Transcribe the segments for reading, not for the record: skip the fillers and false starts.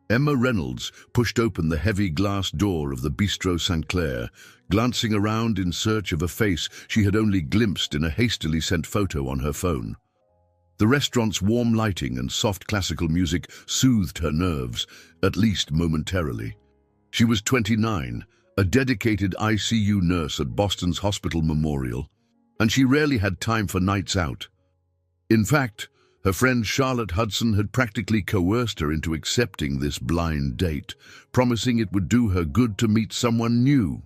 Emma Reynolds pushed open the heavy glass door of the Bistro St. Clair, glancing around in search of a face she had only glimpsed in a hastily sent photo on her phone. The restaurant's warm lighting and soft classical music soothed her nerves, at least momentarily. She was 29, a dedicated ICU nurse at Boston's Hospital Memorial, and she rarely had time for nights out. In fact, her friend Charlotte Hudson had practically coerced her into accepting this blind date, promising it would do her good to meet someone new.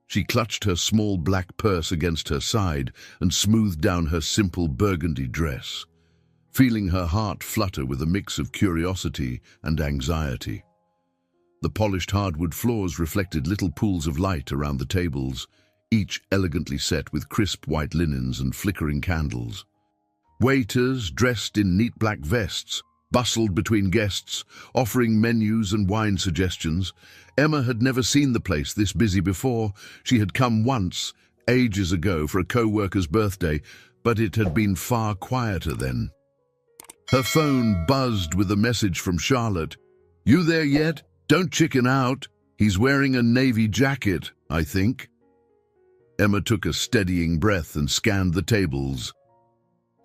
She clutched her small black purse against her side and smoothed down her simple burgundy dress, feeling her heart flutter with a mix of curiosity and anxiety. The polished hardwood floors reflected little pools of light around the tables, each elegantly set with crisp white linens and flickering candles. Waiters, dressed in neat black vests, bustled between guests, offering menus and wine suggestions. Emma had never seen the place this busy before. She had come once, ages ago, for a co-worker's birthday, but it had been far quieter then. Her phone buzzed with a message from Charlotte. "You there yet? Don't chicken out. He's wearing a navy jacket, I think." Emma took a steadying breath and scanned the tables.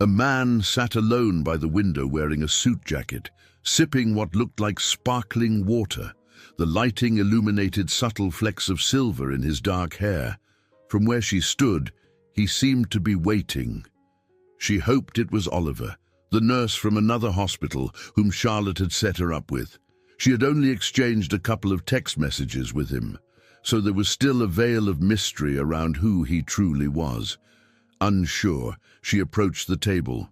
A man sat alone by the window wearing a suit jacket, sipping what looked like sparkling water. The lighting illuminated subtle flecks of silver in his dark hair. From where she stood, he seemed to be waiting. She hoped it was Oliver, the nurse from another hospital whom Charlotte had set her up with. She had only exchanged a couple of text messages with him, so there was still a veil of mystery around who he truly was. Unsure, she approached the table.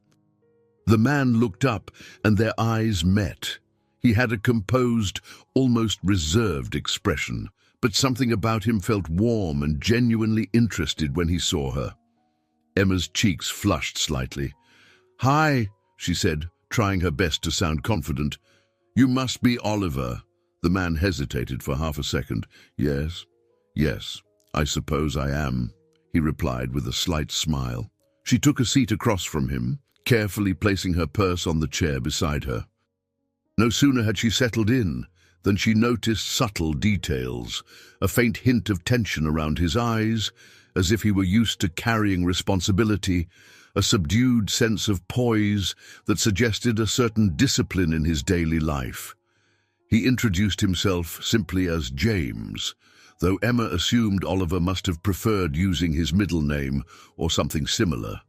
The man looked up, and their eyes met. He had a composed, almost reserved expression, but something about him felt warm and genuinely interested when he saw her. Emma's cheeks flushed slightly. "Hi," she said, trying her best to sound confident. "You must be Oliver." The man hesitated for half a second. Yes, I suppose I am," he replied with a slight smile. She took a seat across from him, carefully placing her purse on the chair beside her. No sooner had she settled in than she noticed subtle details, a faint hint of tension around his eyes, as if he were used to carrying responsibility, a subdued sense of poise that suggested a certain discipline in his daily life. He introduced himself simply as James, though Emma assumed Oliver must have preferred using his middle name or something similar.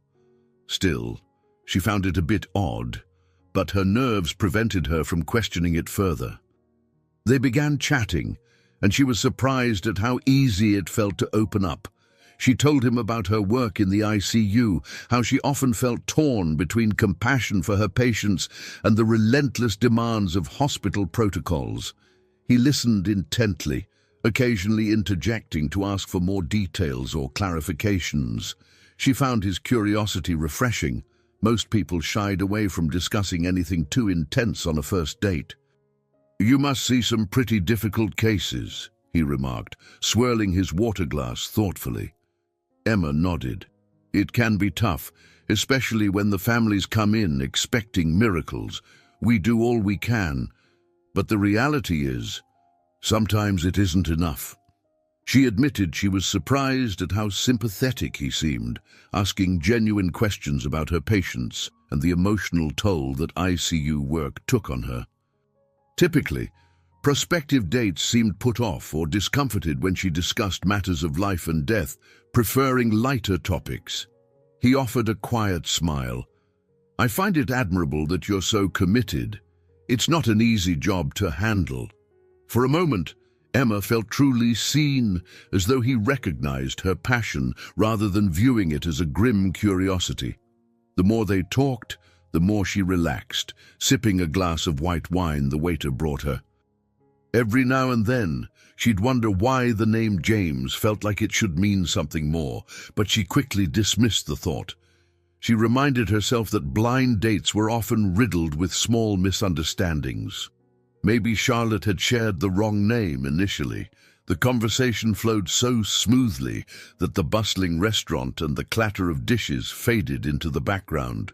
Still, she found it a bit odd, but her nerves prevented her from questioning it further. They began chatting, and she was surprised at how easy it felt to open up. She told him about her work in the ICU, how she often felt torn between compassion for her patients and the relentless demands of hospital protocols. He listened intently, occasionally interjecting to ask for more details or clarifications. She found his curiosity refreshing. Most people shied away from discussing anything too intense on a first date. "You must see some pretty difficult cases," he remarked, swirling his water glass thoughtfully. Emma nodded. "It can be tough, especially when the families come in expecting miracles. We do all we can, but the reality is, sometimes it isn't enough." She admitted she was surprised at how sympathetic he seemed, asking genuine questions about her patients and the emotional toll that ICU work took on her. Typically, prospective dates seemed put off or discomforted when she discussed matters of life and death, preferring lighter topics. He offered a quiet smile. "I find it admirable that you're so committed. It's not an easy job to handle." For a moment, Emma felt truly seen, as though he recognized her passion rather than viewing it as a grim curiosity. The more they talked, the more she relaxed, sipping a glass of white wine the waiter brought her. Every now and then, she'd wonder why the name James felt like it should mean something more, but she quickly dismissed the thought. She reminded herself that blind dates were often riddled with small misunderstandings. Maybe Charlotte had shared the wrong name initially. The conversation flowed so smoothly that the bustling restaurant and the clatter of dishes faded into the background.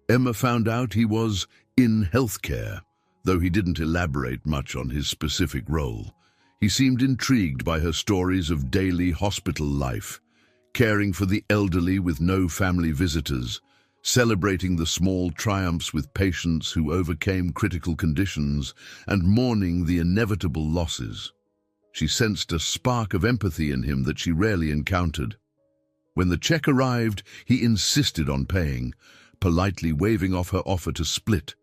Emma found out he was in healthcare, though he didn't elaborate much on his specific role. He seemed intrigued by her stories of daily hospital life, caring for the elderly with no family visitors, celebrating the small triumphs with patients who overcame critical conditions, and mourning the inevitable losses. She sensed a spark of empathy in him that she rarely encountered. When the check arrived, he insisted on paying, politely waving off her offer to split.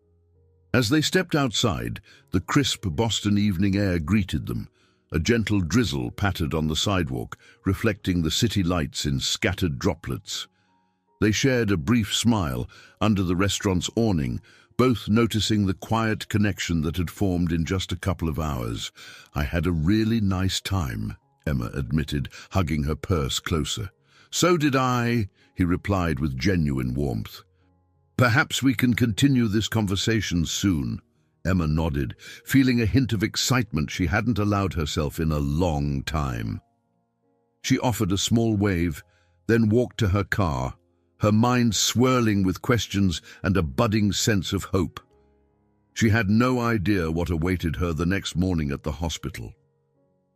As they stepped outside, the crisp Boston evening air greeted them. A gentle drizzle pattered on the sidewalk, reflecting the city lights in scattered droplets. They shared a brief smile under the restaurant's awning, both noticing the quiet connection that had formed in just a couple of hours. "I had a really nice time," Emma admitted, hugging her purse closer. "So did I," he replied with genuine warmth. "Perhaps we can continue this conversation soon." Emma nodded, feeling a hint of excitement she hadn't allowed herself in a long time. She offered a small wave, then walked to her car, her mind swirling with questions and a budding sense of hope. She had no idea what awaited her the next morning at the hospital.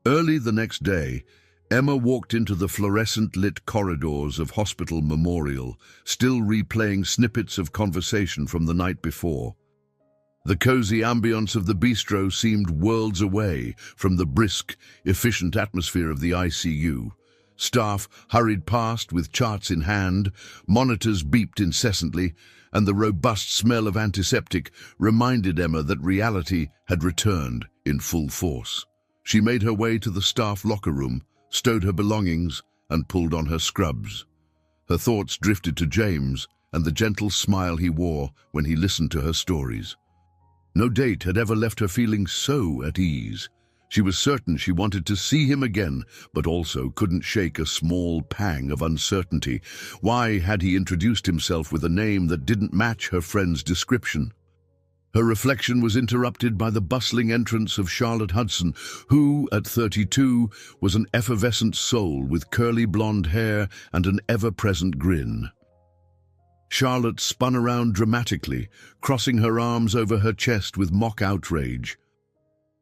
Early the next day, Emma walked into the fluorescent-lit corridors of Hospital Memorial, still replaying snippets of conversation from the night before. The cozy ambience of the bistro seemed worlds away from the brisk, efficient atmosphere of the ICU. Staff hurried past with charts in hand, monitors beeped incessantly, and the robust smell of antiseptic reminded Emma that reality had returned in full force. She made her way to the staff locker room, stowed her belongings, and pulled on her scrubs. Her thoughts drifted to James and the gentle smile he wore when he listened to her stories. No date had ever left her feeling so at ease. She was certain she wanted to see him again, but also couldn't shake a small pang of uncertainty. Why had he introduced himself with a name that didn't match her friend's description? Her reflection was interrupted by the bustling entrance of Charlotte Hudson, who, at 32, was an effervescent soul with curly blonde hair and an ever-present grin. Charlotte spun around dramatically, crossing her arms over her chest with mock outrage.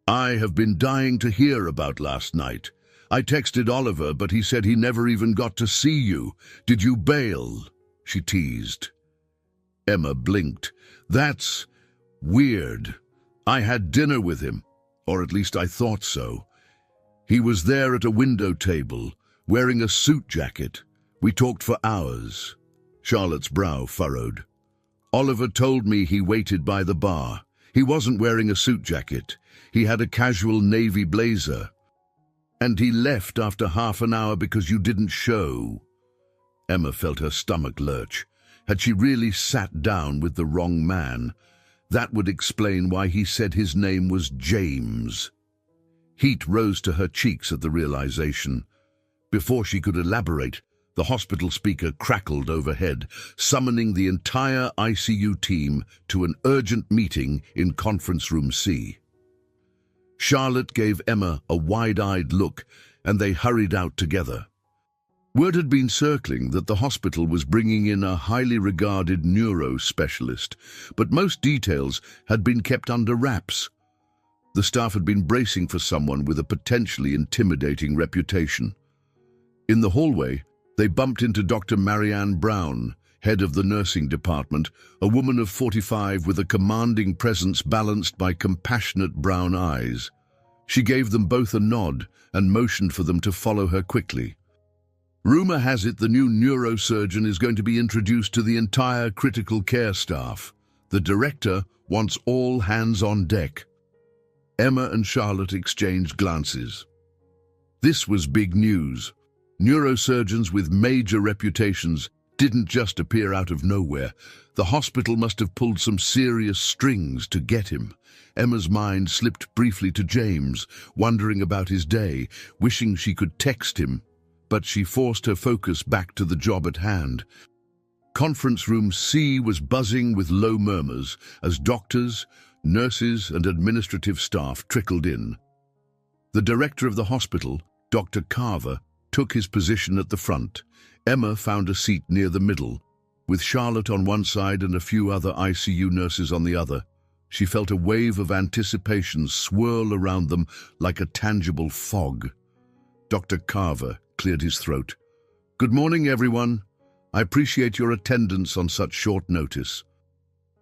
"I have been dying to hear about last night. I texted Oliver, but he said he never even got to see you. Did you bail?" she teased. Emma blinked. "That's weird. I had dinner with him, or at least I thought so. He was there at a window table, wearing a suit jacket. We talked for hours." Charlotte's brow furrowed. "Oliver told me he waited by the bar. He wasn't wearing a suit jacket. He had a casual navy blazer. And he left after half an hour because you didn't show." Emma felt her stomach lurch. Had she really sat down with the wrong man? That would explain why he said his name was James. Heat rose to her cheeks at the realization. Before she could elaborate, the hospital speaker crackled overhead, summoning the entire ICU team to an urgent meeting in Conference Room C. Charlotte gave Emma a wide-eyed look, and they hurried out together. Word had been circling that the hospital was bringing in a highly regarded neuro specialist, but most details had been kept under wraps. The staff had been bracing for someone with a potentially intimidating reputation. In the hallway, they bumped into Dr. Marianne Brown, head of the nursing department, a woman of 45 with a commanding presence balanced by compassionate brown eyes. She gave them both a nod and motioned for them to follow her quickly. "Rumor has it the new neurosurgeon is going to be introduced to the entire critical care staff. The director wants all hands on deck." Emma and Charlotte exchanged glances. This was big news. Neurosurgeons with major reputations didn't just appear out of nowhere. The hospital must have pulled some serious strings to get him. Emma's mind slipped briefly to James, wondering about his day, wishing she could text him, but she forced her focus back to the job at hand. Conference Room C was buzzing with low murmurs as doctors, nurses, and administrative staff trickled in. The director of the hospital, Dr. Carver, took his position at the front. Emma found a seat near the middle, with Charlotte on one side and a few other ICU nurses on the other. She felt a wave of anticipation swirl around them like a tangible fog. Dr. Carver cleared his throat. "Good morning, everyone. I appreciate your attendance on such short notice.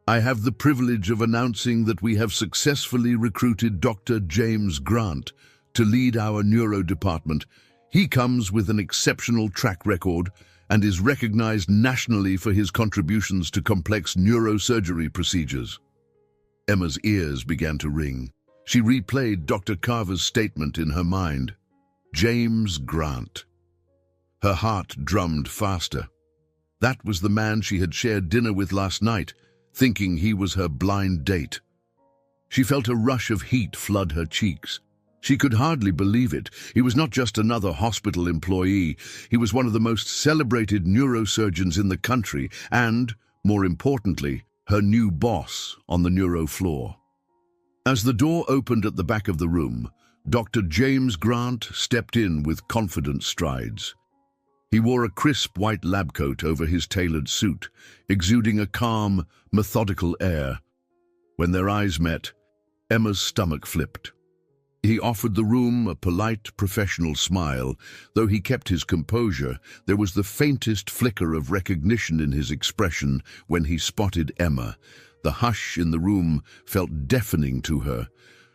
I have the privilege of announcing that we have successfully recruited Dr. James Grant to lead our neuro department. He comes with an exceptional track record and is recognized nationally for his contributions to complex neurosurgery procedures." Emma's ears began to ring. She replayed Dr. Carver's statement in her mind. James Grant. Her heart drummed faster. That was the man she had shared dinner with last night, thinking he was her blind date. She felt a rush of heat flood her cheeks. She could hardly believe it. He was not just another hospital employee. He was one of the most celebrated neurosurgeons in the country and, more importantly, her new boss on the neuro floor. As the door opened at the back of the room, Dr. James Grant stepped in with confident strides. He wore a crisp white lab coat over his tailored suit, exuding a calm, methodical air. When their eyes met, Emma's stomach flipped. He offered the room a polite, professional smile. Though he kept his composure, there was the faintest flicker of recognition in his expression when he spotted Emma. The hush in the room felt deafening to her.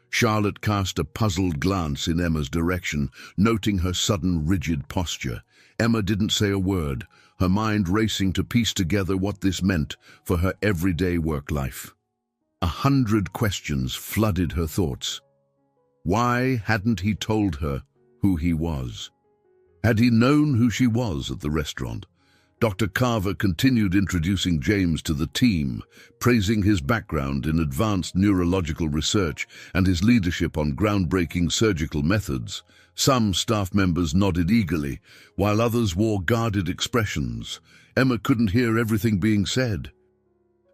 Charlotte cast a puzzled glance in Emma's direction, noting her sudden rigid posture. Emma didn't say a word, her mind racing to piece together what this meant for her everyday work life. 100 questions flooded her thoughts. Why hadn't he told her who he was? Had he known who she was at the restaurant? Dr. Carver continued introducing James to the team, praising his background in advanced neurological research and his leadership on groundbreaking surgical methods. Some staff members nodded eagerly, while others wore guarded expressions. Emma couldn't hear everything being said.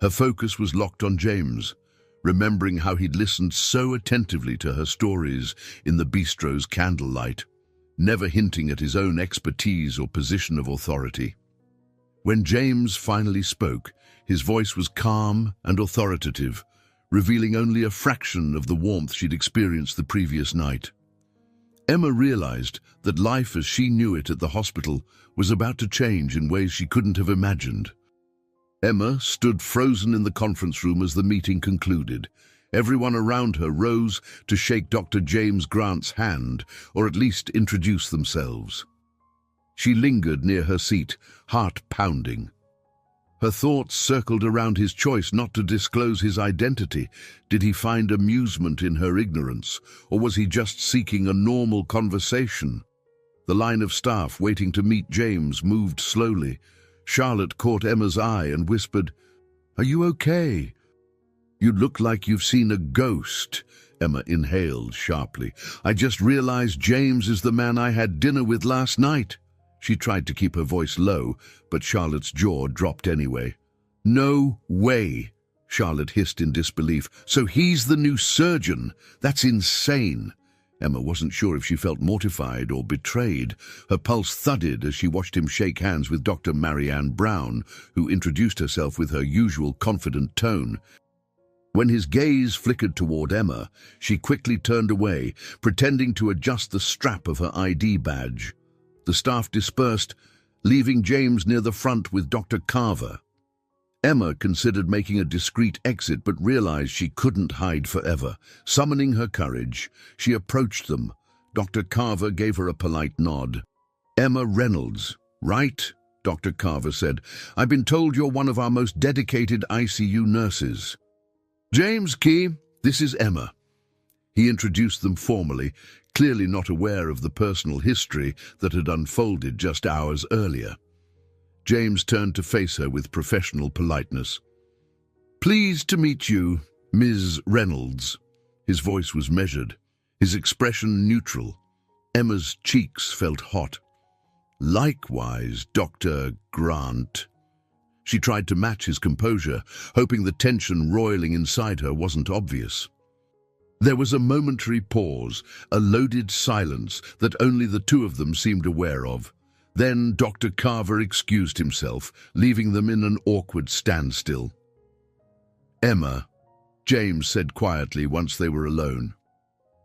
Her focus was locked on James, remembering how he'd listened so attentively to her stories in the bistro's candlelight, never hinting at his own expertise or position of authority. When James finally spoke, his voice was calm and authoritative, revealing only a fraction of the warmth she'd experienced the previous night. Emma realized that life as she knew it at the hospital was about to change in ways she couldn't have imagined. Emma stood frozen in the conference room as the meeting concluded. Everyone around her rose to shake Dr. James Grant's hand, or at least introduce themselves. She lingered near her seat, heart pounding. Her thoughts circled around his choice not to disclose his identity. Did he find amusement in her ignorance, or was he just seeking a normal conversation? The line of staff waiting to meet James moved slowly. Charlotte caught Emma's eye and whispered, "Are you okay? You look like you've seen a ghost." Emma inhaled sharply. "I just realized James is the man I had dinner with last night." She tried to keep her voice low, but Charlotte's jaw dropped anyway. "No way," Charlotte hissed in disbelief. "So he's the new surgeon? That's insane." Emma wasn't sure if she felt mortified or betrayed. Her pulse thudded as she watched him shake hands with Dr. Marianne Brown, who introduced herself with her usual confident tone. When his gaze flickered toward Emma, she quickly turned away, pretending to adjust the strap of her ID badge. The staff dispersed, leaving James near the front with Dr. Carver. Emma considered making a discreet exit but realized she couldn't hide forever. Summoning her courage, she approached them. Dr. Carver gave her a polite nod. "Emma Reynolds, right?" Dr. Carver said. "I've been told you're one of our most dedicated ICU nurses." "James Key, this is Emma." He introduced them formally, clearly not aware of the personal history that had unfolded just hours earlier. James turned to face her with professional politeness. "Pleased to meet you, Ms. Reynolds." His voice was measured, his expression neutral. Emma's cheeks felt hot. "Likewise, Dr. Grant." She tried to match his composure, hoping the tension roiling inside her wasn't obvious. There was a momentary pause, a loaded silence that only the two of them seemed aware of. Then Dr. Carver excused himself, leaving them in an awkward standstill. "Emma, James said quietly once they were alone.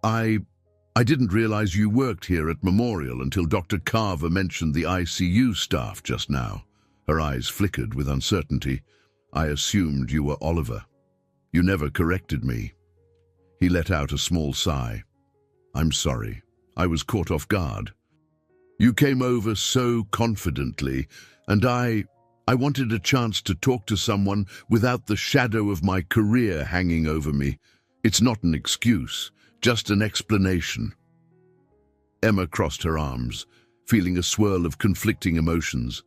I didn't realize you worked here at Memorial until Dr. Carver mentioned the ICU staff just now. Her eyes flickered with uncertainty. I assumed you were Oliver. You never corrected me. He let out a small sigh. I'm sorry. I was caught off guard. You came over so confidently, and I wanted a chance to talk to someone without the shadow of my career hanging over me. It's not an excuse, just an explanation. Emma crossed her arms, feeling a swirl of conflicting emotions.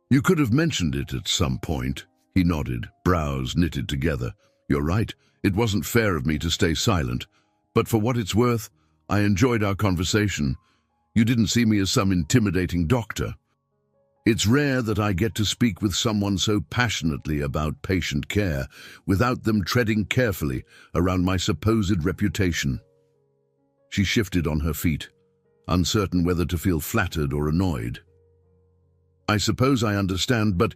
You could have mentioned it at some point, he nodded, brows knitted together. You're right, it wasn't fair of me to stay silent, but for what it's worth, I enjoyed our conversation. You didn't see me as some intimidating doctor. It's rare that I get to speak with someone so passionately about patient care without them treading carefully around my supposed reputation. She shifted on her feet, uncertain whether to feel flattered or annoyed. I suppose I understand, but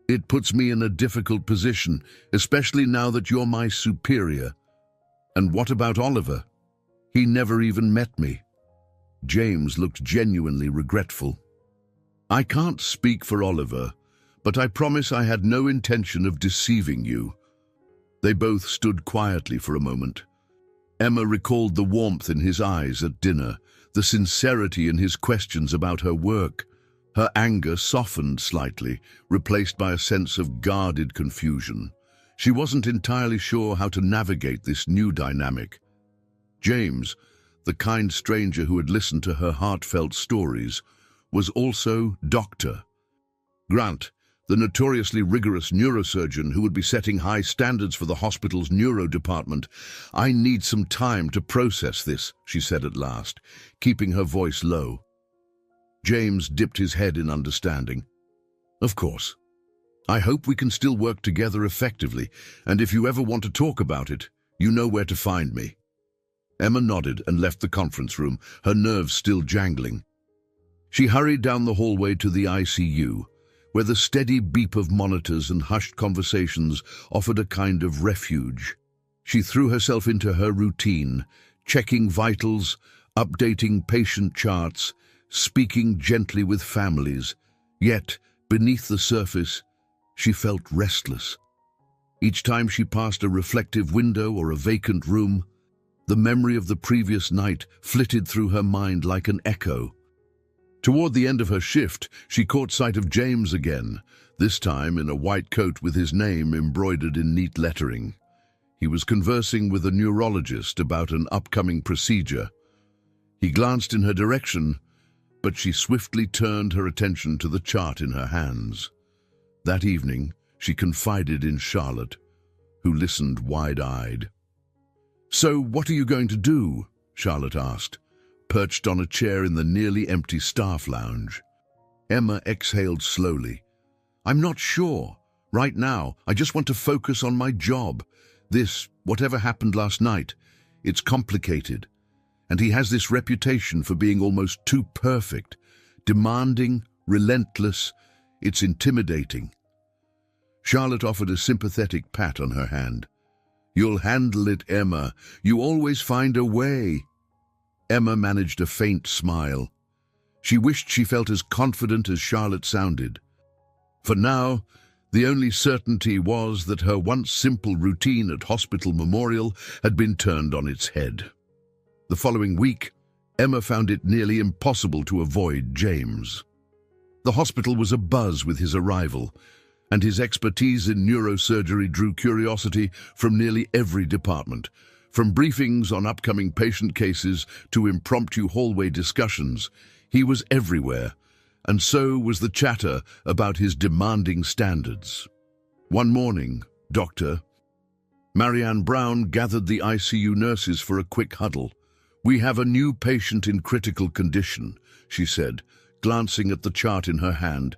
it puts me in a difficult position, especially now that you're my superior. And what about Oliver? He never even met me. James looked genuinely regretful. I can't speak for Oliver, but I promise I had no intention of deceiving you. They both stood quietly for a moment. Emma recalled the warmth in his eyes at dinner, the sincerity in his questions about her work. Her anger softened slightly, replaced by a sense of guarded confusion. She wasn't entirely sure how to navigate this new dynamic. James, the kind stranger who had listened to her heartfelt stories, was also Dr. Grant, the notoriously rigorous neurosurgeon who would be setting high standards for the hospital's neuro department. I need some time to process this, she said at last, keeping her voice low. James dipped his head in understanding. Of course. I hope we can still work together effectively, and if you ever want to talk about it, you know where to find me. Emma nodded and left the conference room, her nerves still jangling. She hurried down the hallway to the ICU, where the steady beep of monitors and hushed conversations offered a kind of refuge. She threw herself into her routine, checking vitals, updating patient charts, speaking gently with families. Yet, beneath the surface, she felt restless. Each time she passed a reflective window or a vacant room, the memory of the previous night flitted through her mind like an echo. Toward the end of her shift, she caught sight of James again, this time in a white coat with his name embroidered in neat lettering. He was conversing with a neurologist about an upcoming procedure. He glanced in her direction, but she swiftly turned her attention to the chart in her hands. That evening, she confided in Charlotte, who listened wide-eyed. "So what are you going to do?" Charlotte asked, perched on a chair in the nearly empty staff lounge. Emma exhaled slowly. "I'm not sure. Right now, I just want to focus on my job. Whatever happened last night, it's complicated. And he has this reputation for being almost too perfect, demanding, relentless. It's intimidating." Charlotte offered a sympathetic pat on her hand. "You'll handle it, Emma. You always find a way." Emma managed a faint smile. She wished she felt as confident as Charlotte sounded. For now, the only certainty was that her once simple routine at Hospital Memorial had been turned on its head. The following week, Emma found it nearly impossible to avoid James. The hospital was abuzz with his arrival, and his expertise in neurosurgery drew curiosity from nearly every department, from briefings on upcoming patient cases to impromptu hallway discussions. He was everywhere, and so was the chatter about his demanding standards. One morning, Dr. Marianne Brown gathered the ICU nurses for a quick huddle. "We have a new patient in critical condition," she said, glancing at the chart in her hand.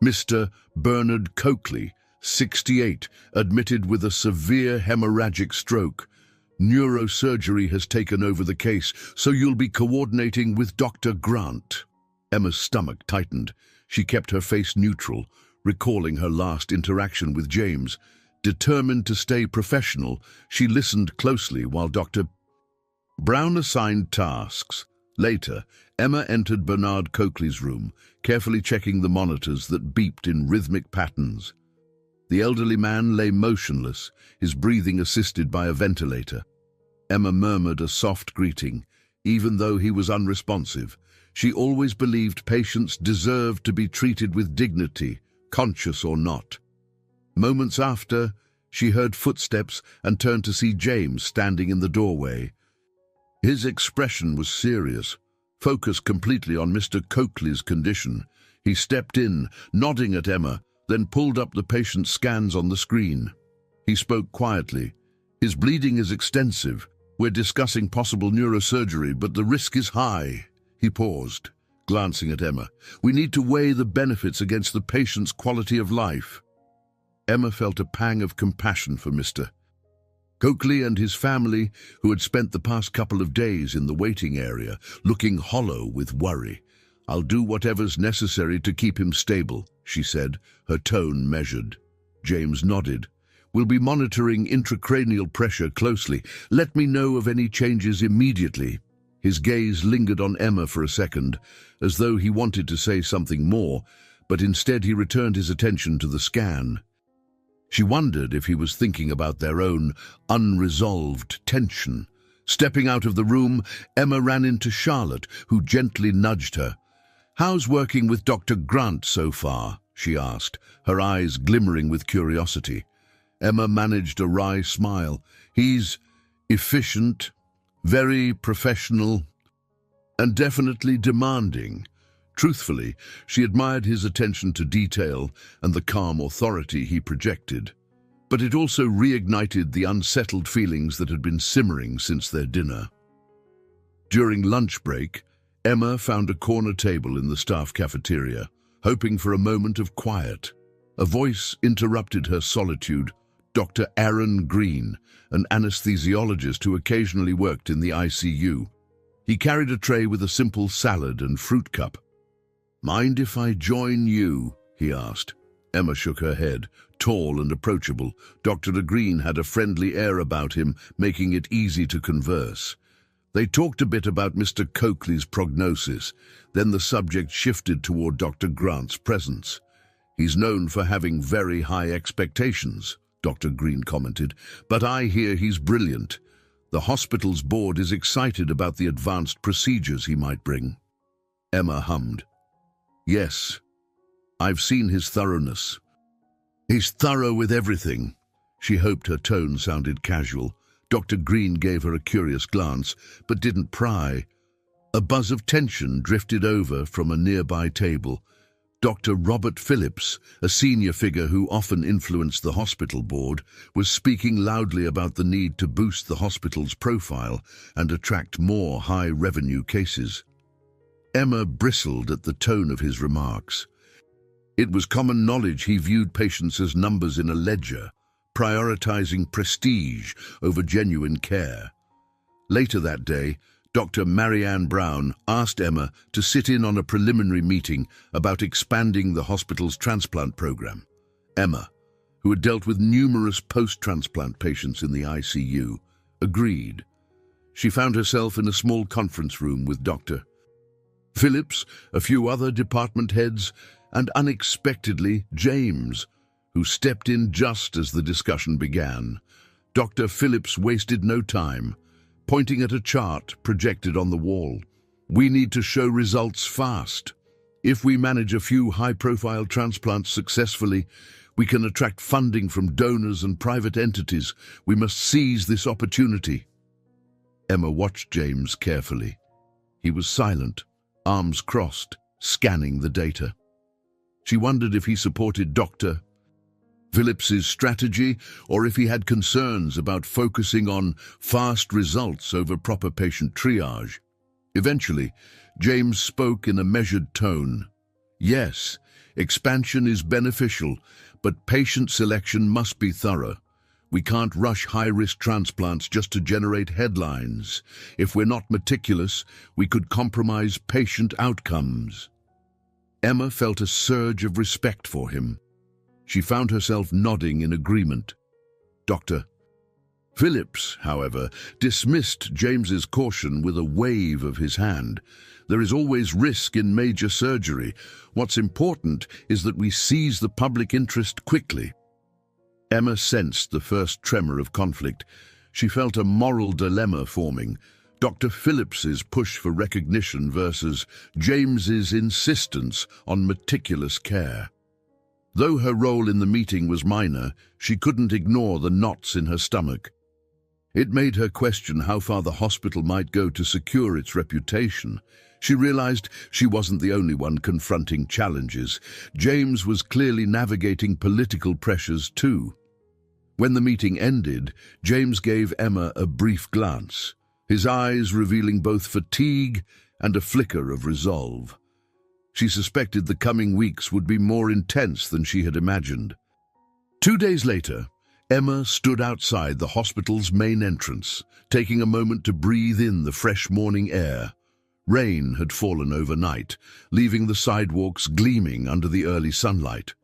"Mr. Bernard Coakley, 68, admitted with a severe hemorrhagic stroke. Neurosurgery has taken over the case, so you'll be coordinating with Dr. Grant." Emma's stomach tightened. She kept her face neutral, recalling her last interaction with James. Determined to stay professional, she listened closely while Dr. Brown assigned tasks. Later, Emma entered Bernard Coakley's room, carefully checking the monitors that beeped in rhythmic patterns. The elderly man lay motionless, his breathing assisted by a ventilator. Emma murmured a soft greeting, even though he was unresponsive. She always believed patients deserved to be treated with dignity, conscious or not. Moments after, she heard footsteps and turned to see James standing in the doorway. His expression was serious, focused completely on Mr. Coakley's condition. He stepped in, nodding at Emma, then pulled up the patient's scans on the screen. He spoke quietly. "His bleeding is extensive. We're discussing possible neurosurgery, but the risk is high." He paused, glancing at Emma. "We need to weigh the benefits against the patient's quality of life." Emma felt a pang of compassion for Mr. Coakley and his family, who had spent the past couple of days in the waiting area, looking hollow with worry. "I'll do whatever's necessary to keep him stable," she said, her tone measured. James nodded. "We'll be monitoring intracranial pressure closely. Let me know of any changes immediately." His gaze lingered on Emma for a second, as though he wanted to say something more, but instead he returned his attention to the scan. She wondered if he was thinking about their own unresolved tension. Stepping out of the room, Emma ran into Charlotte, who gently nudged her. "How's working with Dr. Grant so far?" she asked, her eyes glimmering with curiosity. Emma managed a wry smile. "He's efficient, very professional, and definitely demanding." Truthfully, she admired his attention to detail and the calm authority he projected. But it also reignited the unsettled feelings that had been simmering since their dinner. During lunch break, Emma found a corner table in the staff cafeteria, hoping for a moment of quiet. A voice interrupted her solitude. Dr. Aaron Green, an anesthesiologist who occasionally worked in the ICU. He carried a tray with a simple salad and fruit cup. "Mind if I join you?" he asked. Emma shook her head. Tall and approachable, Dr. Green had a friendly air about him, making it easy to converse. They talked a bit about Mr. Coakley's prognosis. Then the subject shifted toward Dr. Grant's presence. "He's known for having very high expectations," Dr. Green commented, "but I hear he's brilliant. The hospital's board is excited about the advanced procedures he might bring." Emma hummed. "Yes, I've seen his thoroughness. He's thorough with everything." She hoped her tone sounded casual. Dr. Green gave her a curious glance, but didn't pry. A buzz of tension drifted over from a nearby table. Dr. Robert Phillips, a senior figure who often influenced the hospital board, was speaking loudly about the need to boost the hospital's profile and attract more high-revenue cases. Emma bristled at the tone of his remarks. It was common knowledge he viewed patients as numbers in a ledger, prioritizing prestige over genuine care. Later that day, Dr. Marianne Brown asked Emma to sit in on a preliminary meeting about expanding the hospital's transplant program. Emma, who had dealt with numerous post-transplant patients in the ICU, agreed. She found herself in a small conference room with Dr. Phillips, a few other department heads, and unexpectedly James, who stepped in just as the discussion began. Dr. Phillips wasted no time, pointing at a chart projected on the wall. "We need to show results fast. If we manage a few high-profile transplants successfully, we can attract funding from donors and private entities. We must seize this opportunity." Emma watched James carefully. He was silent, arms crossed, scanning the data. She wondered if he supported Dr. Phillips's strategy or if he had concerns about focusing on fast results over proper patient triage. Eventually, James spoke in a measured tone. "Yes, expansion is beneficial, but patient selection must be thorough. We can't rush high-risk transplants just to generate headlines. If we're not meticulous, we could compromise patient outcomes." Emma felt a surge of respect for him. She found herself nodding in agreement. Dr. Phillips, however, dismissed James's caution with a wave of his hand. There is always risk in major surgery. What's important is that we seize the public interest quickly. Emma sensed the first tremor of conflict. She felt a moral dilemma forming. Dr. Phillips's push for recognition versus James's insistence on meticulous care. Though her role in the meeting was minor, she couldn't ignore the knots in her stomach. It made her question how far the hospital might go to secure its reputation. She realized she wasn't the only one confronting challenges. James was clearly navigating political pressures too. When the meeting ended, James gave Emma a brief glance, his eyes revealing both fatigue and a flicker of resolve. She suspected the coming weeks would be more intense than she had imagined. 2 days later, Emma stood outside the hospital's main entrance, taking a moment to breathe in the fresh morning air. Rain had fallen overnight, leaving the sidewalks gleaming under the early sunlight.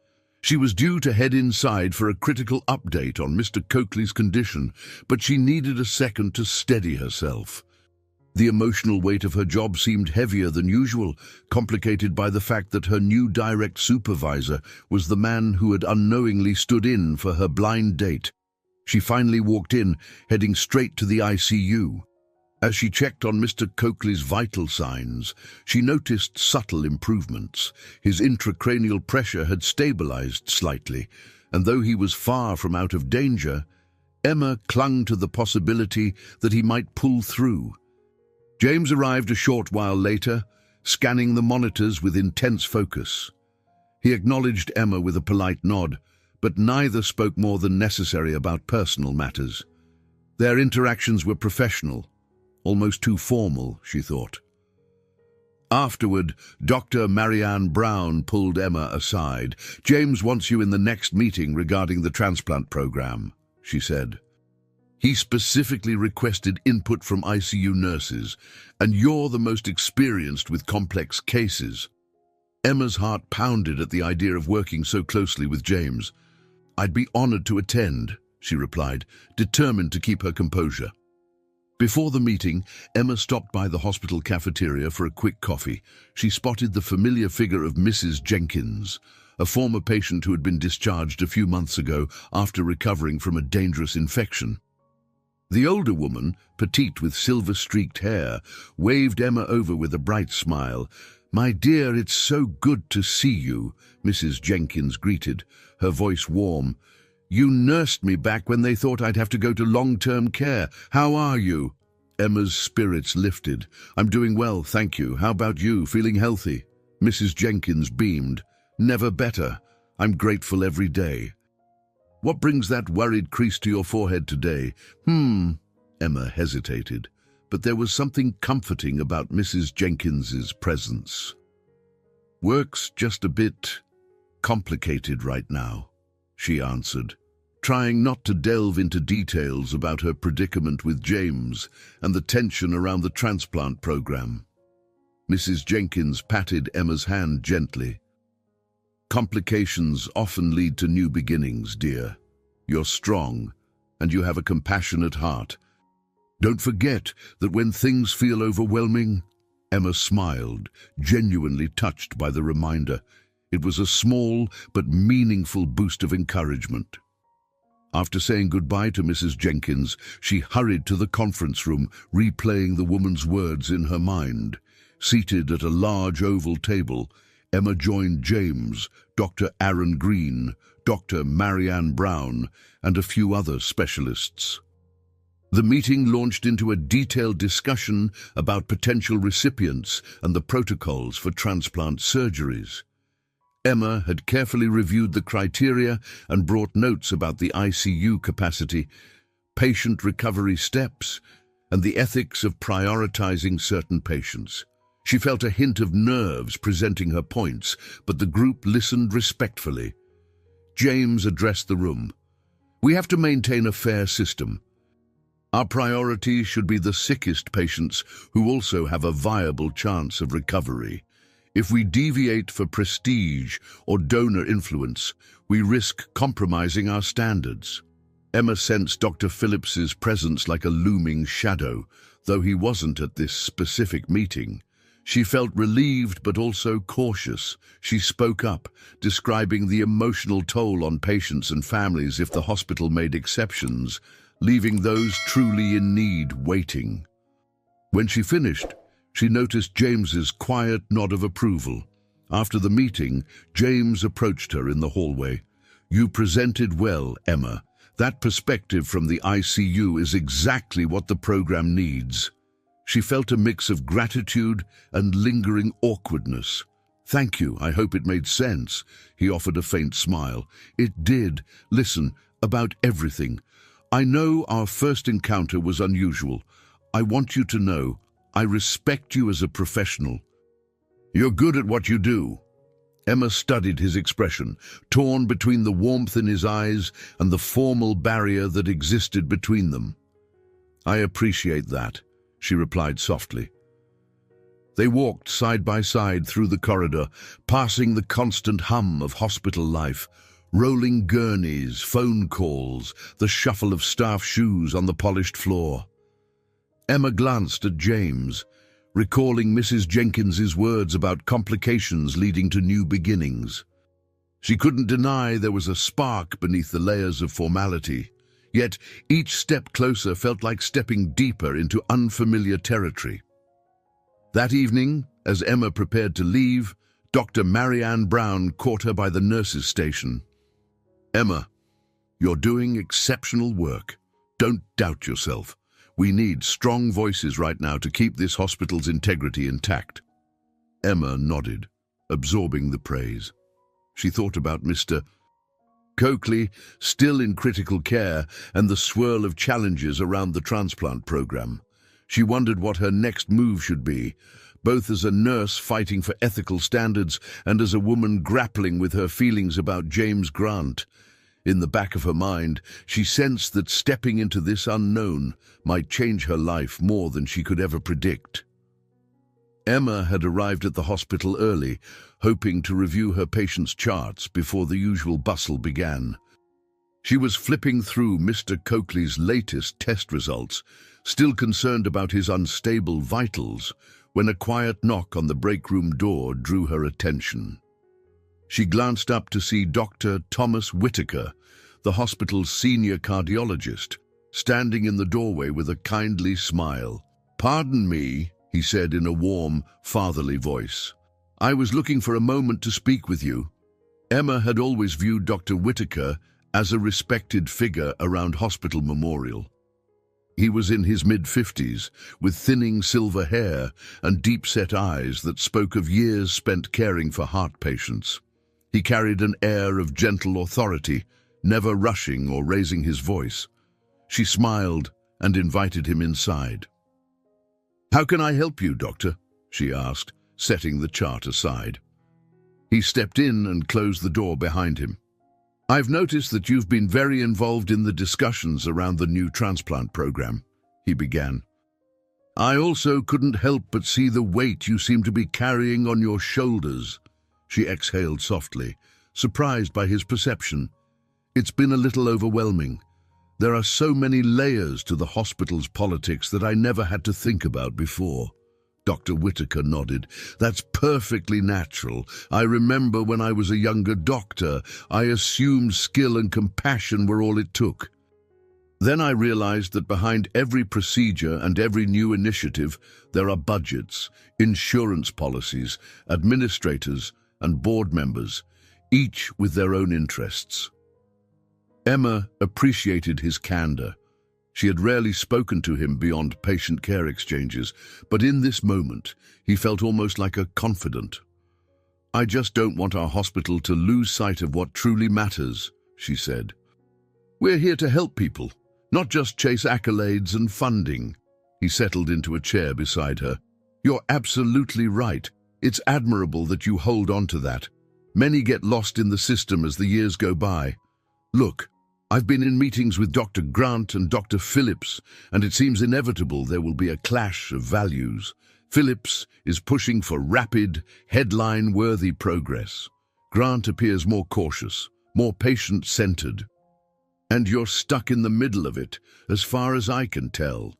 She was due to head inside for a critical update on Mr. Coakley's condition, but she needed a second to steady herself. The emotional weight of her job seemed heavier than usual, complicated by the fact that her new direct supervisor was the man who had unknowingly stood in for her blind date. She finally walked in, heading straight to the ICU. As she checked on Mr. Coakley's vital signs, she noticed subtle improvements. His intracranial pressure had stabilized slightly, and though he was far from out of danger, Emma clung to the possibility that he might pull through. James arrived a short while later, scanning the monitors with intense focus. He acknowledged Emma with a polite nod, but neither spoke more than necessary about personal matters. Their interactions were professional, almost too formal, she thought. Afterward, Dr. Marianne Brown pulled Emma aside. "James wants you in the next meeting regarding the transplant program," she said. "He specifically requested input from ICU nurses, and you're the most experienced with complex cases." Emma's heart pounded at the idea of working so closely with James. "I'd be honored to attend," she replied, determined to keep her composure. Before the meeting, Emma stopped by the hospital cafeteria for a quick coffee. She spotted the familiar figure of Mrs. Jenkins, a former patient who had been discharged a few months ago after recovering from a dangerous infection. The older woman, petite with silver-streaked hair, waved Emma over with a bright smile. "My dear, it's so good to see you," Mrs. Jenkins greeted, her voice warm. "You nursed me back when they thought I'd have to go to long-term care. How are you?" Emma's spirits lifted. "I'm doing well, thank you. How about you? Feeling healthy?" Mrs. Jenkins beamed. "Never better. I'm grateful every day." "What brings that worried crease to your forehead today?" Emma hesitated, but there was something comforting about Mrs. Jenkins's presence. "Work's just a bit complicated right now," she answered, trying not to delve into details about her predicament with James and the tension around the transplant program. Mrs. Jenkins patted Emma's hand gently. "Complications often lead to new beginnings, dear. You're strong, and you have a compassionate heart. Don't forget that when things feel overwhelming..." Emma smiled, genuinely touched by the reminder. It was a small but meaningful boost of encouragement. After saying goodbye to Mrs. Jenkins, she hurried to the conference room, replaying the woman's words in her mind. Seated at a large oval table, Emma joined James, Dr. Aaron Green, Dr. Marianne Brown, and a few other specialists. The meeting launched into a detailed discussion about potential recipients and the protocols for transplant surgeries. Emma had carefully reviewed the criteria and brought notes about the ICU capacity, patient recovery steps, and the ethics of prioritizing certain patients. She felt a hint of nerves presenting her points, but the group listened respectfully. James addressed the room. "We have to maintain a fair system. Our priority should be the sickest patients who also have a viable chance of recovery. If we deviate for prestige or donor influence, we risk compromising our standards." Emma sensed Dr. Phillips's presence like a looming shadow, though he wasn't at this specific meeting. She felt relieved but also cautious. She spoke up, describing the emotional toll on patients and families if the hospital made exceptions, leaving those truly in need waiting. When she finished, she noticed James's quiet nod of approval. After the meeting, James approached her in the hallway. "You presented well, Emma. That perspective from the ICU is exactly what the program needs." She felt a mix of gratitude and lingering awkwardness. "Thank you, I hope it made sense." He offered a faint smile. "It did. Listen, about everything. I know our first encounter was unusual. I want you to know, I respect you as a professional. You're good at what you do." Emma studied his expression, torn between the warmth in his eyes and the formal barrier that existed between them. "I appreciate that," she replied softly. They walked side by side through the corridor, passing the constant hum of hospital life, rolling gurneys, phone calls, the shuffle of staff shoes on the polished floor. Emma glanced at James, recalling Mrs. Jenkins's words about complications leading to new beginnings. She couldn't deny there was a spark beneath the layers of formality, yet each step closer felt like stepping deeper into unfamiliar territory. That evening, as Emma prepared to leave, Dr. Marianne Brown caught her by the nurses' station. "Emma, you're doing exceptional work. Don't doubt yourself. We need strong voices right now to keep this hospital's integrity intact." Emma nodded, absorbing the praise. She thought about Mr. Coakley, still in critical care, and the swirl of challenges around the transplant program. She wondered what her next move should be, both as a nurse fighting for ethical standards and as a woman grappling with her feelings about James Grant. In the back of her mind, she sensed that stepping into this unknown might change her life more than she could ever predict. Emma had arrived at the hospital early, hoping to review her patients' charts before the usual bustle began. She was flipping through Mr. Coakley's latest test results, still concerned about his unstable vitals, when a quiet knock on the break room door drew her attention. She glanced up to see Dr. Thomas Whitaker, the hospital's senior cardiologist, standing in the doorway with a kindly smile. "Pardon me," he said in a warm, fatherly voice. "I was looking for a moment to speak with you." Emma had always viewed Dr. Whitaker as a respected figure around Hospital Memorial. He was in his mid-50s, with thinning silver hair and deep-set eyes that spoke of years spent caring for heart patients. He carried an air of gentle authority, never rushing or raising his voice. She smiled and invited him inside. "How can I help you, Doctor?" she asked, setting the chart aside. He stepped in and closed the door behind him. "I've noticed that you've been very involved in the discussions around the new transplant program," he began. "I also couldn't help but see the weight you seem to be carrying on your shoulders." She exhaled softly, surprised by his perception. "It's been a little overwhelming. There are so many layers to the hospital's politics that I never had to think about before." Dr. Whitaker nodded. "That's perfectly natural. I remember when I was a younger doctor, I assumed skill and compassion were all it took. Then I realized that behind every procedure and every new initiative, there are budgets, insurance policies, administrators, and board members, each with their own interests." Emma appreciated his candor. She had rarely spoken to him beyond patient care exchanges, but in this moment, he felt almost like a confidant. "I just don't want our hospital to lose sight of what truly matters," she said. "We're here to help people, not just chase accolades and funding." He settled into a chair beside her. "You're absolutely right. It's admirable that you hold on to that. Many get lost in the system as the years go by. Look, I've been in meetings with Dr. Grant and Dr. Phillips, and it seems inevitable there will be a clash of values. Phillips is pushing for rapid, headline-worthy progress. Grant appears more cautious, more patient-centered. And you're stuck in the middle of it, as far as I can tell.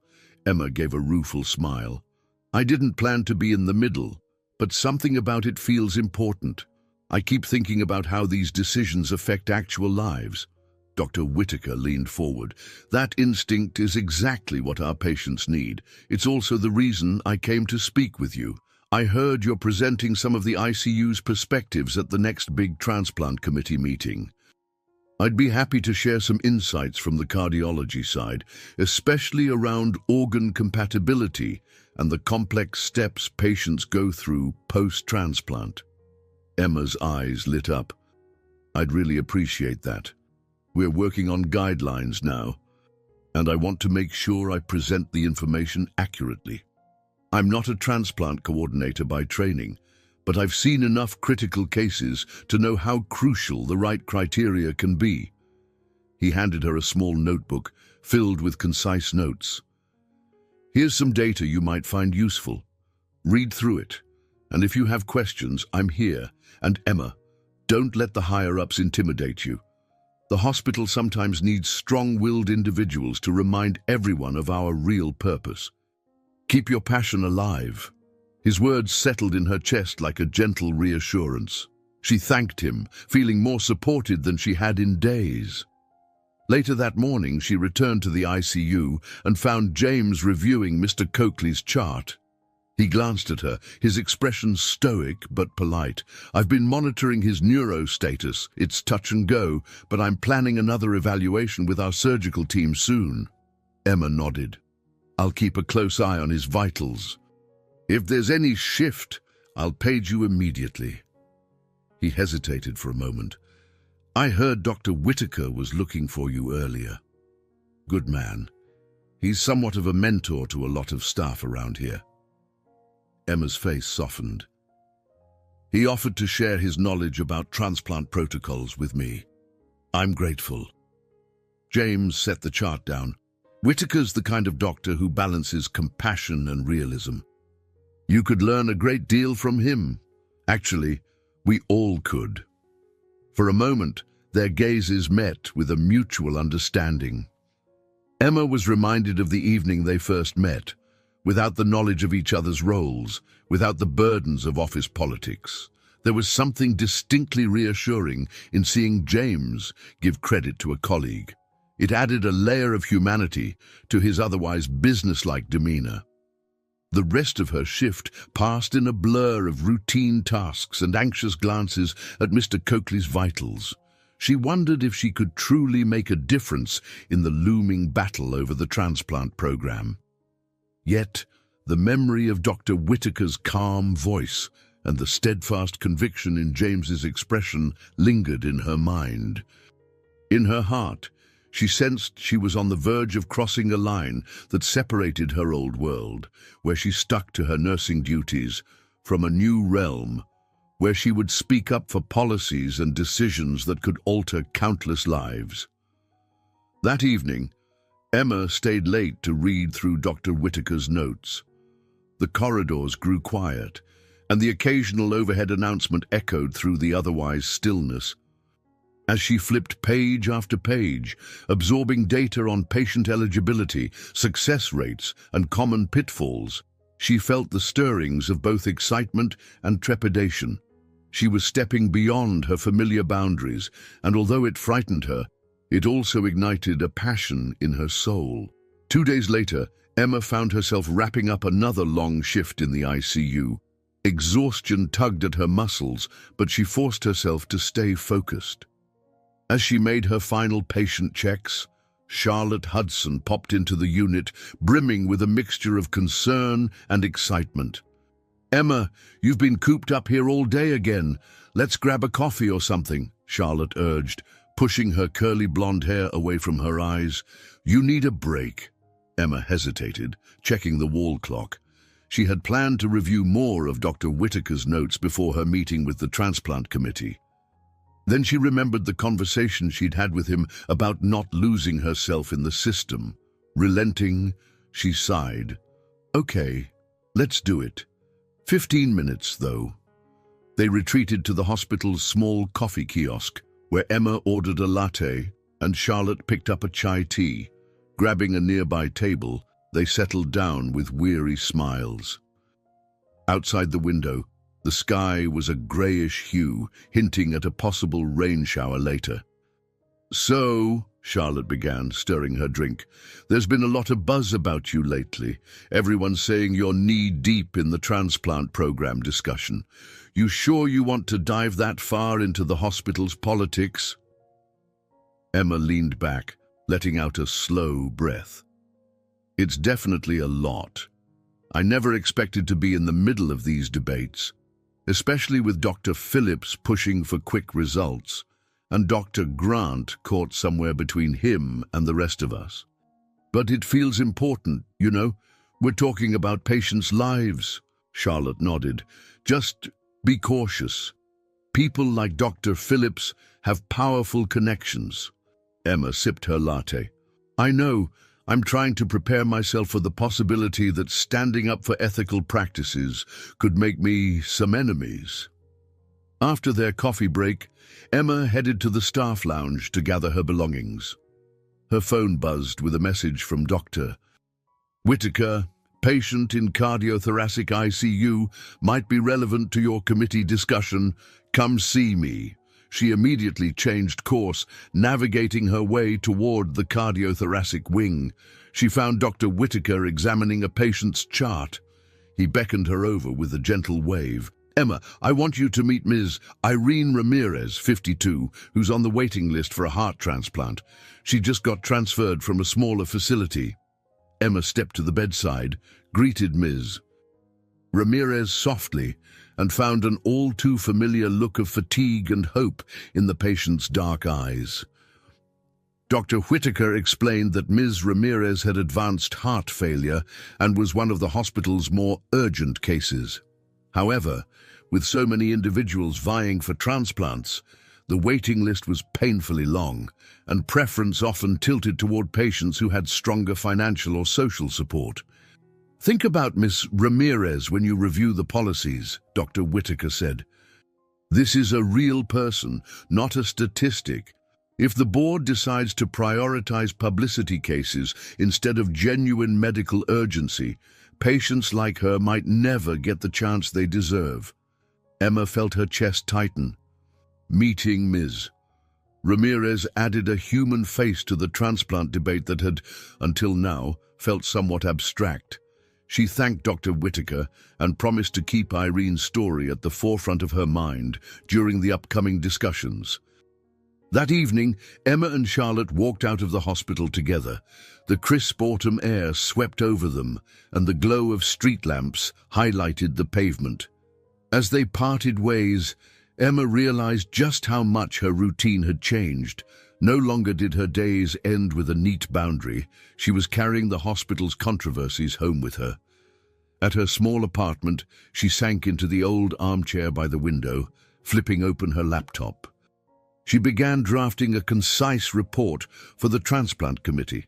Emma gave a rueful smile. I didn't plan to be in the middle, but something about it feels important. I keep thinking about how these decisions affect actual lives. Dr. Whitaker leaned forward. That instinct is exactly what our patients need. It's also the reason I came to speak with you. I heard you're presenting some of the ICU's perspectives at the next big transplant committee meeting. I'd be happy to share some insights from the cardiology side, especially around organ compatibility and the complex steps patients go through post-transplant. Emma's eyes lit up. I'd really appreciate that. We're working on guidelines now, and I want to make sure I present the information accurately. I'm not a transplant coordinator by training, but I've seen enough critical cases to know how crucial the right criteria can be. He handed her a small notebook filled with concise notes. Here's some data you might find useful. Read through it, and if you have questions, I'm here. And Emma, don't let the higher-ups intimidate you. The hospital sometimes needs strong-willed individuals to remind everyone of our real purpose. Keep your passion alive. His words settled in her chest like a gentle reassurance. She thanked him, feeling more supported than she had in days. Later that morning, she returned to the ICU and found James reviewing Mr. Coakley's chart. He glanced at her, his expression stoic but polite. I've been monitoring his neuro status. It's touch and go, but I'm planning another evaluation with our surgical team soon. Emma nodded. I'll keep a close eye on his vitals. If there's any shift, I'll page you immediately. He hesitated for a moment. I heard Dr. Whitaker was looking for you earlier. Good man. He's somewhat of a mentor to a lot of staff around here. Emma's face softened. He offered to share his knowledge about transplant protocols with me. I'm grateful. James set the chart down. Whitaker's the kind of doctor who balances compassion and realism. You could learn a great deal from him. Actually, we all could. For a moment, their gazes met with a mutual understanding. Emma was reminded of the evening they first met, without the knowledge of each other's roles, without the burdens of office politics. There was something distinctly reassuring in seeing James give credit to a colleague. It added a layer of humanity to his otherwise businesslike demeanor. The rest of her shift passed in a blur of routine tasks and anxious glances at Mr. Coakley's vitals. She wondered if she could truly make a difference in the looming battle over the transplant program. Yet, the memory of Dr. Whitaker's calm voice and the steadfast conviction in James's expression lingered in her mind. In her heart, she sensed she was on the verge of crossing a line that separated her old world, where she stuck to her nursing duties, from a new realm, where she would speak up for policies and decisions that could alter countless lives. That evening, Emma stayed late to read through Dr. Whitaker's notes. The corridors grew quiet, and the occasional overhead announcement echoed through the otherwise stillness. As she flipped page after page, absorbing data on patient eligibility, success rates, and common pitfalls, she felt the stirrings of both excitement and trepidation. She was stepping beyond her familiar boundaries, and although it frightened her, it also ignited a passion in her soul. 2 days later, Emma found herself wrapping up another long shift in the ICU. Exhaustion tugged at her muscles, but she forced herself to stay focused. As she made her final patient checks, Charlotte Hudson popped into the unit, brimming with a mixture of concern and excitement. Emma, you've been cooped up here all day again. Let's grab a coffee or something, Charlotte urged, pushing her curly blonde hair away from her eyes. You need a break. Emma hesitated, checking the wall clock. She had planned to review more of Dr. Whitaker's notes before her meeting with the transplant committee. Then she remembered the conversation she'd had with him about not losing herself in the system. Relenting, she sighed. Okay, let's do it. 15 minutes, though. They retreated to the hospital's small coffee kiosk, where Emma ordered a latte and Charlotte picked up a chai tea. Grabbing a nearby table, they settled down with weary smiles. Outside the window, the sky was a grayish hue, hinting at a possible rain shower later. "So," Charlotte began, stirring her drink, "there's been a lot of buzz about you lately. Everyone's saying you're knee-deep in the transplant program discussion. You sure you want to dive that far into the hospital's politics?" Emma leaned back, letting out a slow breath. "It's definitely a lot. I never expected to be in the middle of these debates, especially with Dr. Phillips pushing for quick results, and Dr. Grant caught somewhere between him and the rest of us. But it feels important, you know. We're talking about patients' lives." Charlotte nodded. "Just be cautious. People like Dr. Phillips have powerful connections." Emma sipped her latte. "I know. I'm trying to prepare myself for the possibility that standing up for ethical practices could make me some enemies." After their coffee break, Emma headed to the staff lounge to gather her belongings. Her phone buzzed with a message from Dr. Whitaker. "Patient in cardiothoracic ICU, might be relevant to your committee discussion. Come see me." She immediately changed course, navigating her way toward the cardiothoracic wing. She found Dr. Whitaker examining a patient's chart. He beckoned her over with a gentle wave. "Emma, I want you to meet Ms. Irene Ramirez, 52, who's on the waiting list for a heart transplant. She just got transferred from a smaller facility." Emma stepped to the bedside, greeted Ms. Ramirez softly, and found an all-too-familiar look of fatigue and hope in the patient's dark eyes. Dr. Whitaker explained that Ms. Ramirez had advanced heart failure and was one of the hospital's more urgent cases. However, with so many individuals vying for transplants, the waiting list was painfully long, and preference often tilted toward patients who had stronger financial or social support. "Think about Ms. Ramirez when you review the policies," Dr. Whitaker said. "This is a real person, not a statistic. If the board decides to prioritize publicity cases instead of genuine medical urgency, patients like her might never get the chance they deserve." Emma felt her chest tighten. Meeting Ms. Ramirez added a human face to the transplant debate that had, until now, felt somewhat abstract. She thanked Dr. Whitaker and promised to keep Irene's story at the forefront of her mind during the upcoming discussions. That evening, Emma and Charlotte walked out of the hospital together. The crisp autumn air swept over them, and the glow of street lamps highlighted the pavement. As they parted ways, Emma realized just how much her routine had changed. No longer did her days end with a neat boundary. She was carrying the hospital's controversies home with her. At her small apartment, she sank into the old armchair by the window, flipping open her laptop. She began drafting a concise report for the transplant committee,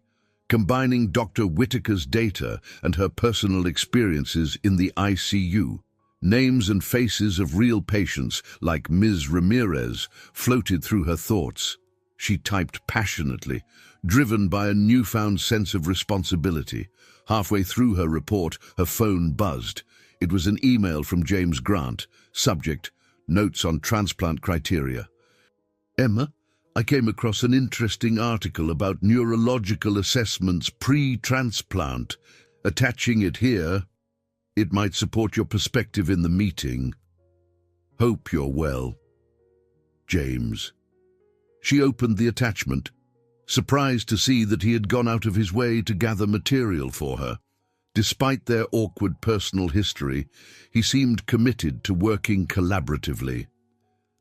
combining Dr. Whitaker's data and her personal experiences in the ICU. Names and faces of real patients, like Ms. Ramirez, floated through her thoughts. She typed passionately, driven by a newfound sense of responsibility. Halfway through her report, her phone buzzed. It was an email from James Grant. Subject: Notes on Transplant Criteria. "Emma, I came across an interesting article about neurological assessments pre-transplant. Attaching it here. It might support your perspective in the meeting. Hope you're well. James." She opened the attachment, surprised to see that he had gone out of his way to gather material for her. Despite their awkward personal history, he seemed committed to working collaboratively.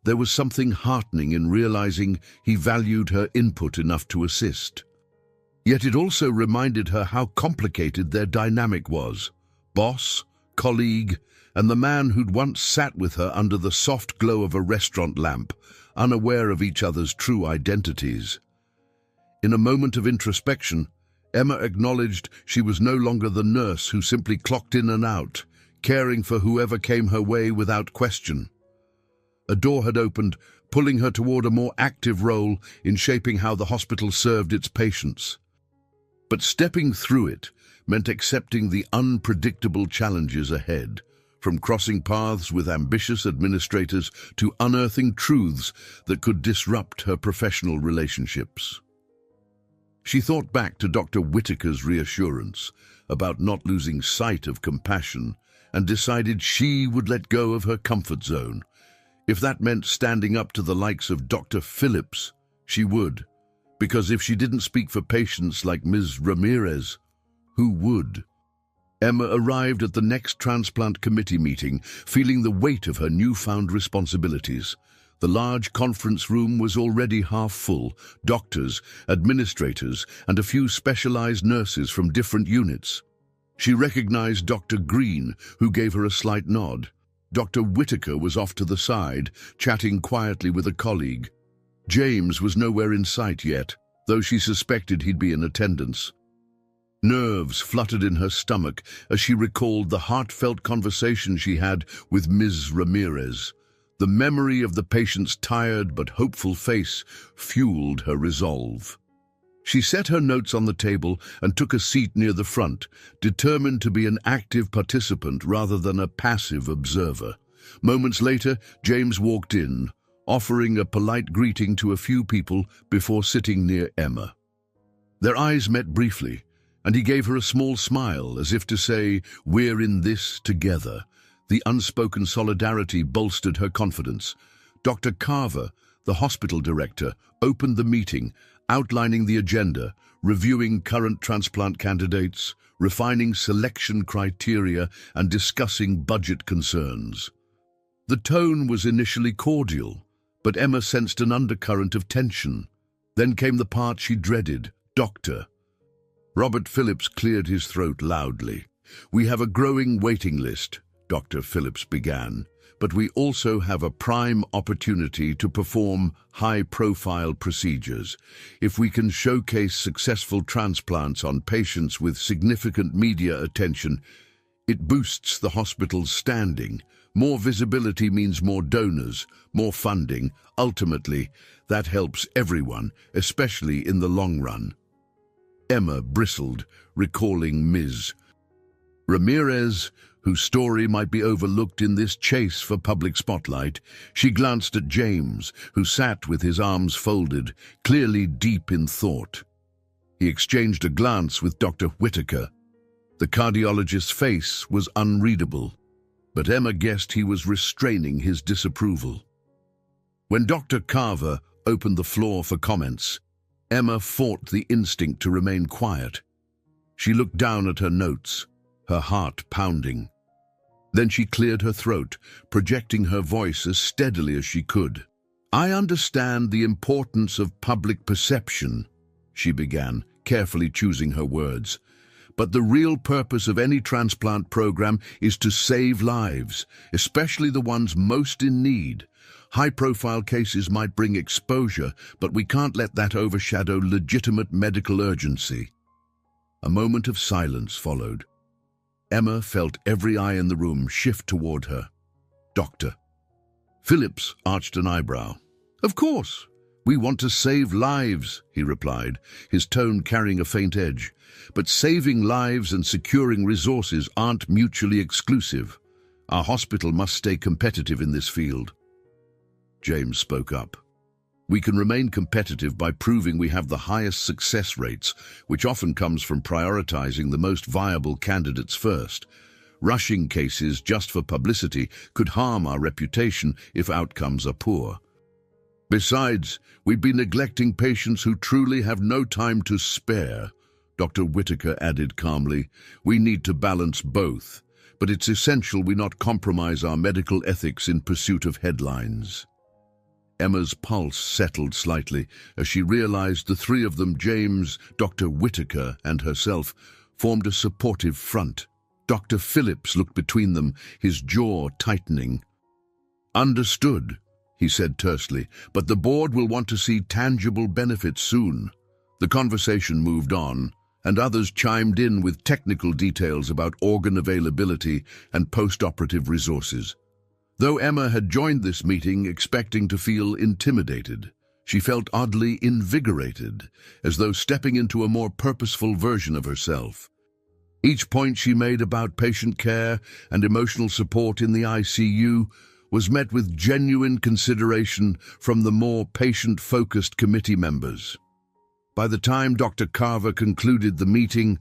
There was something heartening in realizing he valued her input enough to assist. Yet it also reminded her how complicated their dynamic was. Boss, colleague, and the man who'd once sat with her under the soft glow of a restaurant lamp, unaware of each other's true identities. In a moment of introspection, Emma acknowledged she was no longer the nurse who simply clocked in and out, caring for whoever came her way without question. A door had opened, pulling her toward a more active role in shaping how the hospital served its patients. But stepping through it meant accepting the unpredictable challenges ahead, from crossing paths with ambitious administrators to unearthing truths that could disrupt her professional relationships. She thought back to Dr. Whitaker's reassurance about not losing sight of compassion and decided she would let go of her comfort zone. If that meant standing up to the likes of Dr. Phillips, she would, because if she didn't speak for patients like Ms. Ramirez, who would? Emma arrived at the next transplant committee meeting, feeling the weight of her newfound responsibilities. The large conference room was already half full, doctors, administrators, and a few specialized nurses from different units. She recognized Dr. Green, who gave her a slight nod. Dr. Whitaker was off to the side, chatting quietly with a colleague. James was nowhere in sight yet, though she suspected he'd be in attendance. Nerves fluttered in her stomach as she recalled the heartfelt conversation she had with Ms. Ramirez. The memory of the patient's tired but hopeful face fueled her resolve. She set her notes on the table and took a seat near the front, determined to be an active participant rather than a passive observer. Moments later, James walked in, offering a polite greeting to a few people before sitting near Emma. Their eyes met briefly, and he gave her a small smile as if to say, "We're in this together." The unspoken solidarity bolstered her confidence. Dr. Carver, the hospital director, opened the meeting, outlining the agenda, reviewing current transplant candidates, refining selection criteria, and discussing budget concerns. The tone was initially cordial, but Emma sensed an undercurrent of tension. Then came the part she dreaded, Doctor. Robert Phillips cleared his throat loudly. "We have a growing waiting list," Dr. Phillips began, "but we also have a prime opportunity to perform high-profile procedures. If we can showcase successful transplants on patients with significant media attention, it boosts the hospital's standing. More visibility means more donors, more funding. Ultimately, that helps everyone, especially in the long run." Emma bristled, recalling Ms. Ramirez, whose story might be overlooked in this chase for public spotlight. She glanced at James, who sat with his arms folded, clearly deep in thought. He exchanged a glance with Dr. Whitaker. The cardiologist's face was unreadable, but Emma guessed he was restraining his disapproval. When Dr. Carver opened the floor for comments, Emma fought the instinct to remain quiet. She looked down at her notes, her heart pounding. Then she cleared her throat, projecting her voice as steadily as she could. "I understand the importance of public perception," she began, carefully choosing her words. "But the real purpose of any transplant program is to save lives, especially the ones most in need. High-profile cases might bring exposure, but we can't let that overshadow legitimate medical urgency." A moment of silence followed. Emma felt every eye in the room shift toward her. "Doctor." Phillips arched an eyebrow. "Of course. We want to save lives," he replied, his tone carrying a faint edge. "But saving lives and securing resources aren't mutually exclusive. Our hospital must stay competitive in this field." James spoke up. "We can remain competitive by proving we have the highest success rates, which often comes from prioritizing the most viable candidates first. Rushing cases just for publicity could harm our reputation if outcomes are poor. Besides, we'd be neglecting patients who truly have no time to spare," Dr. Whitaker added calmly. "We need to balance both, but it's essential we not compromise our medical ethics in pursuit of headlines." Emma's pulse settled slightly as she realized the three of them, James, Dr. Whitaker, and herself, formed a supportive front. Dr. Phillips looked between them, his jaw tightening. "Understood," he said tersely, "but the board will want to see tangible benefits soon." The conversation moved on, and others chimed in with technical details about organ availability and post-operative resources. Though Emma had joined this meeting expecting to feel intimidated, she felt oddly invigorated, as though stepping into a more purposeful version of herself. Each point she made about patient care and emotional support in the ICU was met with genuine consideration from the more patient-focused committee members. By the time Dr. Carver concluded the meeting,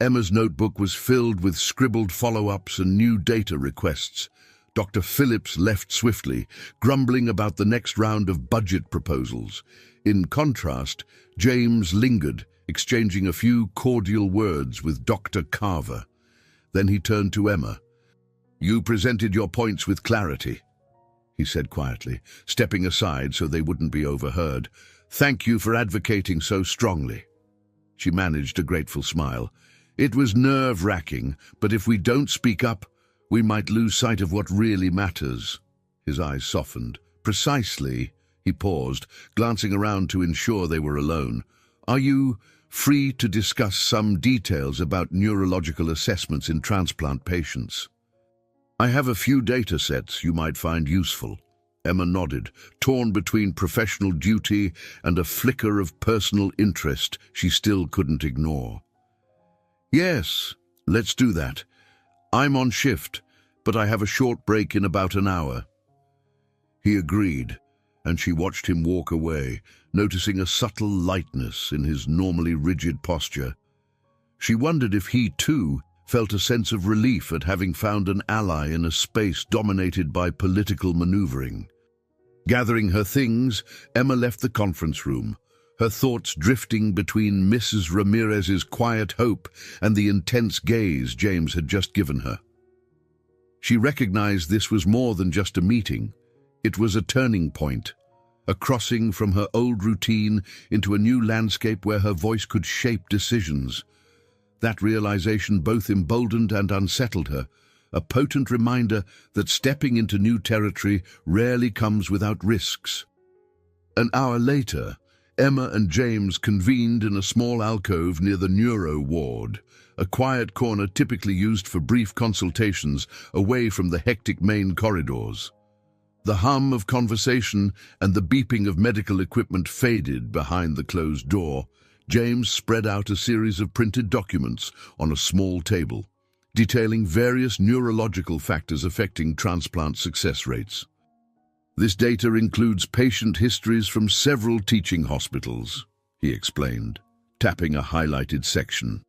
Emma's notebook was filled with scribbled follow-ups and new data requests. Dr. Phillips left swiftly, grumbling about the next round of budget proposals. In contrast, James lingered, exchanging a few cordial words with Dr. Carver. Then he turned to Emma. "You presented your points with clarity," he said quietly, stepping aside so they wouldn't be overheard. "Thank you for advocating so strongly." She managed a grateful smile. "It was nerve-wracking, but if we don't speak up, we might lose sight of what really matters." His eyes softened. "Precisely." He paused, glancing around to ensure they were alone. "Are you free to discuss some details about neurological assessments in transplant patients?" "I have a few data sets you might find useful." Emma nodded, torn between professional duty and a flicker of personal interest she still couldn't ignore. "Yes, let's do that. I'm on shift, but I have a short break in about an hour." He agreed, and she watched him walk away, noticing a subtle lightness in his normally rigid posture. She wondered if he, too, felt a sense of relief at having found an ally in a space dominated by political maneuvering. Gathering her things, Emma left the conference room, her thoughts drifting between Mrs. Ramirez's quiet hope and the intense gaze James had just given her. She recognized this was more than just a meeting. It was a turning point, a crossing from her old routine into a new landscape where her voice could shape decisions. That realization both emboldened and unsettled her, a potent reminder that stepping into new territory rarely comes without risks. An hour later, Emma and James convened in a small alcove near the neuro ward, a quiet corner typically used for brief consultations away from the hectic main corridors. The hum of conversation and the beeping of medical equipment faded behind the closed door. James spread out a series of printed documents on a small table, detailing various neurological factors affecting transplant success rates. "This data includes patient histories from several teaching hospitals," he explained, tapping a highlighted section.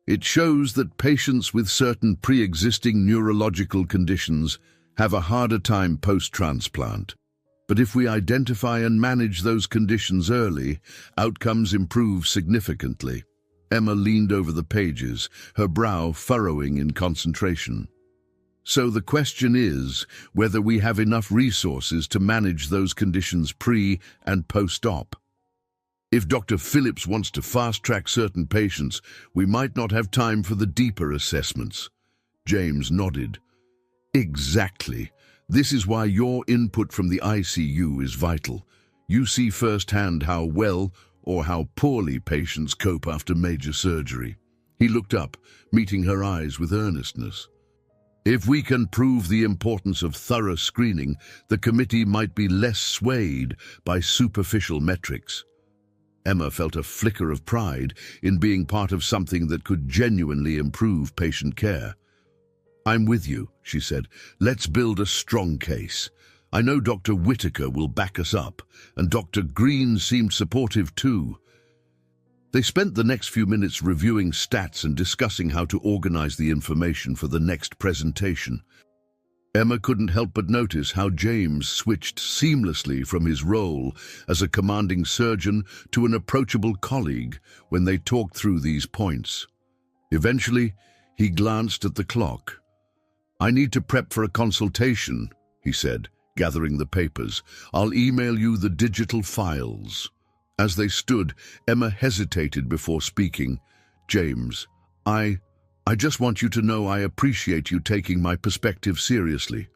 "It shows that patients with certain pre-existing neurological conditions have a harder time post-transplant. But if we identify and manage those conditions early, outcomes improve significantly." Emma leaned over the pages, her brow furrowing in concentration. "So the question is whether we have enough resources to manage those conditions pre- and post-op. If Dr. Phillips wants to fast-track certain patients, we might not have time for the deeper assessments." James nodded. "Exactly. This is why your input from the ICU is vital. You see firsthand how well or how poorly patients cope after major surgery." He looked up, meeting her eyes with earnestness. "If we can prove the importance of thorough screening, the committee might be less swayed by superficial metrics." Emma felt a flicker of pride in being part of something that could genuinely improve patient care. "I'm with you," she said. "Let's build a strong case. I know Dr. Whitaker will back us up, and Dr. Green seemed supportive too." They spent the next few minutes reviewing stats and discussing how to organize the information for the next presentation. Emma couldn't help but notice how James switched seamlessly from his role as a commanding surgeon to an approachable colleague when they talked through these points. Eventually, he glanced at the clock. "I need to prep for a consultation," he said, gathering the papers. "I'll email you the digital files." As they stood, Emma hesitated before speaking. "James, I just want you to know I appreciate you taking my perspective seriously."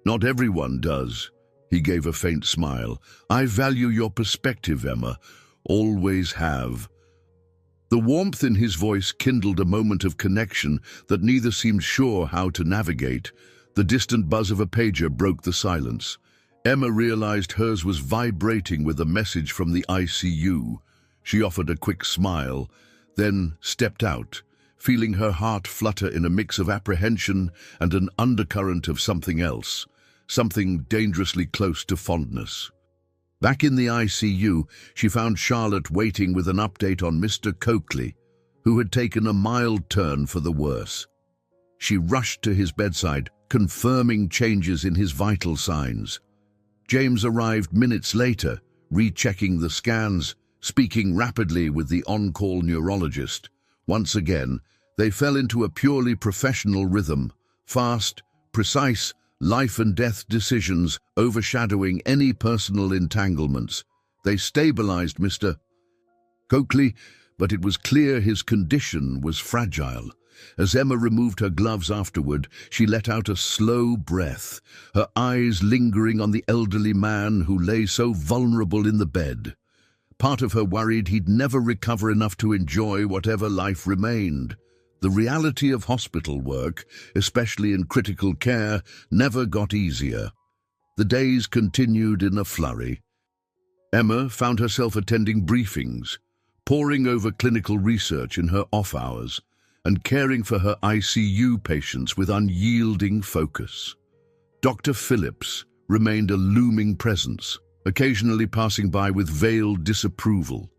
"Not everyone does." He gave a faint smile. "I value your perspective, Emma. Always have." The warmth in his voice kindled a moment of connection that neither seemed sure how to navigate. The distant buzz of a pager broke the silence. Emma realized hers was vibrating with a message from the ICU. She offered a quick smile, then stepped out, feeling her heart flutter in a mix of apprehension and an undercurrent of something else, something dangerously close to fondness. Back in the ICU, she found Charlotte waiting with an update on Mr. Coakley, who had taken a mild turn for the worse. She rushed to his bedside, confirming changes in his vital signs. James arrived minutes later, rechecking the scans, speaking rapidly with the on-call neurologist. Once again, they fell into a purely professional rhythm, fast, precise, life-and-death decisions overshadowing any personal entanglements. They stabilized Mr. Coakley, but it was clear his condition was fragile. As Emma removed her gloves afterward, she let out a slow breath, her eyes lingering on the elderly man who lay so vulnerable in the bed. Part of her worried he'd never recover enough to enjoy whatever life remained. The reality of hospital work, especially in critical care, never got easier. The days continued in a flurry. Emma found herself attending briefings, poring over clinical research in her off hours, and caring for her ICU patients with unyielding focus. Dr. Phillips remained a looming presence, occasionally passing by with veiled disapproval.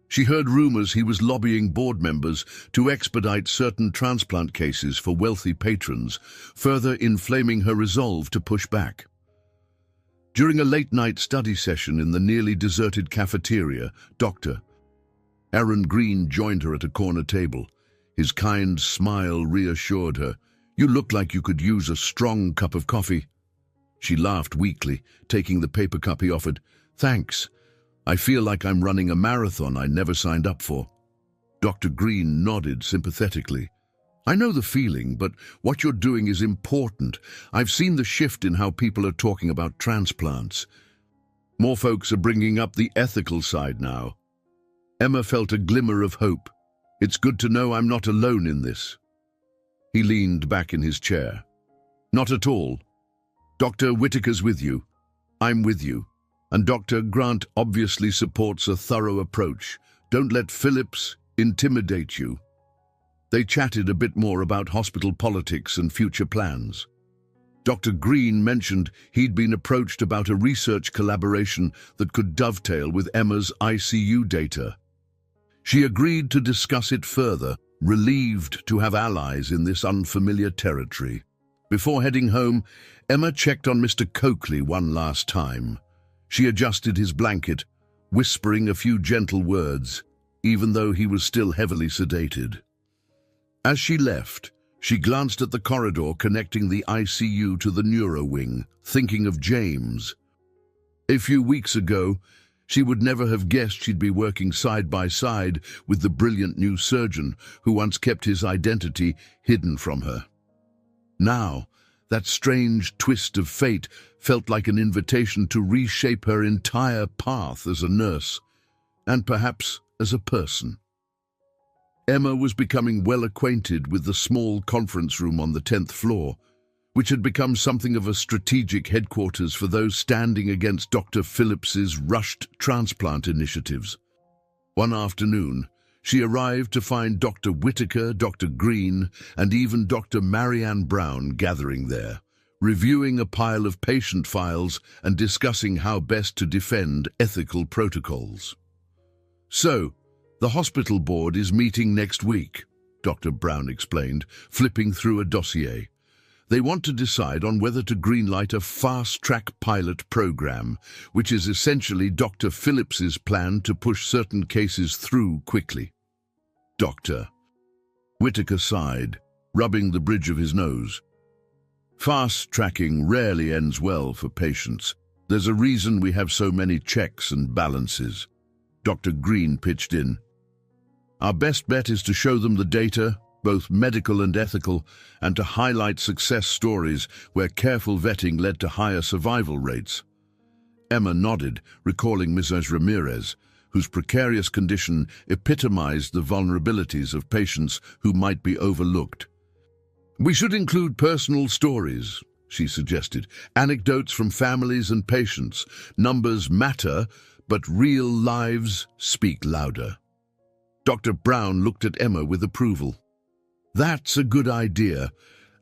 She heard rumors he was lobbying board members to expedite certain transplant cases for wealthy patrons, further inflaming her resolve to push back. During a late-night study session in the nearly deserted cafeteria, Dr. Aaron Green joined her at a corner table. His kind smile reassured her. "You look like you could use a strong cup of coffee." She laughed weakly, taking the paper cup he offered. "Thanks. I feel like I'm running a marathon I never signed up for." Dr. Green nodded sympathetically. "I know the feeling, but what you're doing is important. I've seen the shift in how people are talking about transplants. More folks are bringing up the ethical side now." Emma felt a glimmer of hope. "It's good to know I'm not alone in this." He leaned back in his chair. "Not at all. Dr. Whitaker's with you. I'm with you. And Dr. Grant obviously supports a thorough approach. Don't let Phillips intimidate you." They chatted a bit more about hospital politics and future plans. Dr. Green mentioned he'd been approached about a research collaboration that could dovetail with Emma's ICU data. She agreed to discuss it further, relieved to have allies in this unfamiliar territory. Before heading home, Emma checked on Mr. Coakley one last time. She adjusted his blanket, whispering a few gentle words, even though he was still heavily sedated. As she left, she glanced at the corridor connecting the ICU to the neuro wing, thinking of James. A few weeks ago, she would never have guessed she'd be working side by side with the brilliant new surgeon who once kept his identity hidden from her. Now, that strange twist of fate felt like an invitation to reshape her entire path as a nurse, and perhaps as a person. Emma was becoming well acquainted with the small conference room on the 10th floor, which had become something of a strategic headquarters for those standing against Dr. Phillips's rushed transplant initiatives. One afternoon, she arrived to find Dr. Whitaker, Dr. Green, and even Dr. Marianne Brown gathering there, reviewing a pile of patient files and discussing how best to defend ethical protocols. "So, the hospital board is meeting next week," Dr. Brown explained, flipping through a dossier. "They want to decide on whether to greenlight a fast-track pilot program, which is essentially Dr. Phillips's plan to push certain cases through quickly." Dr. Whitaker sighed, rubbing the bridge of his nose. "Fast-tracking rarely ends well for patients. There's a reason we have so many checks and balances." Dr. Green pitched in. "Our best bet is to show them the data, both medical and ethical, and to highlight success stories where careful vetting led to higher survival rates." Emma nodded, recalling Mrs. Ramirez, whose precarious condition epitomized the vulnerabilities of patients who might be overlooked. "We should include personal stories, she suggested. Anecdotes from families and patients. Numbers matter, but real lives speak louder. Dr. Brown looked at Emma with approval. That's a good idea.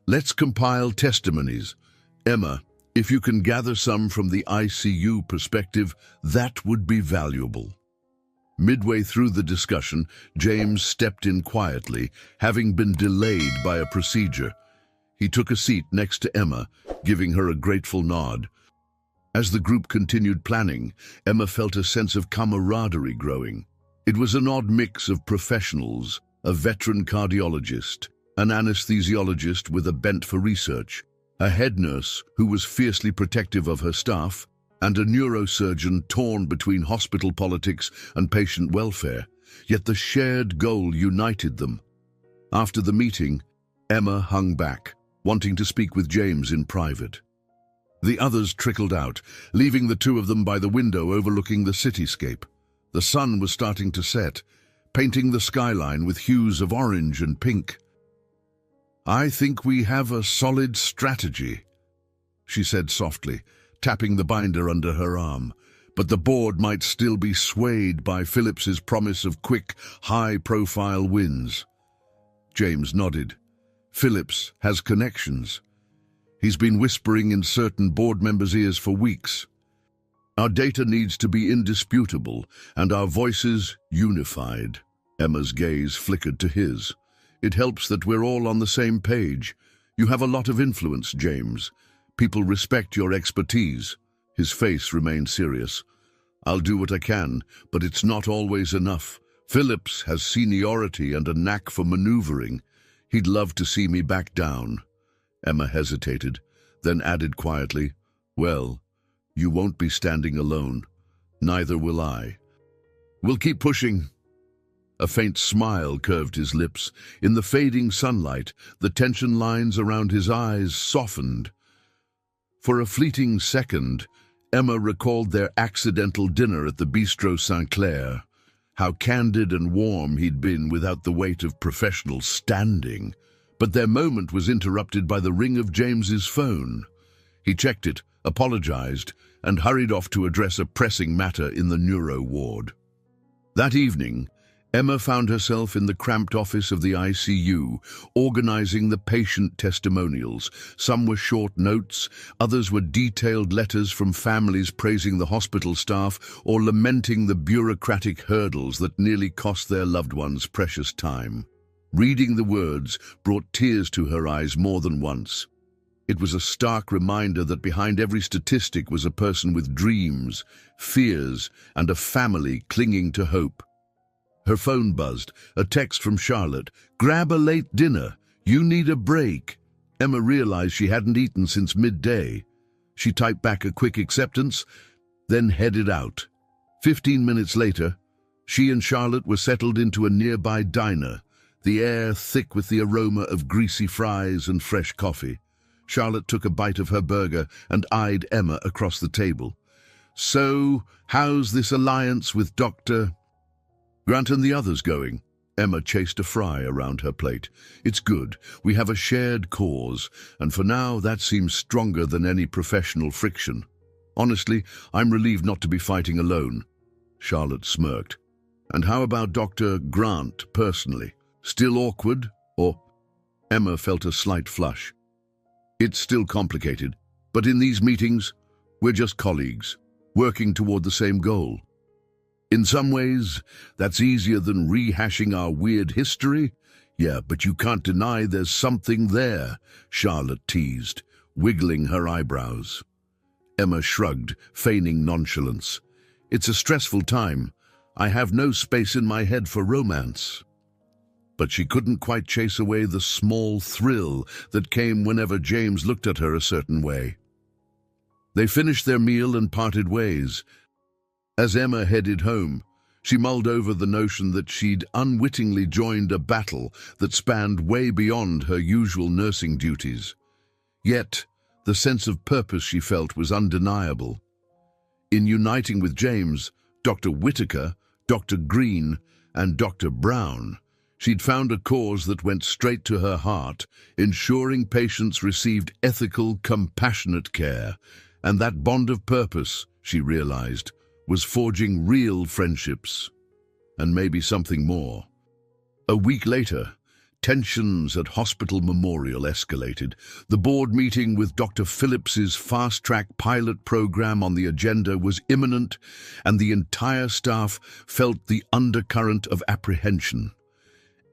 Let's compile testimonies. Emma, if you can gather some from the ICU perspective, that would be valuable. Midway through the discussion, James stepped in quietly, having been delayed by a procedure. He took a seat next to Emma, giving her a grateful nod. As the group continued planning, Emma felt a sense of camaraderie growing. It was an odd mix of professionals, a veteran cardiologist, an anesthesiologist with a bent for research, a head nurse who was fiercely protective of her staff, and a neurosurgeon torn between hospital politics and patient welfare. Yet the shared goal united them. After the meeting, Emma hung back, wanting to speak with James in private. The others trickled out, leaving the two of them by the window overlooking the cityscape. The sun was starting to set, painting the skyline with hues of orange and pink. "I think we have a solid strategy," she said softly, tapping the binder under her arm. But the board might still be swayed by Phillips's promise of quick, high-profile wins. James nodded. Phillips has connections. He's been whispering in certain board members' ears for weeks. Our data needs to be indisputable, and our voices unified. Emma's gaze flickered to his. It helps that we're all on the same page. You have a lot of influence, James. People respect your expertise. His face remained serious. I'll do what I can, but it's not always enough. Phillips has seniority and a knack for maneuvering. He'd love to see me back down. Emma hesitated, then added quietly, "Well, you won't be standing alone. Neither will I. We'll keep pushing." A faint smile curved his lips. In the fading sunlight, the tension lines around his eyes softened. For a fleeting second, Emma recalled their accidental dinner at the Bistro St. Clair. How candid and warm he'd been without the weight of professional standing. But their moment was interrupted by the ring of James's phone. He checked it, apologized, and hurried off to address a pressing matter in the neuro ward. That evening, Emma found herself in the cramped office of the ICU, organizing the patient testimonials. Some were short notes, others were detailed letters from families praising the hospital staff or lamenting the bureaucratic hurdles that nearly cost their loved ones precious time. Reading the words brought tears to her eyes more than once. It was a stark reminder that behind every statistic was a person with dreams, fears, and a family clinging to hope. Her phone buzzed, a text from Charlotte. "Grab a late dinner. You need a break." Emma realized she hadn't eaten since midday. She typed back a quick acceptance, then headed out. 15 minutes later, she and Charlotte were settled into a nearby diner, the air thick with the aroma of greasy fries and fresh coffee. Charlotte took a bite of her burger and eyed Emma across the table. "So, how's this alliance with Dr. Grant and the others going?" Emma chased a fry around her plate. "It's good. We have a shared cause, and for now that seems stronger than any professional friction. Honestly, I'm relieved not to be fighting alone." Charlotte smirked. "And how about Dr. Grant personally? Still awkward, or?" Emma felt a slight flush. "It's still complicated, but in these meetings, we're just colleagues, working toward the same goal. In some ways, that's easier than rehashing our weird history. Yeah, but you can't deny there's something there," Charlotte teased, wiggling her eyebrows. Emma shrugged, feigning nonchalance. "It's a stressful time. I have no space in my head for romance." But she couldn't quite chase away the small thrill that came whenever James looked at her a certain way. They finished their meal and parted ways. As Emma headed home, she mulled over the notion that she'd unwittingly joined a battle that spanned way beyond her usual nursing duties. Yet, the sense of purpose she felt was undeniable. In uniting with James, Dr. Whitaker, Dr. Green, and Dr. Brown, She'd found a cause that went straight to her heart, ensuring patients received ethical, compassionate care. And that bond of purpose, she realized, was forging real friendships. And maybe something more. A week later, tensions at Hospital Memorial escalated. The board meeting with Dr. Phillips's fast-track pilot program on the agenda was imminent, and the entire staff felt the undercurrent of apprehension.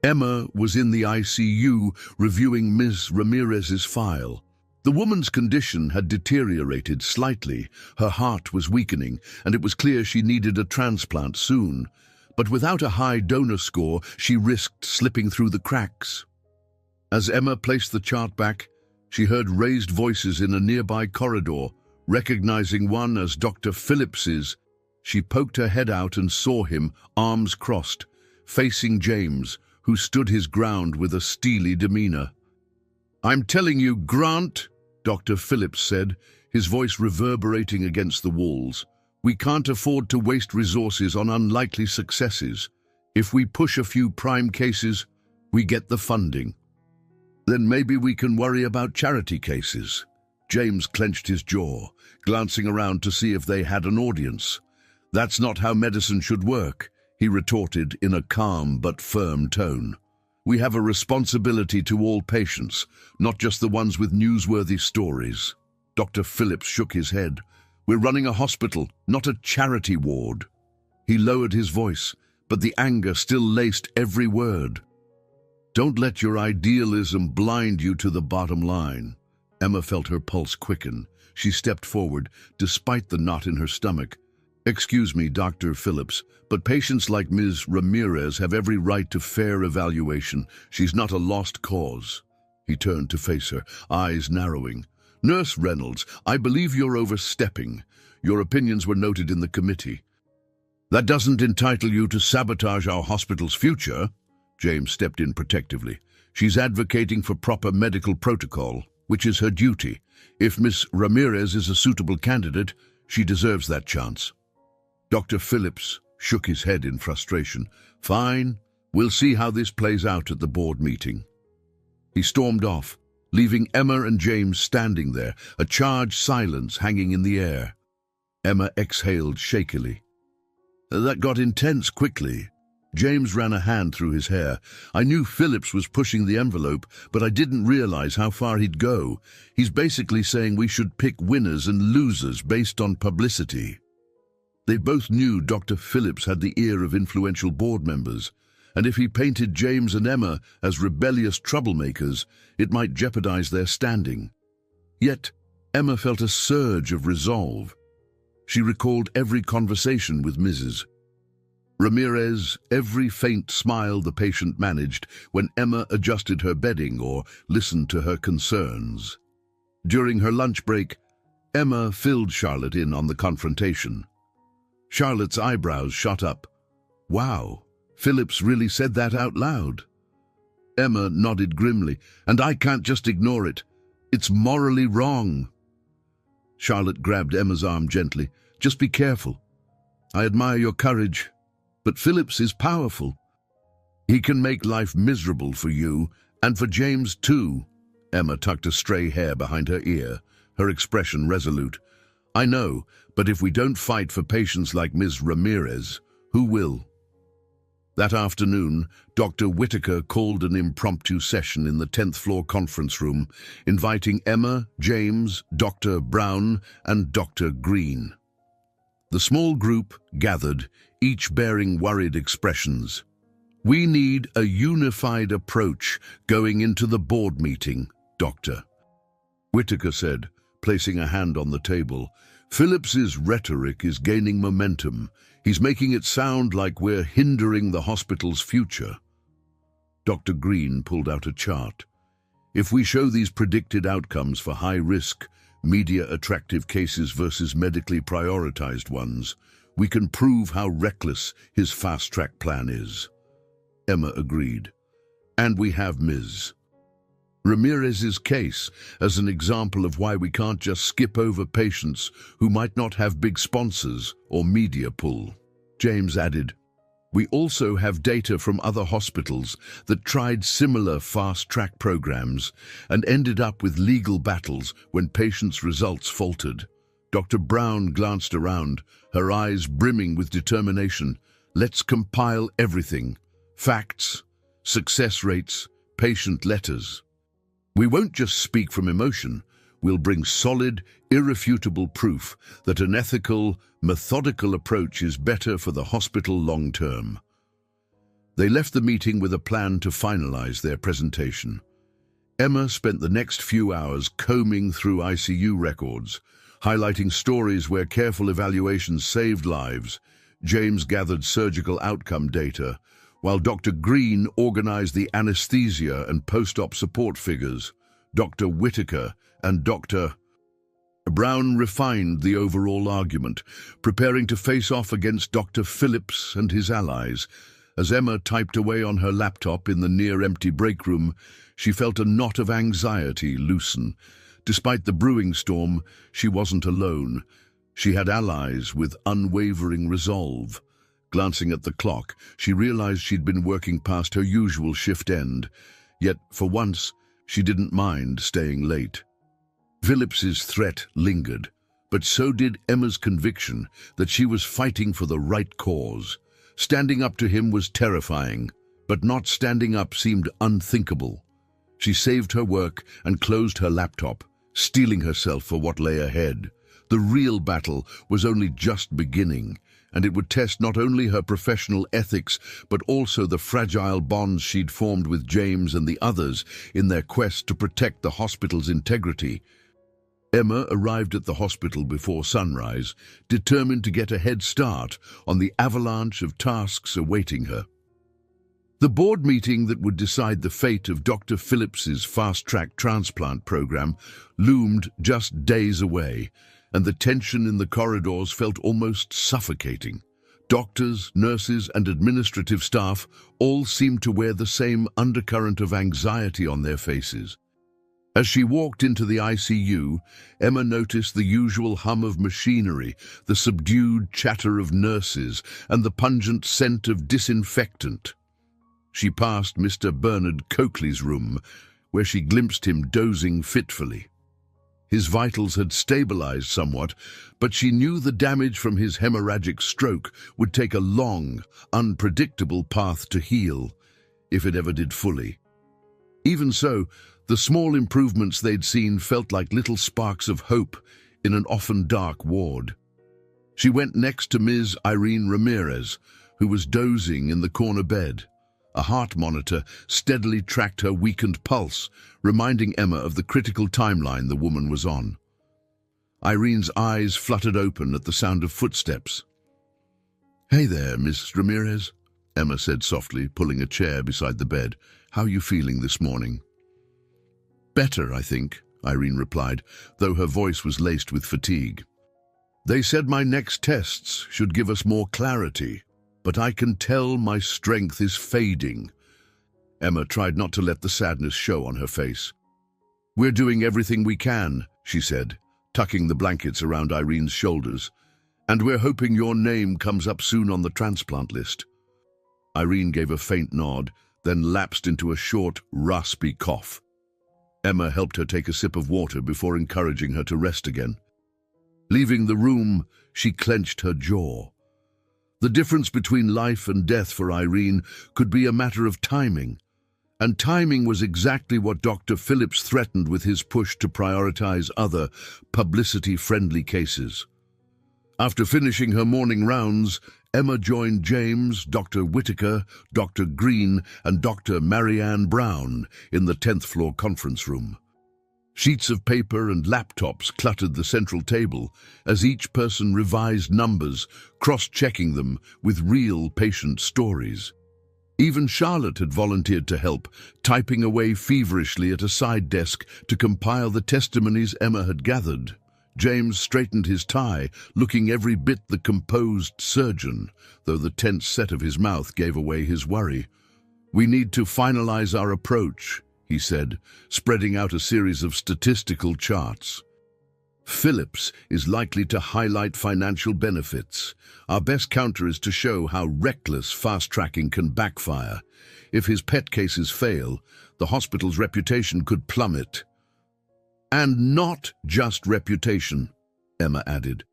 Emma was in the ICU reviewing Ms. Ramirez's file. The woman's condition had deteriorated slightly, her heart was weakening, and it was clear she needed a transplant soon. But without a high donor score, she risked slipping through the cracks. As Emma placed the chart back, she heard raised voices in a nearby corridor. Recognizing one as Dr. Phillips's, she poked her head out and saw him, arms crossed, facing James, who stood his ground with a steely demeanor. "I'm telling you, Grant," Dr. Phillips said, his voice reverberating against the walls, "we can't afford to waste resources on unlikely successes. If we push a few prime cases, we get the funding. Then maybe we can worry about charity cases." James clenched his jaw, glancing around to see if they had an audience. "That's not how medicine should work," he retorted in a calm but firm tone. "We have a responsibility to all patients, not just the ones with newsworthy stories." Dr. Phillips shook his head. "We're running a hospital, not a charity ward." He lowered his voice, but the anger still laced every word. "Don't let your idealism blind you to the bottom line." Emma felt her pulse quicken. She stepped forward, despite the knot in her stomach. "Excuse me, Dr. Phillips, but patients like Ms. Ramirez have every right to fair evaluation. She's not a lost cause." He turned to face her, eyes narrowing. "Nurse Reynolds, I believe you're overstepping. Your opinions were noted in the committee." "That doesn't entitle you to sabotage our hospital's future." James stepped in protectively. "She's advocating for proper medical protocol, which is her duty. If Ms. Ramirez is a suitable candidate, she deserves that chance." Dr. Phillips shook his head in frustration. "Fine, we'll see how this plays out at the board meeting." He stormed off, leaving Emma and James standing there, a charged silence hanging in the air. Emma exhaled shakily. "That got intense quickly." James ran a hand through his hair. "I knew Phillips was pushing the envelope, but I didn't realize how far he'd go. He's basically saying we should pick winners and losers based on publicity." They both knew Dr. Phillips had the ear of influential board members, and if he painted James and Emma as rebellious troublemakers, it might jeopardize their standing. Yet, Emma felt a surge of resolve. She recalled every conversation with Mrs. Ramirez, every faint smile the patient managed when Emma adjusted her bedding or listened to her concerns. During her lunch break, Emma filled Charlotte in on the confrontation. Charlotte's eyebrows shot up. "Wow, Phillips really said that out loud." Emma nodded grimly. "And I can't just ignore it. It's morally wrong." Charlotte grabbed Emma's arm gently. "Just be careful. I admire your courage, but Phillips is powerful. He can make life miserable for you, and for James too." Emma tucked a stray hair behind her ear, her expression resolute. "I know, but if we don't fight for patients like Ms. Ramirez, who will?" That afternoon, Dr. Whitaker called an impromptu session in the 10th floor conference room, inviting Emma, James, Dr. Brown, and Dr. Green. The small group gathered, each bearing worried expressions. "We need a unified approach going into the board meeting, Doctor," Whitaker said, placing a hand on the table. "Phillips's rhetoric is gaining momentum. He's making it sound like we're hindering the hospital's future." Dr. Green pulled out a chart. "If we show these predicted outcomes for high-risk, media-attractive cases versus medically prioritized ones, we can prove how reckless his fast-track plan is." Emma agreed. "And we have Ms. Ramirez's case as an example of why we can't just skip over patients who might not have big sponsors or media pull." James added, We also have data from other hospitals that tried similar fast-track programs and ended up with legal battles when patients' results faltered. Dr. Brown glanced around, her eyes brimming with determination. Let's compile everything. Facts, success rates, patient letters. We won't just speak from emotion. We'll bring solid, irrefutable proof that an ethical, methodical approach is better for the hospital long term. They left the meeting with a plan to finalize their presentation. Emma spent the next few hours combing through ICU records, highlighting stories where careful evaluations saved lives. James gathered surgical outcome data, while Dr. Green organized the anesthesia and post-op support figures. Dr. Whitaker and Dr. Brown refined the overall argument, preparing to face off against Dr. Phillips and his allies. As Emma typed away on her laptop in the near-empty break room, she felt a knot of anxiety loosen. Despite the brewing storm, she wasn't alone. She had allies with unwavering resolve. Glancing at the clock, she realized she'd been working past her usual shift end. Yet, for once, she didn't mind staying late. Phillips's threat lingered, but so did Emma's conviction that she was fighting for the right cause. Standing up to him was terrifying, but not standing up seemed unthinkable. She saved her work and closed her laptop, steeling herself for what lay ahead. The real battle was only just beginning, and it would test not only her professional ethics, but also the fragile bonds she'd formed with James and the others in their quest to protect the hospital's integrity. Emma arrived at the hospital before sunrise, determined to get a head start on the avalanche of tasks awaiting her. The board meeting that would decide the fate of Dr. Phillips's fast-track transplant program loomed just days away, and the tension in the corridors felt almost suffocating. Doctors, nurses, and administrative staff all seemed to wear the same undercurrent of anxiety on their faces. As she walked into the ICU, Emma noticed the usual hum of machinery, the subdued chatter of nurses, and the pungent scent of disinfectant. She passed Mr. Bernard Coakley's room, where she glimpsed him dozing fitfully. His vitals had stabilized somewhat, but she knew the damage from his hemorrhagic stroke would take a long, unpredictable path to heal, if it ever did fully. Even so, the small improvements they'd seen felt like little sparks of hope in an often dark ward. She went next to Ms. Irene Ramirez, who was dozing in the corner bed. A heart monitor steadily tracked her weakened pulse, reminding Emma of the critical timeline the woman was on. Irene's eyes fluttered open at the sound of footsteps. "Hey there, Miss Ramirez," Emma said softly, pulling a chair beside the bed. "How are you feeling this morning?" "Better, I think," Irene replied, though her voice was laced with fatigue. "They said my next tests should give us more clarity, but I can tell my strength is fading." Emma tried not to let the sadness show on her face. "We're doing everything we can," she said, tucking the blankets around Irene's shoulders, "and we're hoping your name comes up soon on the transplant list." Irene gave a faint nod, then lapsed into a short, raspy cough. Emma helped her take a sip of water before encouraging her to rest again. Leaving the room, she clenched her jaw. The difference between life and death for Irene could be a matter of timing, and timing was exactly what Dr. Phillips threatened with his push to prioritize other, publicity-friendly cases. After finishing her morning rounds, Emma joined James, Dr. Whitaker, Dr. Green, and Dr. Marianne Brown in the 10th floor conference room. Sheets of paper and laptops cluttered the central table as each person revised numbers, cross-checking them with real patient stories. Even Charlotte had volunteered to help, typing away feverishly at a side desk to compile the testimonies Emma had gathered. James straightened his tie, looking every bit the composed surgeon, though the tense set of his mouth gave away his worry. "We need to finalize our approach," he said, spreading out a series of statistical charts. Phillips is likely to highlight financial benefits. Our best counter is to show how reckless fast-tracking can backfire. If his pet cases fail, the hospital's reputation could plummet. And not just reputation, Emma added.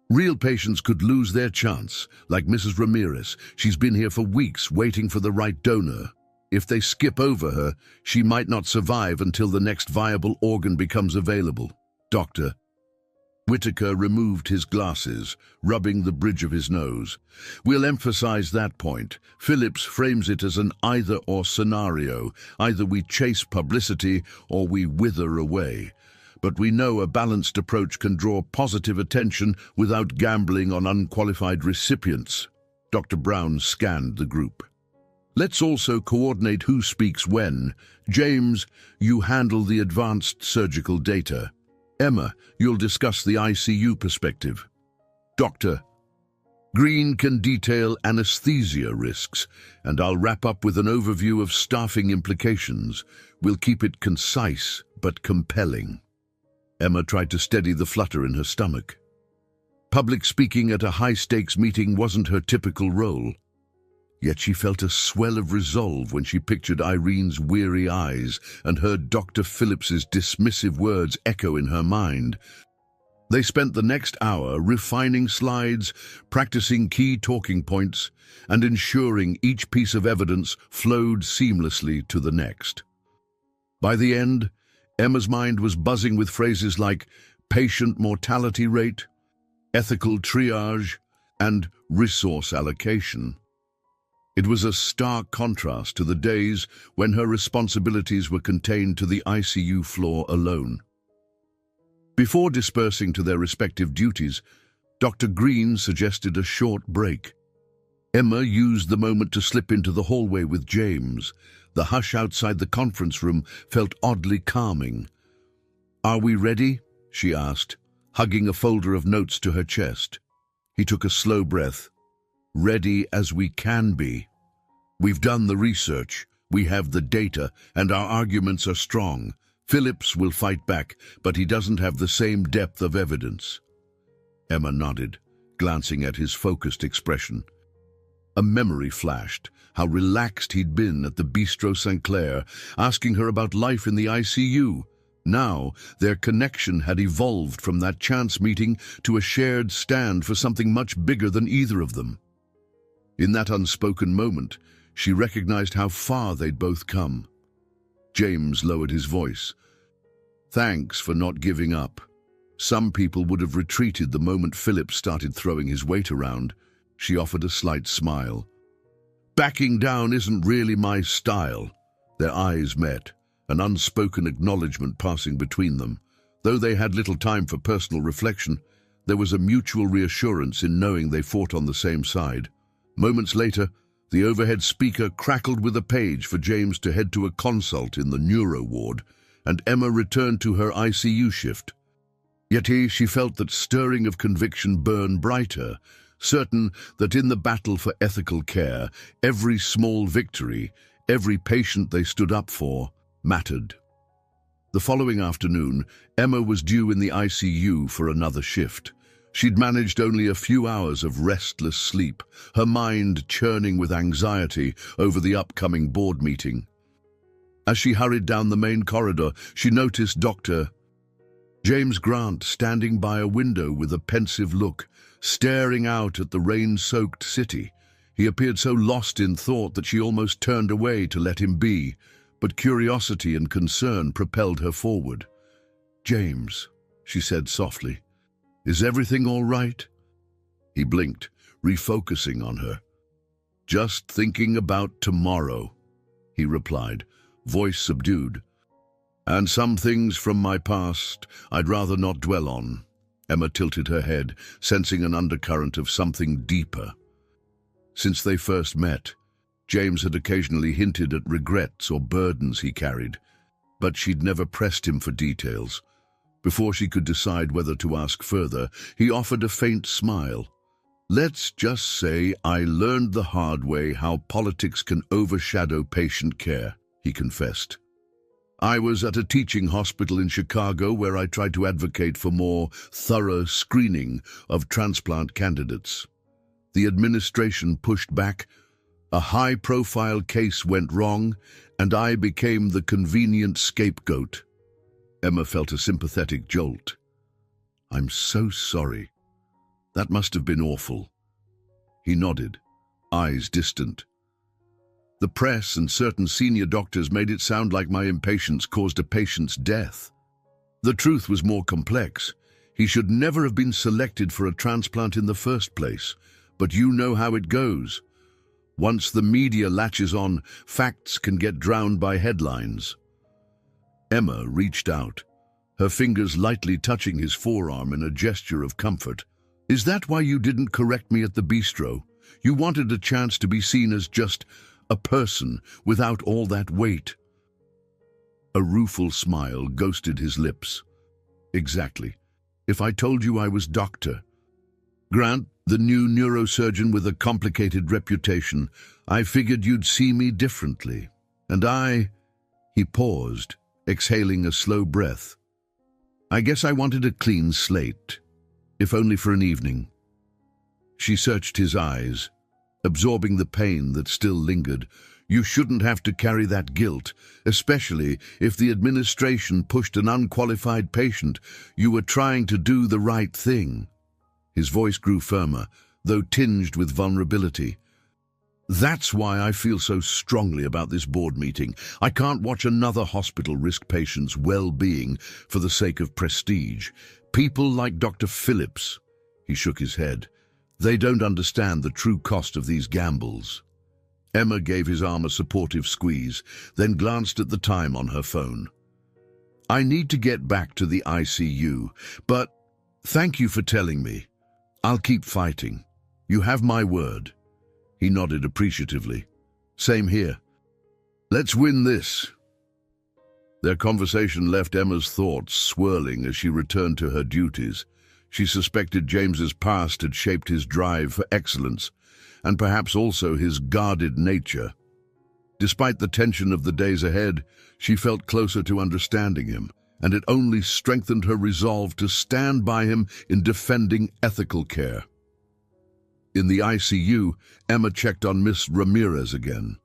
Real patients could lose their chance, like Mrs. Ramirez. She's been here for weeks waiting for the right donor. If they skip over her, she might not survive until the next viable organ becomes available. Doctor. Whitaker removed his glasses, rubbing the bridge of his nose. We'll emphasize that point. Phillips frames it as an either-or scenario. Either we chase publicity or we wither away. But we know a balanced approach can draw positive attention without gambling on unqualified recipients. Dr. Brown scanned the group. Let's also coordinate who speaks when. James, you handle the advanced surgical data. Emma, you'll discuss the ICU perspective. Doctor. Green can detail anesthesia risks, and I'll wrap up with an overview of staffing implications. We'll keep it concise but compelling. Emma tried to steady the flutter in her stomach. Public speaking at a high-stakes meeting wasn't her typical role. Yet she felt a swell of resolve when she pictured Irene's weary eyes and heard Dr. Phillips's dismissive words echo in her mind. They spent the next hour refining slides, practicing key talking points, and ensuring each piece of evidence flowed seamlessly to the next. By the end, Emma's mind was buzzing with phrases like patient mortality rate, ethical triage, and resource allocation. It was a stark contrast to the days when her responsibilities were contained to the ICU floor alone. Before dispersing to their respective duties, Dr. Green suggested a short break. Emma used the moment to slip into the hallway with James. The hush outside the conference room felt oddly calming. "Are we ready?" she asked, hugging a folder of notes to her chest. He took a slow breath. "Ready as we can be. We've done the research, we have the data, and our arguments are strong. Phillips will fight back, but he doesn't have the same depth of evidence." Emma nodded, glancing at his focused expression. A memory flashed, how relaxed he'd been at the Bistro St. Clair, asking her about life in the ICU. Now, their connection had evolved from that chance meeting to a shared stand for something much bigger than either of them. In that unspoken moment, she recognized how far they'd both come. James lowered his voice. "Thanks for not giving up. Some people would have retreated the moment Phillips started throwing his weight around." She offered a slight smile. "Backing down isn't really my style." Their eyes met, an unspoken acknowledgement passing between them. Though they had little time for personal reflection, there was a mutual reassurance in knowing they fought on the same side. Moments later, the overhead speaker crackled with a page for James to head to a consult in the neuro ward, and Emma returned to her ICU shift. Yet she felt that stirring of conviction burn brighter, certain that in the battle for ethical care, every small victory, every patient they stood up for, mattered. The following afternoon, Emma was due in the ICU for another shift. She'd managed only a few hours of restless sleep, her mind churning with anxiety over the upcoming board meeting. As she hurried down the main corridor, she noticed Dr. James Grant standing by a window with a pensive look, staring out at the rain-soaked city. He appeared so lost in thought that she almost turned away to let him be, but curiosity and concern propelled her forward. "James," she said softly, "is everything all right?" He blinked, refocusing on her. "Just thinking about tomorrow," he replied, voice subdued. "And some things from my past I'd rather not dwell on." Emma tilted her head, sensing an undercurrent of something deeper. Since they first met, James had occasionally hinted at regrets or burdens he carried, but she'd never pressed him for details. Before she could decide whether to ask further, he offered a faint smile. "Let's just say I learned the hard way how politics can overshadow patient care," he confessed. I was at a teaching hospital in Chicago where I tried to advocate for more thorough screening of transplant candidates. The administration pushed back, a high-profile case went wrong, and I became the convenient scapegoat. Emma felt a sympathetic jolt. I'm so sorry. That must have been awful. He nodded, eyes distant. The press and certain senior doctors made it sound like my impatience caused a patient's death. The truth was more complex. He should never have been selected for a transplant in the first place. But you know how it goes. Once the media latches on, facts can get drowned by headlines. Emma reached out, her fingers lightly touching his forearm in a gesture of comfort. Is that why you didn't correct me at the bistro? You wanted a chance to be seen as just a person without all that weight. A rueful smile ghosted his lips. Exactly. If I told you I was Dr. Grant, the new neurosurgeon with a complicated reputation, I figured you'd see me differently. And he paused, exhaling a slow breath. I guess I wanted a clean slate, if only for an evening. She searched his eyes, absorbing the pain that still lingered. You shouldn't have to carry that guilt, especially if the administration pushed an unqualified patient. You were trying to do the right thing. His voice grew firmer, though tinged with vulnerability. That's why I feel so strongly about this board meeting. I can't watch another hospital risk patients' well-being for the sake of prestige. People like Dr. Phillips, he shook his head, they don't understand the true cost of these gambles. Emma gave his arm a supportive squeeze, then glanced at the time on her phone. I need to get back to the ICU, but thank you for telling me. I'll keep fighting. You have my word. He nodded appreciatively. Same here. Let's win this. Their conversation left Emma's thoughts swirling as she returned to her duties. She suspected James's past had shaped his drive for excellence, and perhaps also his guarded nature. Despite the tension of the days ahead, she felt closer to understanding him, and it only strengthened her resolve to stand by him in defending ethical care. In the ICU, Emma checked on Miss Ramirez again.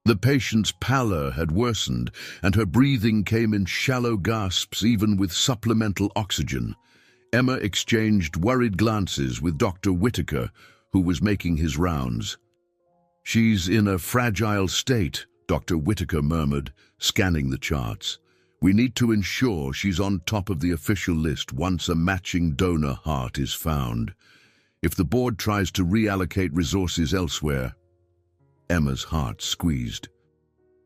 The patient's pallor had worsened, and her breathing came in shallow gasps even with supplemental oxygen. Emma exchanged worried glances with Dr. Whitaker, who was making his rounds. She's in a fragile state, Dr. Whitaker murmured, scanning the charts. We need to ensure she's on top of the official list once a matching donor heart is found. If the board tries to reallocate resources elsewhere, Emma's heart squeezed.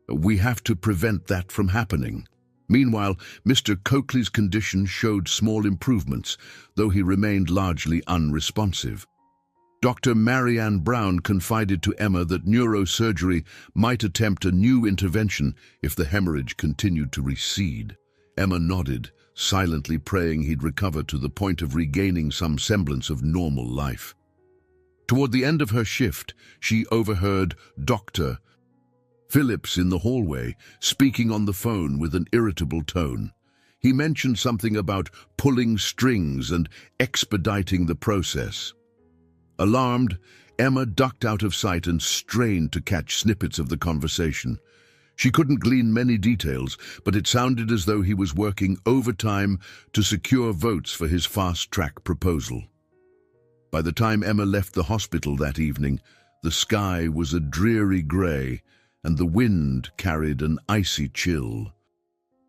We have to prevent that from happening. Meanwhile, Mr. Coakley's condition showed small improvements, though he remained largely unresponsive. Dr. Marianne Brown confided to Emma that neurosurgery might attempt a new intervention if the hemorrhage continued to recede. Emma nodded, silently praying he'd recover to the point of regaining some semblance of normal life. Toward the end of her shift, she overheard Dr. Phillips in the hallway, speaking on the phone with an irritable tone. He mentioned something about pulling strings and expediting the process. Alarmed, Emma ducked out of sight and strained to catch snippets of the conversation. She couldn't glean many details, but it sounded as though he was working overtime to secure votes for his fast-track proposal. By the time Emma left the hospital that evening, the sky was a dreary grey, and the wind carried an icy chill.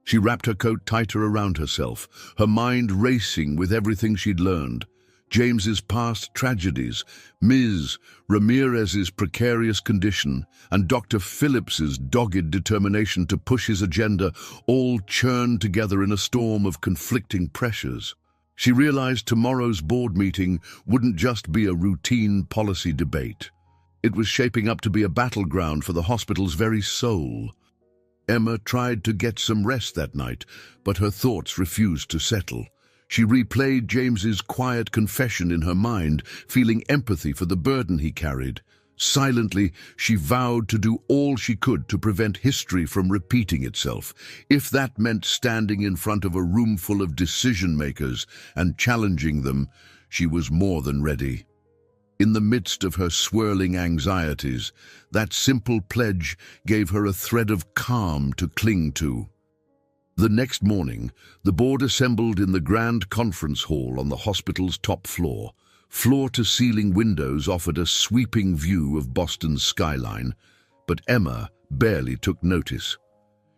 She wrapped her coat tighter around herself, her mind racing with everything she'd learned. James's past tragedies, Ms. Ramirez's precarious condition, and Dr. Phillips's dogged determination to push his agenda all churned together in a storm of conflicting pressures. She realized tomorrow's board meeting wouldn't just be a routine policy debate. It was shaping up to be a battleground for the hospital's very soul. Emma tried to get some rest that night, but her thoughts refused to settle. She replayed James's quiet confession in her mind, feeling empathy for the burden he carried. Silently, she vowed to do all she could to prevent history from repeating itself, if that meant standing in front of a room full of decision-makers and challenging them. She was more than ready. In the midst of her swirling anxieties, that simple pledge gave her a thread of calm to cling to. The next morning, the board assembled in the grand conference hall on the hospital's top floor. Floor-to-ceiling windows offered a sweeping view of Boston's skyline, but Emma barely took notice.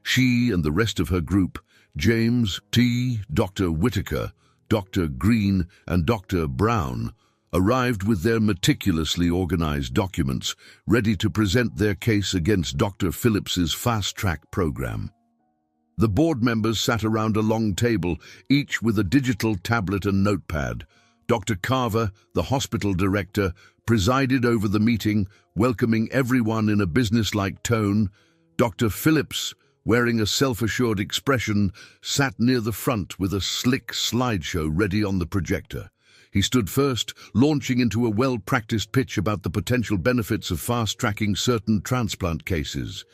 She and the rest of her group, James T., Dr. Whitaker, Dr. Green, and Dr. Brown, arrived with their meticulously organized documents, ready to present their case against Dr. Phillips's fast-track program. The board members sat around a long table, each with a digital tablet and notepad. Dr. Carver, the hospital director, presided over the meeting, welcoming everyone in a businesslike tone. Dr. Phillips, wearing a self-assured expression, sat near the front with a slick slideshow ready on the projector. He stood first, launching into a well-practiced pitch about the potential benefits of fast-tracking certain transplant cases.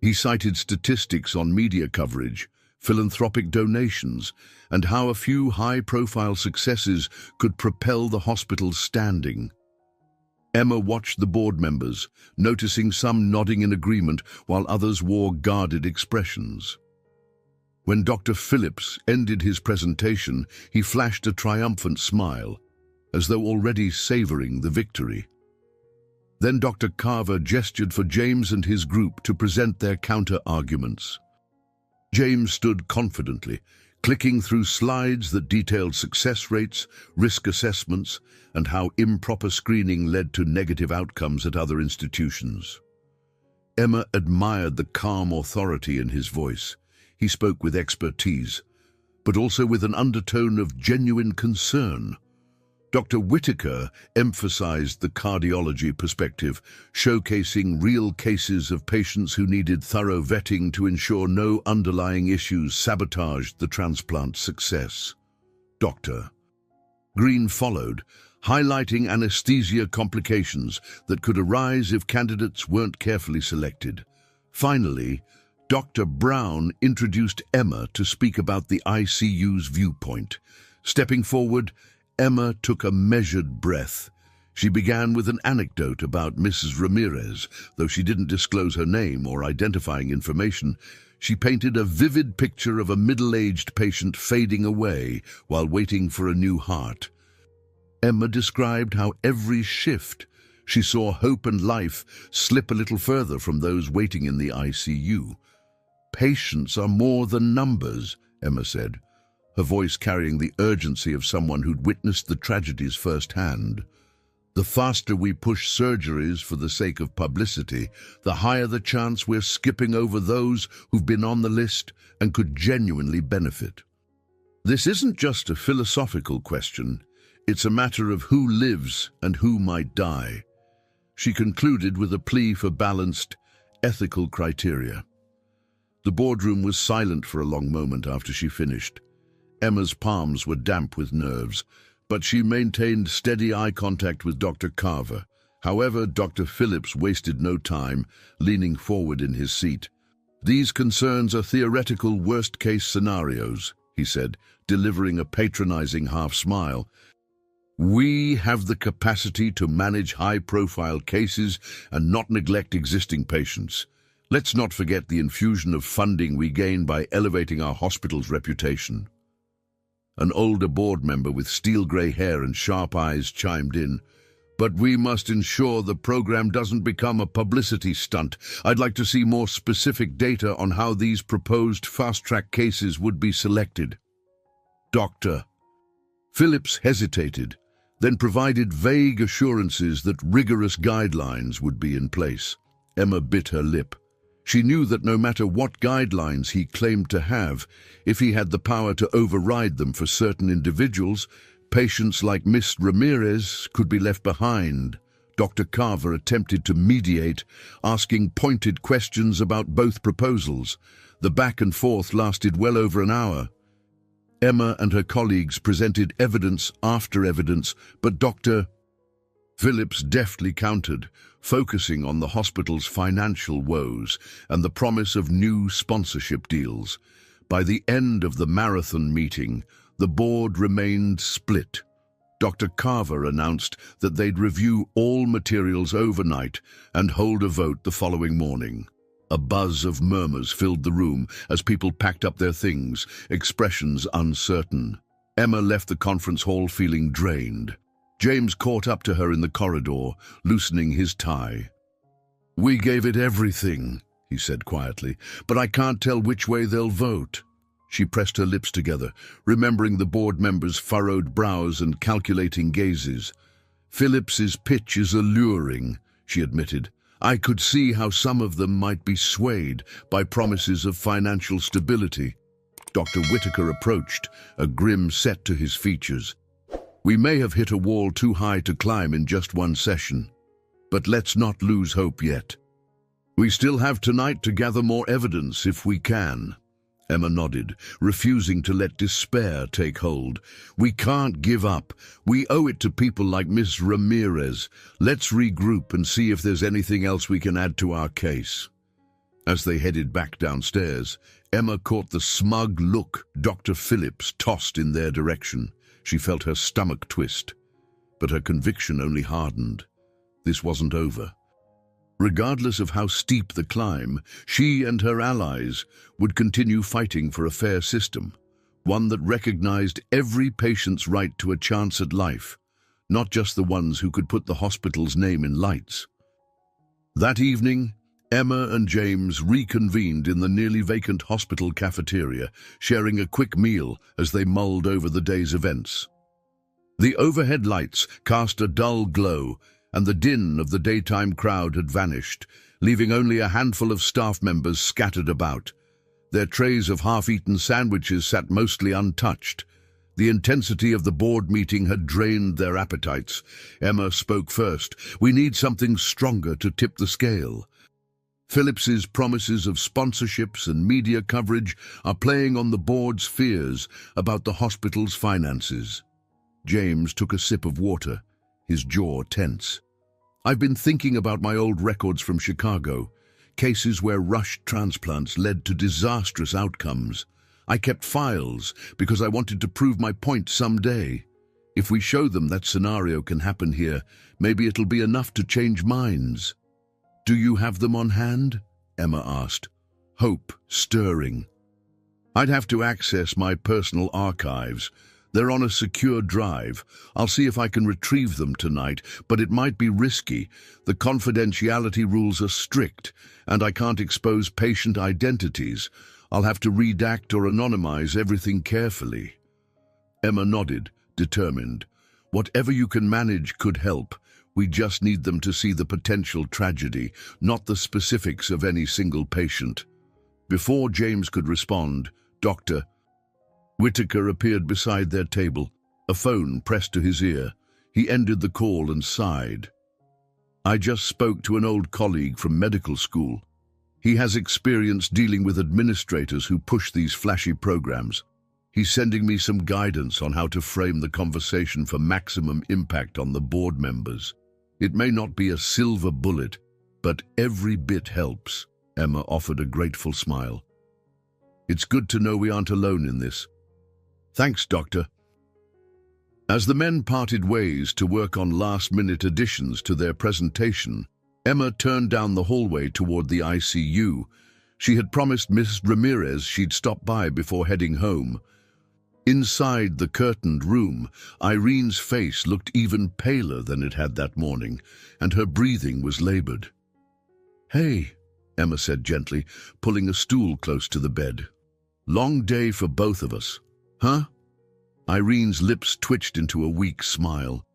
He cited statistics on media coverage, philanthropic donations, and how a few high-profile successes could propel the hospital's standing. Emma watched the board members, noticing some nodding in agreement while others wore guarded expressions. When Dr. Phillips ended his presentation, he flashed a triumphant smile, as though already savoring the victory. Then Dr. Carver gestured for James and his group to present their counter-arguments. James stood confidently, clicking through slides that detailed success rates, risk assessments, and how improper screening led to negative outcomes at other institutions. Emma admired the calm authority in his voice. He spoke with expertise, but also with an undertone of genuine concern. Dr. Whitaker emphasized the cardiology perspective, showcasing real cases of patients who needed thorough vetting to ensure no underlying issues sabotaged the transplant's success. Dr. Green followed, highlighting anesthesia complications that could arise if candidates weren't carefully selected. Finally, Dr. Brown introduced Emma to speak about the ICU's viewpoint. Stepping forward, Emma took a measured breath. She began with an anecdote about Mrs. Ramirez. Though she didn't disclose her name or identifying information, she painted a vivid picture of a middle-aged patient fading away while waiting for a new heart. Emma described how every shift she saw hope and life slip a little further from those waiting in the ICU. "Patients are more than numbers," Emma said, her voice carrying the urgency of someone who'd witnessed the tragedies firsthand. "The faster we push surgeries for the sake of publicity, the higher the chance we're skipping over those who've been on the list and could genuinely benefit." This isn't just a philosophical question. It's a matter of who lives and who might die. She concluded with a plea for balanced, ethical criteria. The boardroom was silent for a long moment after she finished. Emma's palms were damp with nerves, but she maintained steady eye contact with Dr. Carver. However, Dr. Phillips wasted no time, leaning forward in his seat. "These concerns are theoretical worst-case scenarios," he said, delivering a patronizing half-smile. "We have the capacity to manage high-profile cases and not neglect existing patients. Let's not forget the infusion of funding we gain by elevating our hospital's reputation." An older board member with steel-gray hair and sharp eyes chimed in. "But we must ensure the program doesn't become a publicity stunt. I'd like to see more specific data on how these proposed fast-track cases would be selected." Dr. Phillips hesitated, then provided vague assurances that rigorous guidelines would be in place. Emma bit her lip. She knew that no matter what guidelines he claimed to have, if he had the power to override them for certain individuals, patients like Miss Ramirez could be left behind. Dr. Carver attempted to mediate, asking pointed questions about both proposals. The back and forth lasted well over an hour. Emma and her colleagues presented evidence after evidence, but Dr. Phillips deftly countered, focusing on the hospital's financial woes and the promise of new sponsorship deals. By the end of the marathon meeting, the board remained split. Dr. Carver announced that they'd review all materials overnight and hold a vote the following morning. A buzz of murmurs filled the room as people packed up their things, expressions uncertain. Emma left the conference hall feeling drained. James caught up to her in the corridor, loosening his tie. "We gave it everything," he said quietly, "but I can't tell which way they'll vote." She pressed her lips together, remembering the board members' furrowed brows and calculating gazes. "Phillips's pitch is alluring," she admitted. "I could see how some of them might be swayed by promises of financial stability." Dr. Whitaker approached, a grim set to his features. "We may have hit a wall too high to climb in just one session, but let's not lose hope yet. We still have tonight to gather more evidence if we can." Emma nodded, refusing to let despair take hold. "We can't give up. We owe it to people like Miss Ramirez. Let's regroup and see if there's anything else we can add to our case." As they headed back downstairs, Emma caught the smug look Dr. Phillips tossed in their direction. She felt her stomach twist, but her conviction only hardened. This wasn't over. Regardless of how steep the climb, she and her allies would continue fighting for a fair system, one that recognized every patient's right to a chance at life, not just the ones who could put the hospital's name in lights. That evening, Emma and James reconvened in the nearly vacant hospital cafeteria, sharing a quick meal as they mulled over the day's events. The overhead lights cast a dull glow, and the din of the daytime crowd had vanished, leaving only a handful of staff members scattered about. Their trays of half-eaten sandwiches sat mostly untouched. The intensity of the board meeting had drained their appetites. Emma spoke first. "We need something stronger to tip the scale. Phillips's promises of sponsorships and media coverage are playing on the board's fears about the hospital's finances." James took a sip of water, his jaw tense. "I've been thinking about my old records from Chicago, cases where rushed transplants led to disastrous outcomes. I kept files because I wanted to prove my point someday. If we show them that scenario can happen here, maybe it'll be enough to change minds." "Do you have them on hand?" Emma asked, hope stirring. "I'd have to access my personal archives. They're on a secure drive. I'll see if I can retrieve them tonight, but it might be risky. The confidentiality rules are strict, and I can't expose patient identities. I'll have to redact or anonymize everything carefully." Emma nodded, determined. "Whatever you can manage could help. We just need them to see the potential tragedy, not the specifics of any single patient." Before James could respond, Dr. Whitaker appeared beside their table, a phone pressed to his ear. He ended the call and sighed. "I just spoke to an old colleague from medical school. He has experience dealing with administrators who push these flashy programs. He's sending me some guidance on how to frame the conversation for maximum impact on the board members. It may not be a silver bullet, but every bit helps." Emma offered a grateful smile. "It's good to know we aren't alone in this." "Thanks, Doctor." As the men parted ways to work on last-minute additions to their presentation, Emma turned down the hallway toward the ICU. She had promised Miss Ramirez she'd stop by before heading home. Inside the curtained room, Irene's face looked even paler than it had that morning, and her breathing was labored. "Hey," Emma said gently, pulling a stool close to the bed. "Long day for both of us." "Huh?" Irene's lips twitched into a weak smile.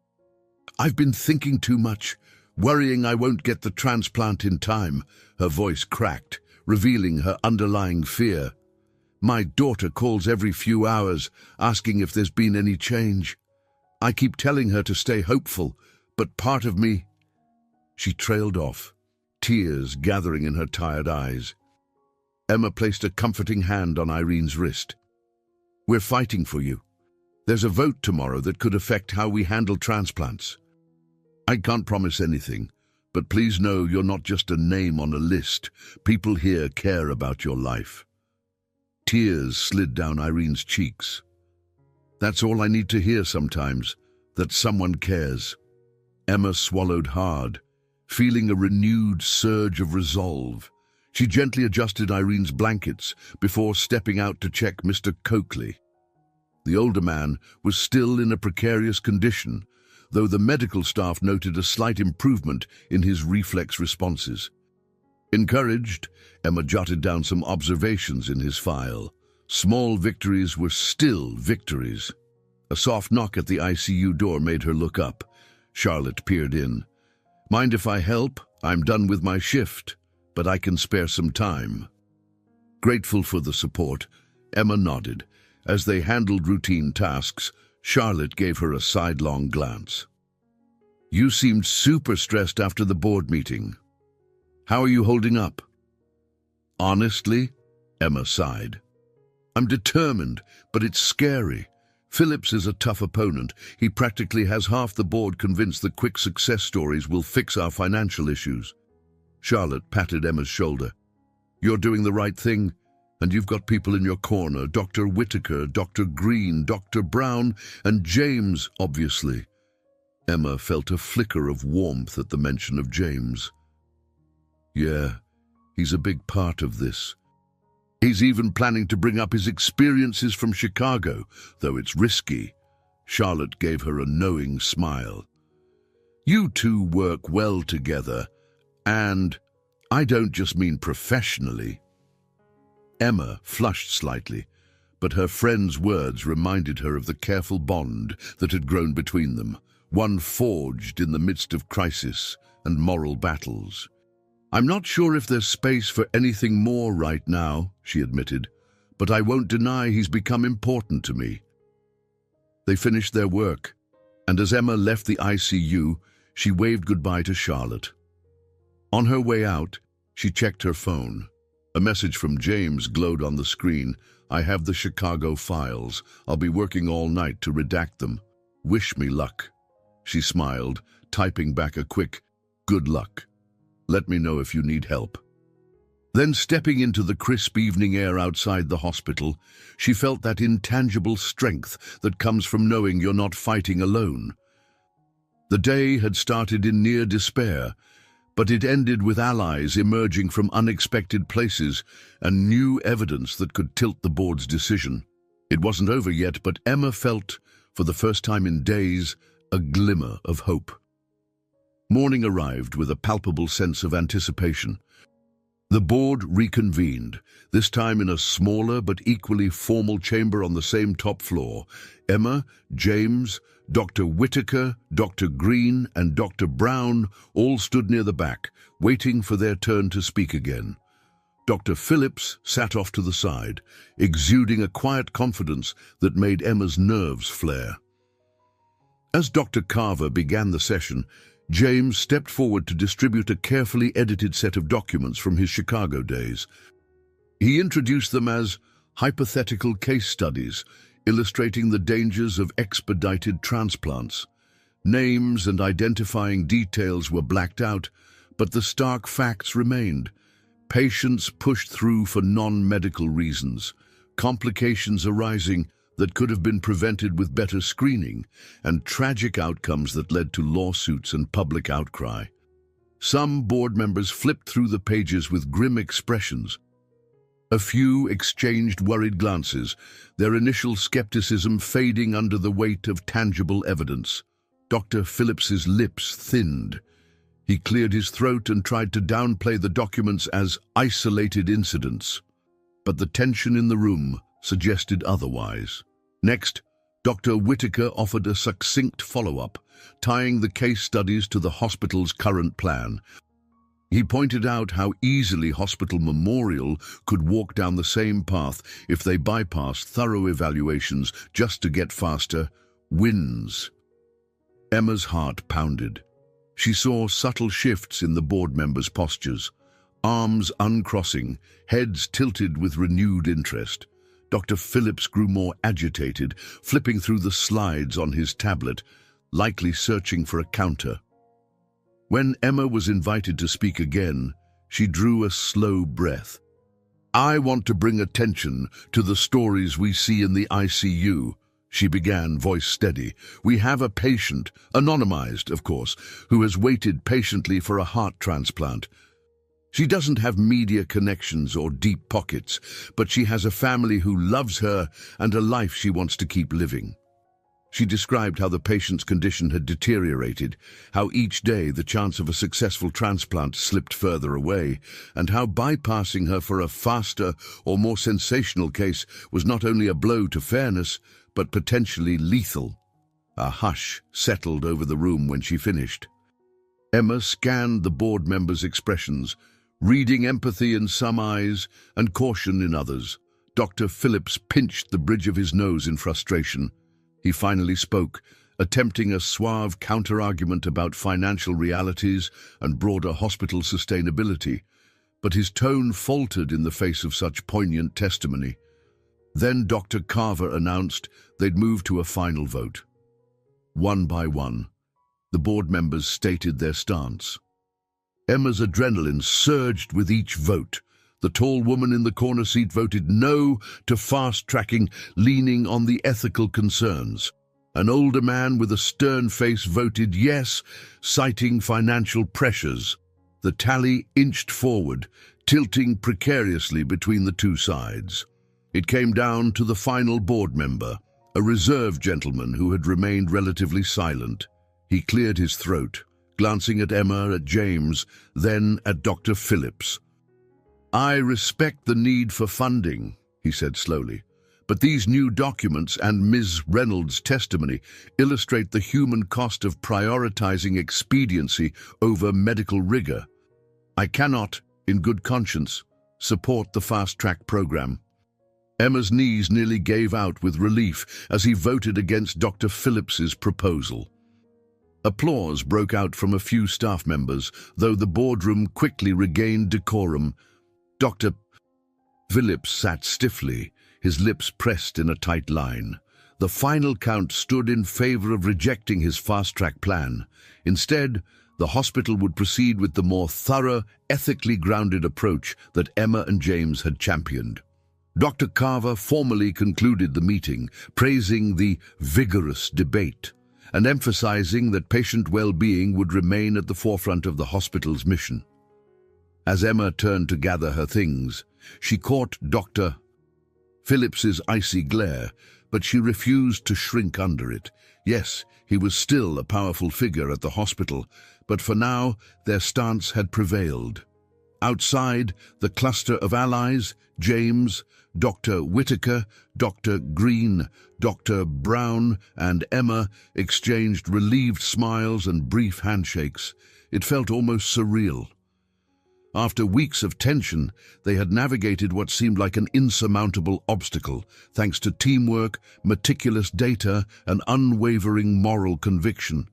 "I've been thinking too much, worrying I won't get the transplant in time." Her voice cracked, revealing her underlying fear. "My daughter calls every few hours, asking if there's been any change. I keep telling her to stay hopeful, but part of me—" She trailed off, tears gathering in her tired eyes. Emma placed a comforting hand on Irene's wrist. "We're fighting for you. There's a vote tomorrow that could affect how we handle transplants." I can't promise anything, but please know you're not just a name on a list. People here care about your life. Tears slid down Irene's cheeks. That's all I need to hear sometimes, that someone cares. Emma swallowed hard, feeling a renewed surge of resolve. She gently adjusted Irene's blankets before stepping out to check Mr. Coakley. The older man was still in a precarious condition, though the medical staff noted a slight improvement in his reflex responses. Encouraged, Emma jotted down some observations in his file. Small victories were still victories. A soft knock at the ICU door made her look up. Charlotte peered in. "Mind if I help? I'm done with my shift, but I can spare some time." Grateful for the support, Emma nodded. As they handled routine tasks, Charlotte gave her a sidelong glance. "You seemed super stressed after the board meeting. How are you holding up?" "Honestly," Emma sighed, "I'm determined, but it's scary. Phillips is a tough opponent. He practically has half the board convinced that quick success stories will fix our financial issues." Charlotte patted Emma's shoulder. "You're doing the right thing, and you've got people in your corner. Dr. Whitaker, Dr. Green, Dr. Brown, and James, obviously." Emma felt a flicker of warmth at the mention of James. "Yeah, he's a big part of this. He's even planning to bring up his experiences from Chicago, though it's risky." Charlotte gave her a knowing smile. "You two work well together, and I don't just mean professionally." Emma flushed slightly, but her friend's words reminded her of the careful bond that had grown between them, one forged in the midst of crisis and moral battles. "I'm not sure if there's space for anything more right now," she admitted, "but I won't deny he's become important to me." They finished their work, and as Emma left the ICU, she waved goodbye to Charlotte. On her way out, she checked her phone. A message from James glowed on the screen. "I have the Chicago files. I'll be working all night to redact them. Wish me luck." She smiled, typing back a quick, "Good luck. Let me know if you need help." Then, stepping into the crisp evening air outside the hospital, she felt that intangible strength that comes from knowing you're not fighting alone. The day had started in near despair, but it ended with allies emerging from unexpected places and new evidence that could tilt the board's decision. It wasn't over yet, but Emma felt, for the first time in days, a glimmer of hope. Morning arrived with a palpable sense of anticipation. The board reconvened, this time in a smaller but equally formal chamber on the same top floor. Emma, James, Dr. Whitaker, Dr. Green, and Dr. Brown all stood near the back, waiting for their turn to speak again. Dr. Phillips sat off to the side, exuding a quiet confidence that made Emma's nerves flare. As Dr. Carver began the session, James stepped forward to distribute a carefully edited set of documents from his Chicago days. He introduced them as hypothetical case studies, illustrating the dangers of expedited transplants. Names and identifying details were blacked out, but the stark facts remained. Patients pushed through for non-medical reasons, complications arising that could have been prevented with better screening, and tragic outcomes that led to lawsuits and public outcry. Some board members flipped through the pages with grim expressions. A few exchanged worried glances, their initial skepticism fading under the weight of tangible evidence. Dr. Phillips's lips thinned. He cleared his throat and tried to downplay the documents as isolated incidents, but the tension in the room suggested otherwise. Next, Dr. Whitaker offered a succinct follow-up, tying the case studies to the hospital's current plan. He pointed out how easily Hospital Memorial could walk down the same path if they bypassed thorough evaluations just to get faster wins. Emma's heart pounded. She saw subtle shifts in the board members' postures, arms uncrossing, heads tilted with renewed interest. Dr. Phillips grew more agitated, flipping through the slides on his tablet, likely searching for a counter. When Emma was invited to speak again, she drew a slow breath. "I want to bring attention to the stories we see in the ICU," she began, voice steady. "We have a patient, anonymized, of course, who has waited patiently for a heart transplant. She doesn't have media connections or deep pockets, but she has a family who loves her and a life she wants to keep living." She described how the patient's condition had deteriorated, how each day the chance of a successful transplant slipped further away, and how bypassing her for a faster or more sensational case was not only a blow to fairness, but potentially lethal. A hush settled over the room when she finished. Emma scanned the board members' expressions, reading empathy in some eyes and caution in others. Dr. Phillips pinched the bridge of his nose in frustration. He finally spoke, attempting a suave counter-argument about financial realities and broader hospital sustainability, but his tone faltered in the face of such poignant testimony. Then Dr. Carver announced they'd move to a final vote. One by one, the board members stated their stance. Emma's adrenaline surged with each vote. The tall woman in the corner seat voted no to fast-tracking, leaning on the ethical concerns. An older man with a stern face voted yes, citing financial pressures. The tally inched forward, tilting precariously between the two sides. It came down to the final board member, a reserved gentleman who had remained relatively silent. He cleared his throat, glancing at Emma, at James, then at Dr. Phillips. "I respect the need for funding," he said slowly, "but these new documents and Ms. Reynolds' testimony illustrate the human cost of prioritizing expediency over medical rigor. I cannot, in good conscience, support the fast-track program." Emma's knees nearly gave out with relief as he voted against Dr. Phillips's proposal. Applause broke out from a few staff members, though the boardroom quickly regained decorum. Dr. Phillips sat stiffly, his lips pressed in a tight line. The final count stood in favor of rejecting his fast-track plan. Instead, the hospital would proceed with the more thorough, ethically grounded approach that Emma and James had championed. Dr. Carver formally concluded the meeting, praising the vigorous debate and emphasizing that patient well-being would remain at the forefront of the hospital's mission. As Emma turned to gather her things, she caught Dr. Phillips's icy glare, but she refused to shrink under it. Yes, he was still a powerful figure at the hospital, but for now their stance had prevailed. Outside, the cluster of allies, James, Dr. Whitaker, Dr. Green, Dr. Brown, and Emma exchanged relieved smiles and brief handshakes. It felt almost surreal. After weeks of tension, they had navigated what seemed like an insurmountable obstacle, thanks to teamwork, meticulous data, and unwavering moral conviction.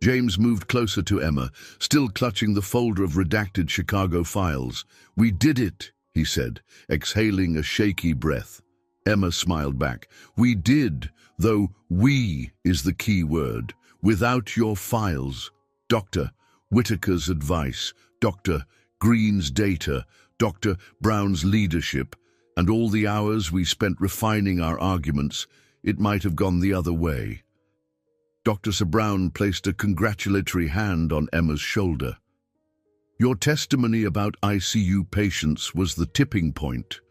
James moved closer to Emma, still clutching the folder of redacted Chicago files. "We did it," he said, exhaling a shaky breath. Emma smiled back. "We did, though 'we' is the key word. Without your files, Dr. Whitaker's advice, Dr. Green's data, Dr. Brown's leadership, and all the hours we spent refining our arguments, it might have gone the other way." Dr. Sir Brown placed a congratulatory hand on Emma's shoulder. "Your testimony about ICU patients was the tipping point.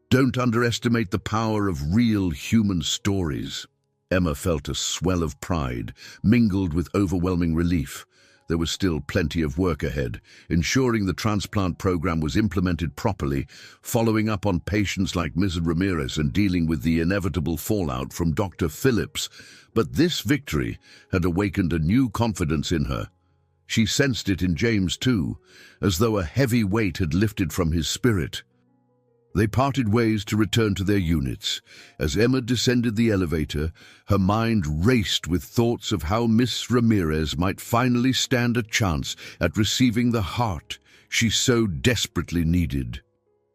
Don't underestimate the power of real human stories." Emma felt a swell of pride, mingled with overwhelming relief. There was still plenty of work ahead, ensuring the transplant program was implemented properly, following up on patients like Ms. Ramirez and dealing with the inevitable fallout from Dr. Phillips. But this victory had awakened a new confidence in her. She sensed it in James too, as though a heavy weight had lifted from his spirit. They parted ways to return to their units. As Emma descended the elevator, her mind raced with thoughts of how Miss Ramirez might finally stand a chance at receiving the heart she so desperately needed.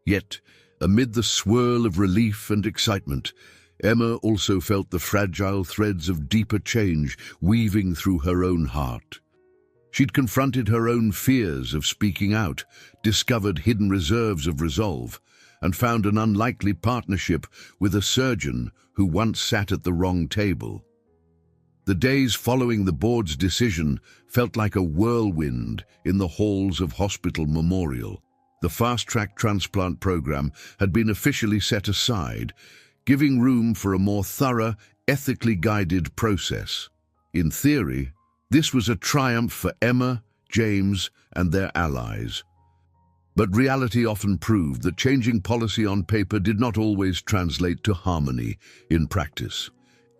Yet, amid the swirl of relief and excitement, Emma also felt the fragile threads of deeper change weaving through her own heart. She'd confronted her own fears of speaking out, discovered hidden reserves of resolve, and found an unlikely partnership with a surgeon who once sat at the wrong table. The days following the board's decision felt like a whirlwind in the halls of Hospital Memorial. The fast-track transplant program had been officially set aside, giving room for a more thorough, ethically guided process. In theory, this was a triumph for Emma, James, and their allies. But reality often proved that changing policy on paper did not always translate to harmony in practice.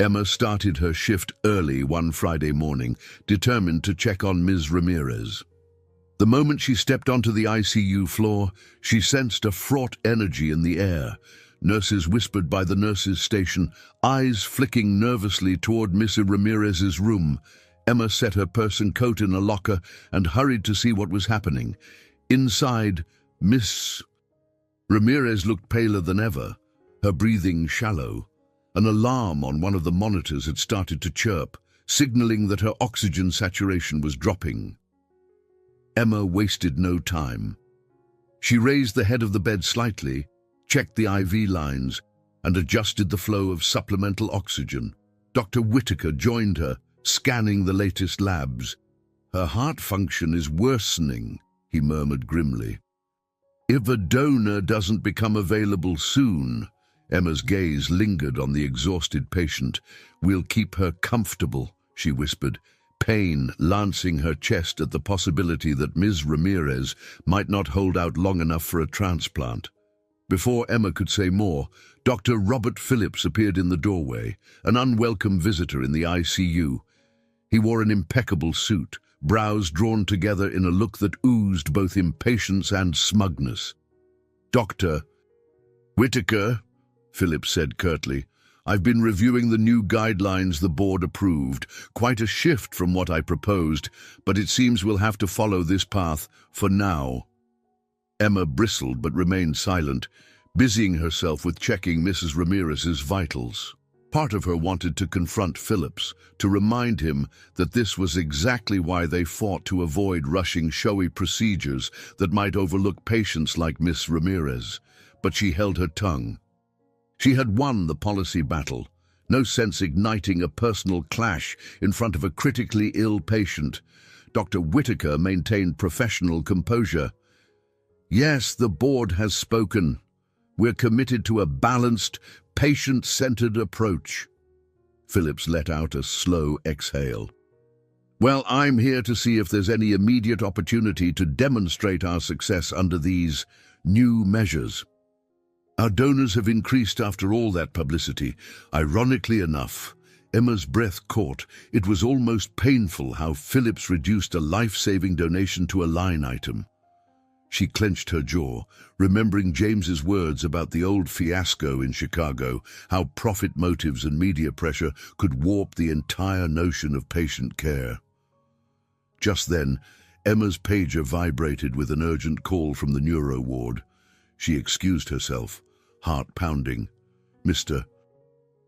Emma started her shift early one Friday morning, determined to check on Ms. Ramirez. The moment she stepped onto the ICU floor, she sensed a fraught energy in the air. Nurses whispered by the nurses' station, eyes flicking nervously toward Miss Ramirez's room. Emma set her purse and coat in a locker and hurried to see what was happening. Inside, Miss Ramirez looked paler than ever, her breathing shallow. An alarm on one of the monitors had started to chirp, signaling that her oxygen saturation was dropping. Emma wasted no time. She raised the head of the bed slightly, checked the IV lines, and adjusted the flow of supplemental oxygen. Dr. Whitaker joined her, scanning the latest labs. "Her heart function is worsening," he murmured grimly. "If a donor doesn't become available soon," Emma's gaze lingered on the exhausted patient. "We'll keep her comfortable," she whispered, pain lancing her chest at the possibility that Ms. Ramirez might not hold out long enough for a transplant. Before Emma could say more, Dr. Robert Phillips appeared in the doorway, an unwelcome visitor in the ICU. He wore an impeccable suit, brows drawn together in a look that oozed both impatience and smugness. "Dr. Whitaker," Phillips said curtly, "I've been reviewing the new guidelines the board approved. Quite a shift from what I proposed, but it seems we'll have to follow this path for now." Emma bristled but remained silent, busying herself with checking Mrs. Ramirez's vitals. Part of her wanted to confront Phillips, to remind him that this was exactly why they fought to avoid rushing showy procedures that might overlook patients like Miss Ramirez. But she held her tongue. She had won the policy battle, no sense igniting a personal clash in front of a critically ill patient. Dr. Whitaker maintained professional composure. "Yes, the board has spoken. We're committed to a balanced, patient-centered approach." Phillips let out a slow exhale. "Well, I'm here to see if there's any immediate opportunity to demonstrate our success under these new measures. Our donors have increased after all that publicity. Ironically enough," Emma's breath caught. It was almost painful how Phillips reduced a life-saving donation to a line item. She clenched her jaw, remembering James's words about the old fiasco in Chicago, how profit motives and media pressure could warp the entire notion of patient care. Just then, Emma's pager vibrated with an urgent call from the neuro ward. She excused herself, heart pounding. Mr.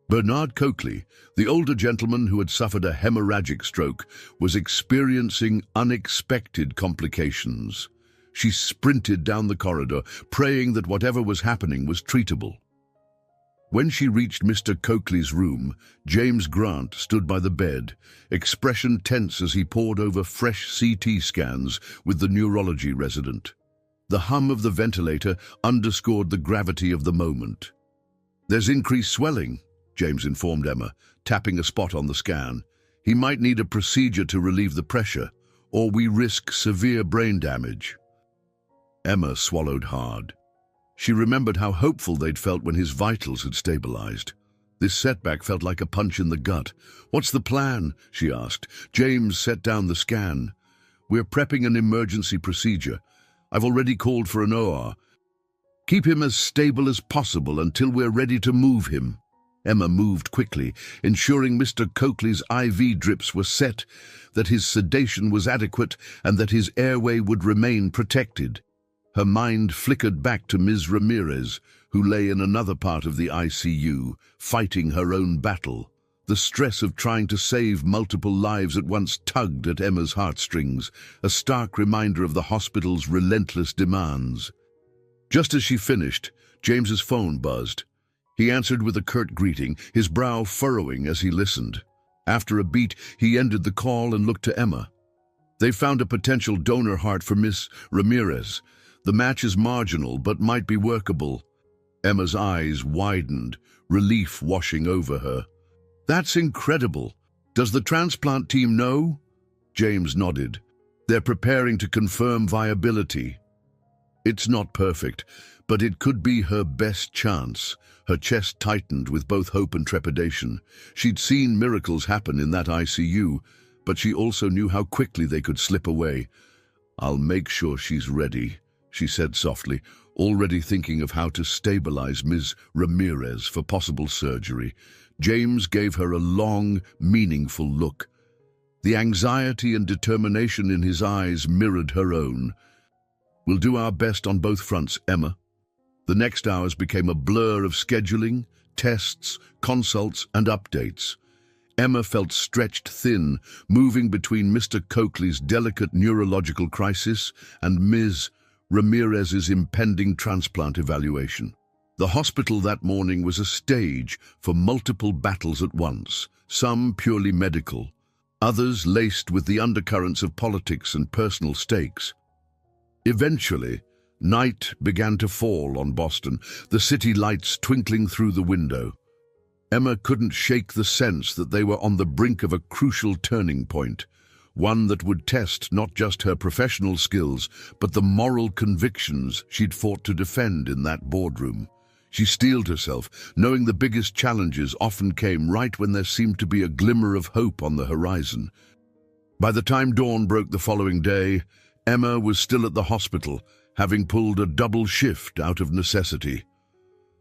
Bernard Coakley, the older gentleman who had suffered a hemorrhagic stroke, was experiencing unexpected complications. She sprinted down the corridor, praying that whatever was happening was treatable. When she reached Mr. Coakley's room, James Grant stood by the bed, expression tense as he pored over fresh CT scans with the neurology resident. The hum of the ventilator underscored the gravity of the moment. "There's increased swelling," James informed Emma, tapping a spot on the scan. "He might need a procedure to relieve the pressure, or we risk severe brain damage." Emma swallowed hard. She remembered how hopeful they'd felt when his vitals had stabilized. This setback felt like a punch in the gut. "What's the plan?" she asked. James set down the scan. "We're prepping an emergency procedure. I've already called for an OR. Keep him as stable as possible until we're ready to move him." Emma moved quickly, ensuring Mr. Coakley's IV drips were set, that his sedation was adequate, and that his airway would remain protected. Her mind flickered back to Ms. Ramirez, who lay in another part of the ICU, fighting her own battle. The stress of trying to save multiple lives at once tugged at Emma's heartstrings, a stark reminder of the hospital's relentless demands. Just as she finished, James's phone buzzed. He answered with a curt greeting, his brow furrowing as he listened. After a beat, he ended the call and looked to Emma. "They found a potential donor heart for Miss Ramirez. The match is marginal, but might be workable." Emma's eyes widened, relief washing over her. "That's incredible. Does the transplant team know?" James nodded. "They're preparing to confirm viability. It's not perfect, but it could be her best chance." Her chest tightened with both hope and trepidation. She'd seen miracles happen in that ICU, but she also knew how quickly they could slip away. "I'll make sure she's ready," she said softly, already thinking of how to stabilize Ms. Ramirez for possible surgery. James gave her a long, meaningful look. The anxiety and determination in his eyes mirrored her own. "We'll do our best on both fronts, Emma." The next hours became a blur of scheduling, tests, consults, and updates. Emma felt stretched thin, moving between Mr. Coakley's delicate neurological crisis and Ms. Ramirez's impending transplant evaluation. The hospital that morning was a stage for multiple battles at once, some purely medical, others laced with the undercurrents of politics and personal stakes. Eventually, night began to fall on Boston, the city lights twinkling through the window. Emma couldn't shake the sense that they were on the brink of a crucial turning point, one that would test not just her professional skills, but the moral convictions she'd fought to defend in that boardroom. She steeled herself, knowing the biggest challenges often came right when there seemed to be a glimmer of hope on the horizon. By the time dawn broke the following day, Emma was still at the hospital, having pulled a double shift out of necessity.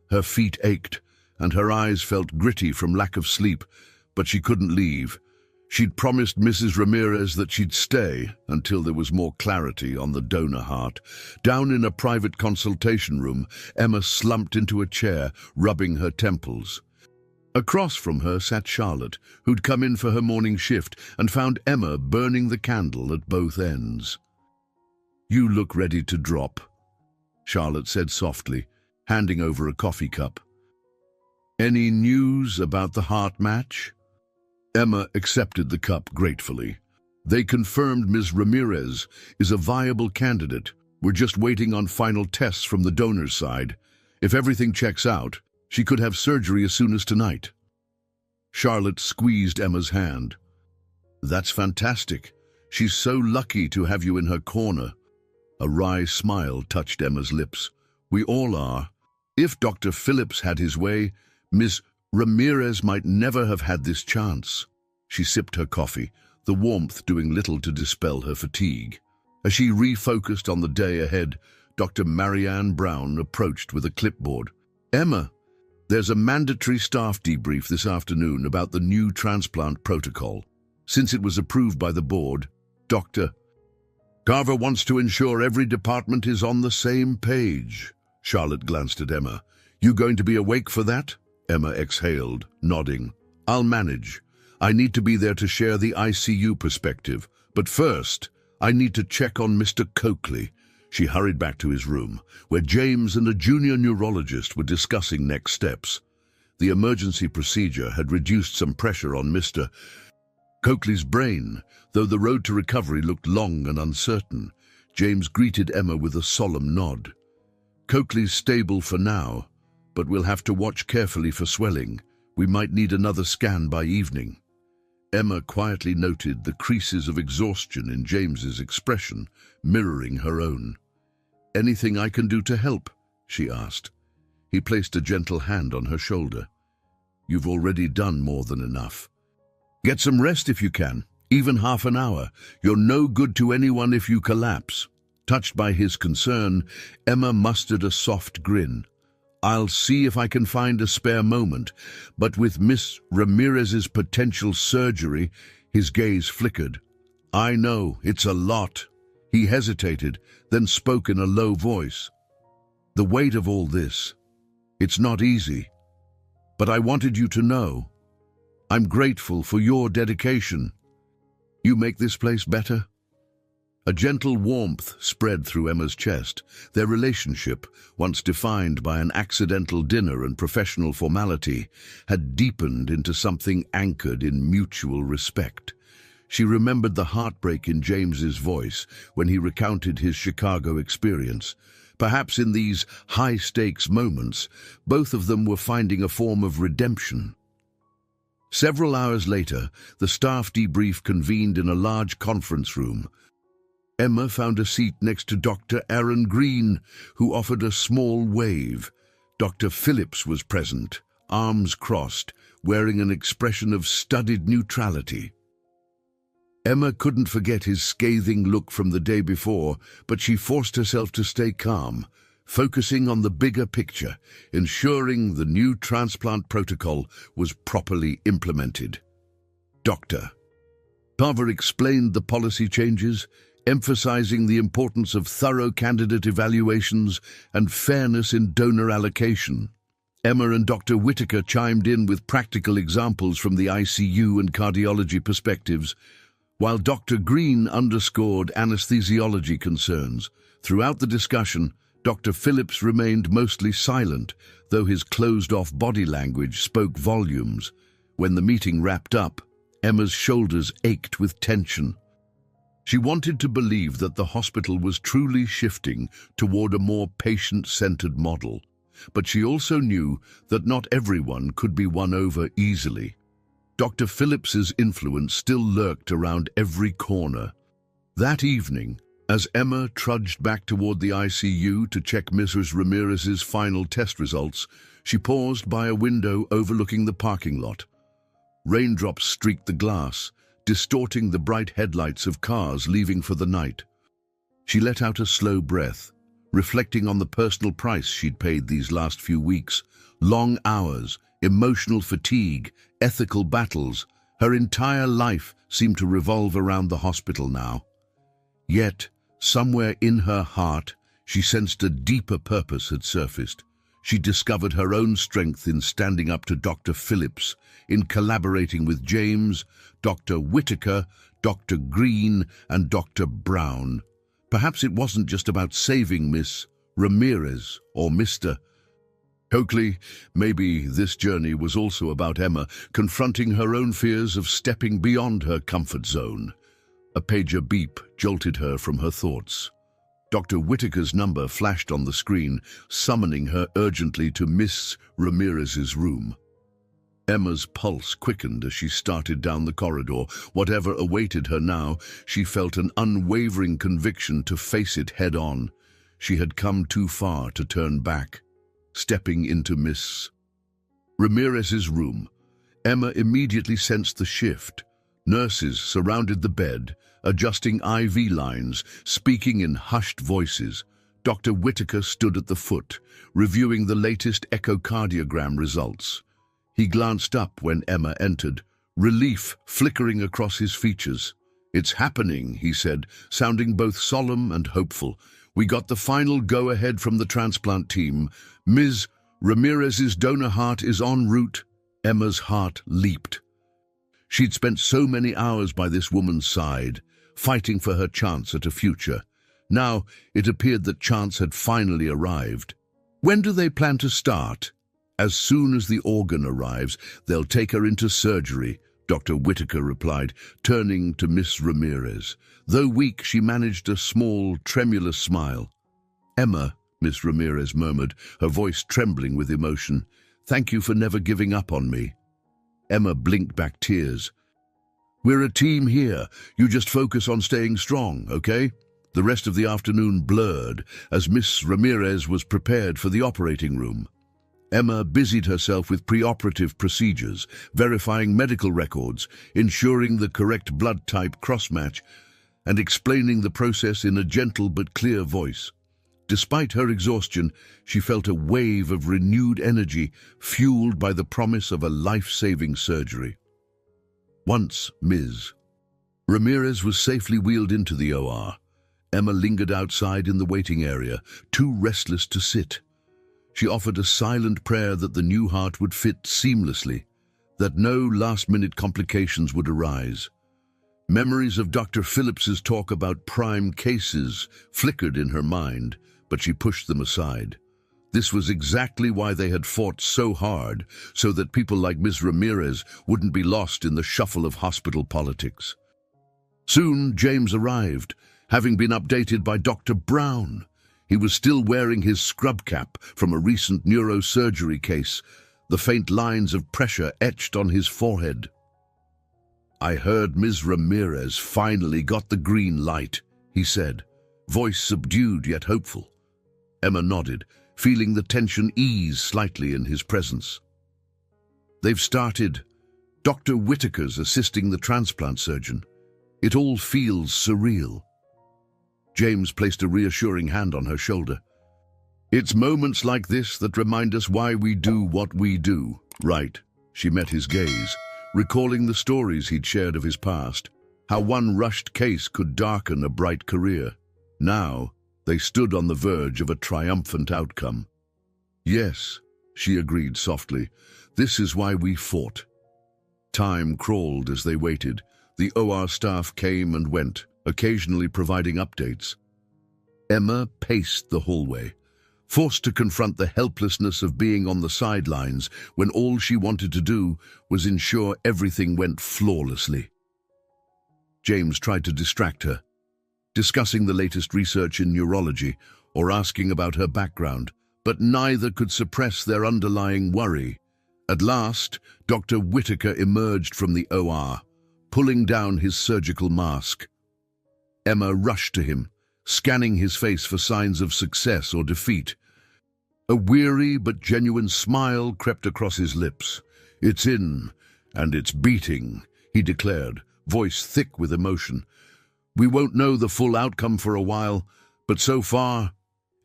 Her feet ached, and her eyes felt gritty from lack of sleep, but she couldn't leave. She'd promised Mrs. Ramirez that she'd stay until there was more clarity on the donor heart. Down in a private consultation room, Emma slumped into a chair, rubbing her temples. Across from her sat Charlotte, who'd come in for her morning shift and found Emma burning the candle at both ends. "You look ready to drop," Charlotte said softly, handing over a coffee cup. "Any news about the heart match?" Emma accepted the cup gratefully. "They confirmed Ms. Ramirez is a viable candidate. We're just waiting on final tests from the donor's side. If everything checks out, she could have surgery as soon as tonight." Charlotte squeezed Emma's hand. "That's fantastic. She's so lucky to have you in her corner." A wry smile touched Emma's lips. "We all are. If Dr. Phillips had his way, Ms. Ramirez might never have had this chance." She sipped her coffee, the warmth doing little to dispel her fatigue. As she refocused on the day ahead, Dr. Marianne Brown approached with a clipboard. "Emma, there's a mandatory staff debrief this afternoon about the new transplant protocol. Since it was approved by the board, Dr. Carver wants to ensure every department is on the same page." Charlotte glanced at Emma. "You going to be awake for that?" Emma exhaled, nodding. "I'll manage. I need to be there to share the ICU perspective. But first, I need to check on Mr. Coakley." She hurried back to his room, where James and a junior neurologist were discussing next steps. The emergency procedure had reduced some pressure on Mr. Coakley's brain, though the road to recovery looked long and uncertain. James greeted Emma with a solemn nod. "Coakley's stable for now, but we'll have to watch carefully for swelling. We might need another scan by evening." Emma quietly noted the creases of exhaustion in James's expression, mirroring her own. "Anything I can do to help?" she asked. He placed a gentle hand on her shoulder. "You've already done more than enough. Get some rest if you can, even half an hour. You're no good to anyone if you collapse." Touched by his concern, Emma mustered a soft grin. "I'll see if I can find a spare moment." But with Miss Ramirez's potential surgery, his gaze flickered. "I know, it's a lot." He hesitated, then spoke in a low voice. "The weight of all this, it's not easy. But I wanted you to know. I'm grateful for your dedication. You make this place better." A gentle warmth spread through Emma's chest. Their relationship, once defined by an accidental dinner and professional formality, had deepened into something anchored in mutual respect. She remembered the heartbreak in James's voice when he recounted his Chicago experience. Perhaps in these high-stakes moments, both of them were finding a form of redemption. Several hours later, the staff debrief convened in a large conference room. Emma found a seat next to Dr. Aaron Green, who offered a small wave. Dr. Phillips was present, arms crossed, wearing an expression of studied neutrality. Emma couldn't forget his scathing look from the day before, but she forced herself to stay calm, focusing on the bigger picture, ensuring the new transplant protocol was properly implemented. Dr. Carver explained the policy changes, emphasizing the importance of thorough candidate evaluations and fairness in donor allocation. Emma and Dr. Whitaker chimed in with practical examples from the ICU and cardiology perspectives, while Dr. Green underscored anesthesiology concerns. Throughout the discussion, Dr. Phillips remained mostly silent, though his closed-off body language spoke volumes. When the meeting wrapped up, Emma's shoulders ached with tension. She wanted to believe that the hospital was truly shifting toward a more patient-centered model, but she also knew that not everyone could be won over easily. Dr. Phillips's influence still lurked around every corner. That evening, as Emma trudged back toward the ICU to check Mrs. Ramirez's final test results, she paused by a window overlooking the parking lot. Raindrops streaked the glass, distorting the bright headlights of cars leaving for the night. She let out a slow breath, reflecting on the personal price she'd paid these last few weeks. Long hours, emotional fatigue, ethical battles. Her entire life seemed to revolve around the hospital now. Yet, somewhere in her heart, she sensed a deeper purpose had surfaced. She discovered her own strength in standing up to Dr. Phillips, in collaborating with James, Dr. Whitaker, Dr. Green, and Dr. Brown. Perhaps it wasn't just about saving Miss Ramirez or Mr. Coakley. Maybe this journey was also about Emma confronting her own fears of stepping beyond her comfort zone. A pager beep jolted her from her thoughts. Dr. Whitaker's number flashed on the screen, summoning her urgently to Miss Ramirez's room. Emma's pulse quickened as she started down the corridor. Whatever awaited her now, she felt an unwavering conviction to face it head-on. She had come too far to turn back. Stepping into Miss Ramirez's room, Emma immediately sensed the shift. Nurses surrounded the bed, adjusting IV lines, speaking in hushed voices. Dr. Whitaker stood at the foot, reviewing the latest echocardiogram results. He glanced up when Emma entered, relief flickering across his features. "It's happening," he said, sounding both solemn and hopeful. "We got the final go-ahead from the transplant team. Ms. Ramirez's donor heart is en route." Emma's heart leaped. She'd spent so many hours by this woman's side, fighting for her chance at a future. Now it appeared that chance had finally arrived. "When do they plan to start?" "As soon as the organ arrives, they'll take her into surgery," Dr. Whitaker replied, turning to Miss Ramirez. Though weak, she managed a small, tremulous smile. "Emma," Miss Ramirez murmured, her voice trembling with emotion, "thank you for never giving up on me." Emma blinked back tears. "We're a team here. You just focus on staying strong, okay?" The rest of the afternoon blurred as Miss Ramirez was prepared for the operating room. Emma busied herself with preoperative procedures, verifying medical records, ensuring the correct blood type cross-match, and explaining the process in a gentle but clear voice. Despite her exhaustion, she felt a wave of renewed energy, fueled by the promise of a life-saving surgery. Once Ms. Ramirez was safely wheeled into the OR, Emma lingered outside in the waiting area, too restless to sit. She offered a silent prayer that the new heart would fit seamlessly. that no last-minute complications would arise. Memories of Dr. Phillips's talk about prime cases flickered in her mind, but she pushed them aside. This was exactly why they had fought so hard, so that people like Ms. Ramirez wouldn't be lost in the shuffle of hospital politics. Soon, James arrived, having been updated by Dr. Brown. He was still wearing his scrub cap from a recent neurosurgery case, the faint lines of pressure etched on his forehead. "I heard Ms. Ramirez finally got the green light," he said, voice subdued yet hopeful. Emma nodded, feeling the tension ease slightly in his presence. "They've started. Dr. Whitaker's assisting the transplant surgeon. It all feels surreal." James placed a reassuring hand on her shoulder. "It's moments like this that remind us why we do what we do, right?" She met his gaze, recalling the stories he'd shared of his past, how one rushed case could darken a bright career. Now, they stood on the verge of a triumphant outcome. "Yes," she agreed softly, "this is why we fought." Time crawled as they waited. The OR staff came and went, occasionally providing updates. Emma paced the hallway, forced to confront the helplessness of being on the sidelines when all she wanted to do was ensure everything went flawlessly. James tried to distract her, discussing the latest research in neurology or asking about her background, but neither could suppress their underlying worry. At last, Dr. Whitaker emerged from the OR, pulling down his surgical mask. Emma rushed to him, scanning his face for signs of success or defeat. A weary but genuine smile crept across his lips. "It's in, and it's beating," he declared, voice thick with emotion. "We won't know the full outcome for a while, but so far,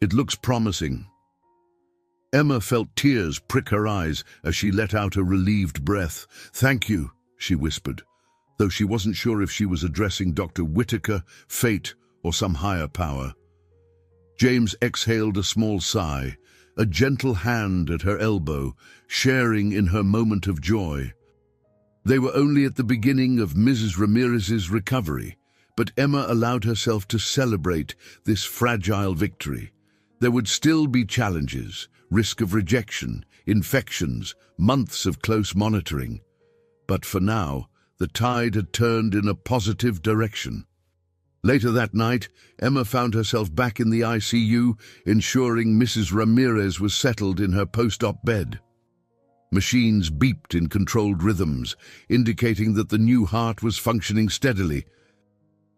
it looks promising." Emma felt tears prick her eyes as she let out a relieved breath. "Thank you," she whispered, though she wasn't sure if she was addressing Dr. Whitaker, fate, or some higher power. James exhaled a small sigh, a gentle hand at her elbow, sharing in her moment of joy. They were only at the beginning of Mrs. Ramirez's recovery, but Emma allowed herself to celebrate this fragile victory. There would still be challenges, risk of rejection, infections, months of close monitoring. But for now, the tide had turned in a positive direction. Later that night, Emma found herself back in the ICU, ensuring Mrs. Ramirez was settled in her post-op bed. Machines beeped in controlled rhythms, indicating that the new heart was functioning steadily.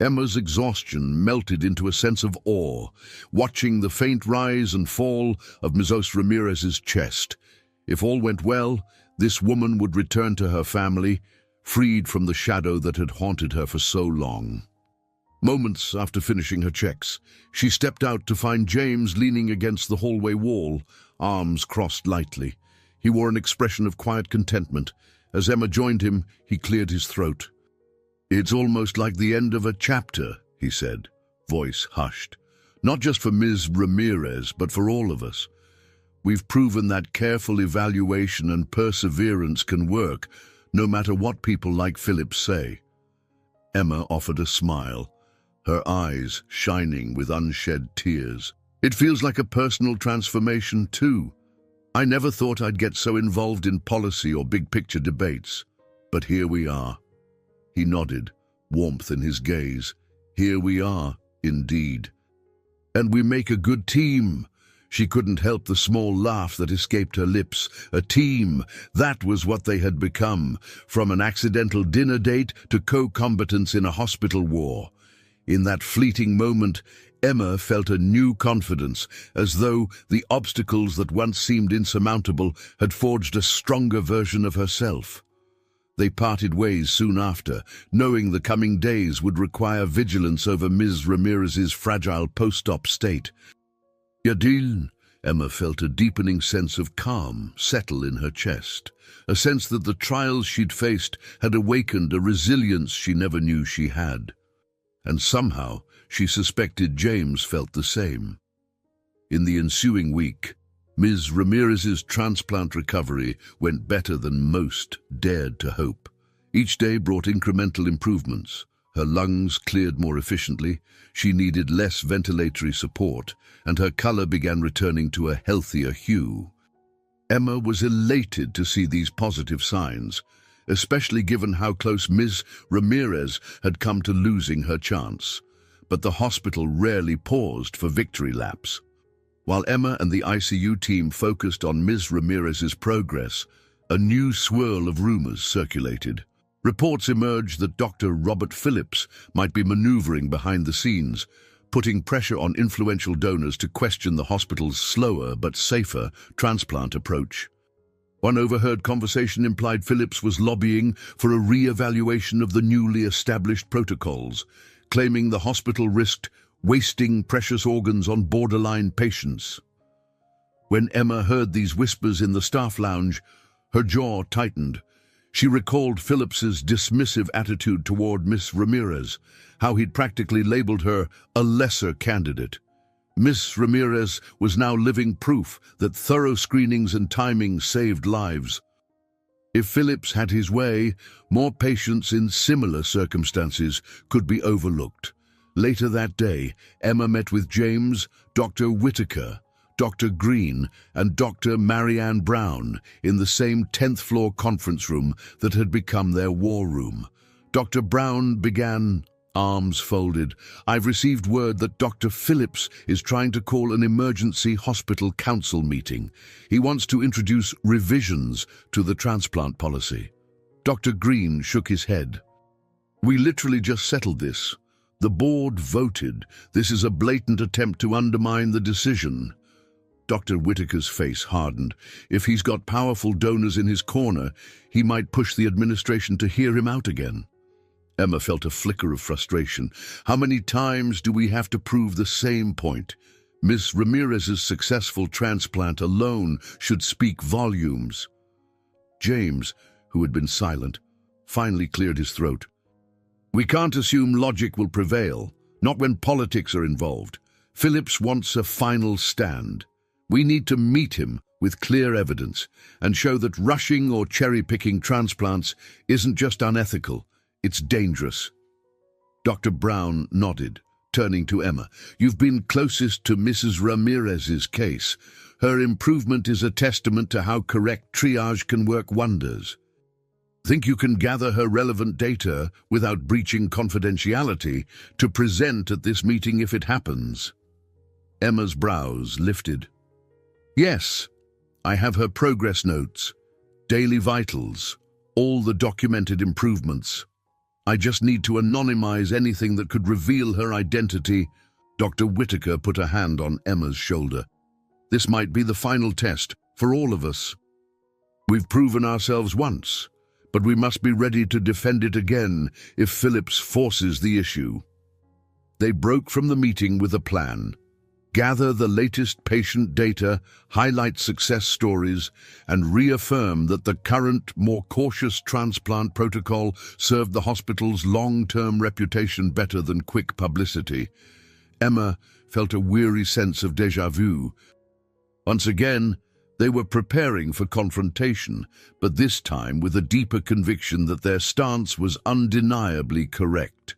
Emma's exhaustion melted into a sense of awe, watching the faint rise and fall of Mrs. Ramirez's chest. If all went well, this woman would return to her family, freed from the shadow that had haunted her for so long. Moments after finishing her checks, she stepped out to find James leaning against the hallway wall, arms crossed lightly. He wore an expression of quiet contentment. As Emma joined him, he cleared his throat. "It's almost like the end of a chapter," he said, voice hushed. "Not just for Ms. Ramirez, but for all of us. We've proven that careful evaluation and perseverance can work, no matter what people like Phillips say." Emma offered a smile, her eyes shining with unshed tears. "It feels like a personal transformation too. I never thought I'd get so involved in policy or big-picture debates, but here we are." He nodded, warmth in his gaze. "Here we are, indeed. And we make a good team." She couldn't help the small laugh that escaped her lips. A team, that was what they had become, from an accidental dinner date to co-combatants in a hospital war. In that fleeting moment, Emma felt a new confidence, as though the obstacles that once seemed insurmountable had forged a stronger version of herself. They parted ways soon after, knowing the coming days would require vigilance over Ms. Ramirez's fragile post-op state. "Yadil," Emma felt a deepening sense of calm settle in her chest, a sense that the trials she'd faced had awakened a resilience she never knew she had. And somehow she suspected James felt the same. In the ensuing week, Ms. Ramirez's transplant recovery went better than most dared to hope. Each day brought incremental improvements. Her lungs cleared more efficiently, she needed less ventilatory support, and her color began returning to a healthier hue. Emma was elated to see these positive signs, especially given how close Ms. Ramirez had come to losing her chance. But the hospital rarely paused for victory laps. While Emma and the ICU team focused on Ms. Ramirez's progress, a new swirl of rumors circulated. Reports emerged that Dr. Robert Phillips might be maneuvering behind the scenes, putting pressure on influential donors to question the hospital's slower but safer transplant approach. One overheard conversation implied Phillips was lobbying for a re-evaluation of the newly established protocols, claiming the hospital risked wasting precious organs on borderline patients. When Emma heard these whispers in the staff lounge, her jaw tightened. She recalled Phillips's dismissive attitude toward Miss Ramirez, how he'd practically labeled her a lesser candidate. Miss Ramirez was now living proof that thorough screenings and timing saved lives. If Phillips had his way, more patients in similar circumstances could be overlooked. Later that day, Emma met with James, Dr. Whitaker, Dr. Green, and Dr. Marianne Brown in the same 10th floor conference room that had become their war room. Dr. Brown began, arms folded. "I've received word that Dr. Phillips is trying to call an emergency hospital council meeting. He wants to introduce revisions to the transplant policy." Dr. Green shook his head. "We literally just settled this. The board voted. This is a blatant attempt to undermine the decision." Dr. Whitaker's face hardened. If he's got powerful donors in his corner, he might push the administration to hear him out again. Emma felt a flicker of frustration. How many times do we have to prove the same point? Miss Ramirez's successful transplant alone should speak volumes. James, who had been silent, finally cleared his throat. "We can't assume logic will prevail, not when politics are involved. Phillips wants a final stand. We need to meet him with clear evidence and show that rushing or cherry-picking transplants isn't just unethical, it's dangerous." Dr. Brown nodded, turning to Emma. "You've been closest to Mrs. Ramirez's case. Her improvement is a testament to how correct triage can work wonders. Think you can gather her relevant data without breaching confidentiality to present at this meeting if it happens?" Emma's brows lifted. "Yes, I have her progress notes, daily vitals, all the documented improvements. I just need to anonymize anything that could reveal her identity." Dr. Whitaker put a hand on Emma's shoulder. "This might be the final test for all of us. We've proven ourselves once, but we must be ready to defend it again if Phillips forces the issue." They broke from the meeting with a plan. Gather the latest patient data, highlight success stories, and reaffirm that the current, more cautious transplant protocol served the hospital's long-term reputation better than quick publicity. Emma felt a weary sense of déjà vu. Once again, they were preparing for confrontation, but this time with a deeper conviction that their stance was undeniably correct.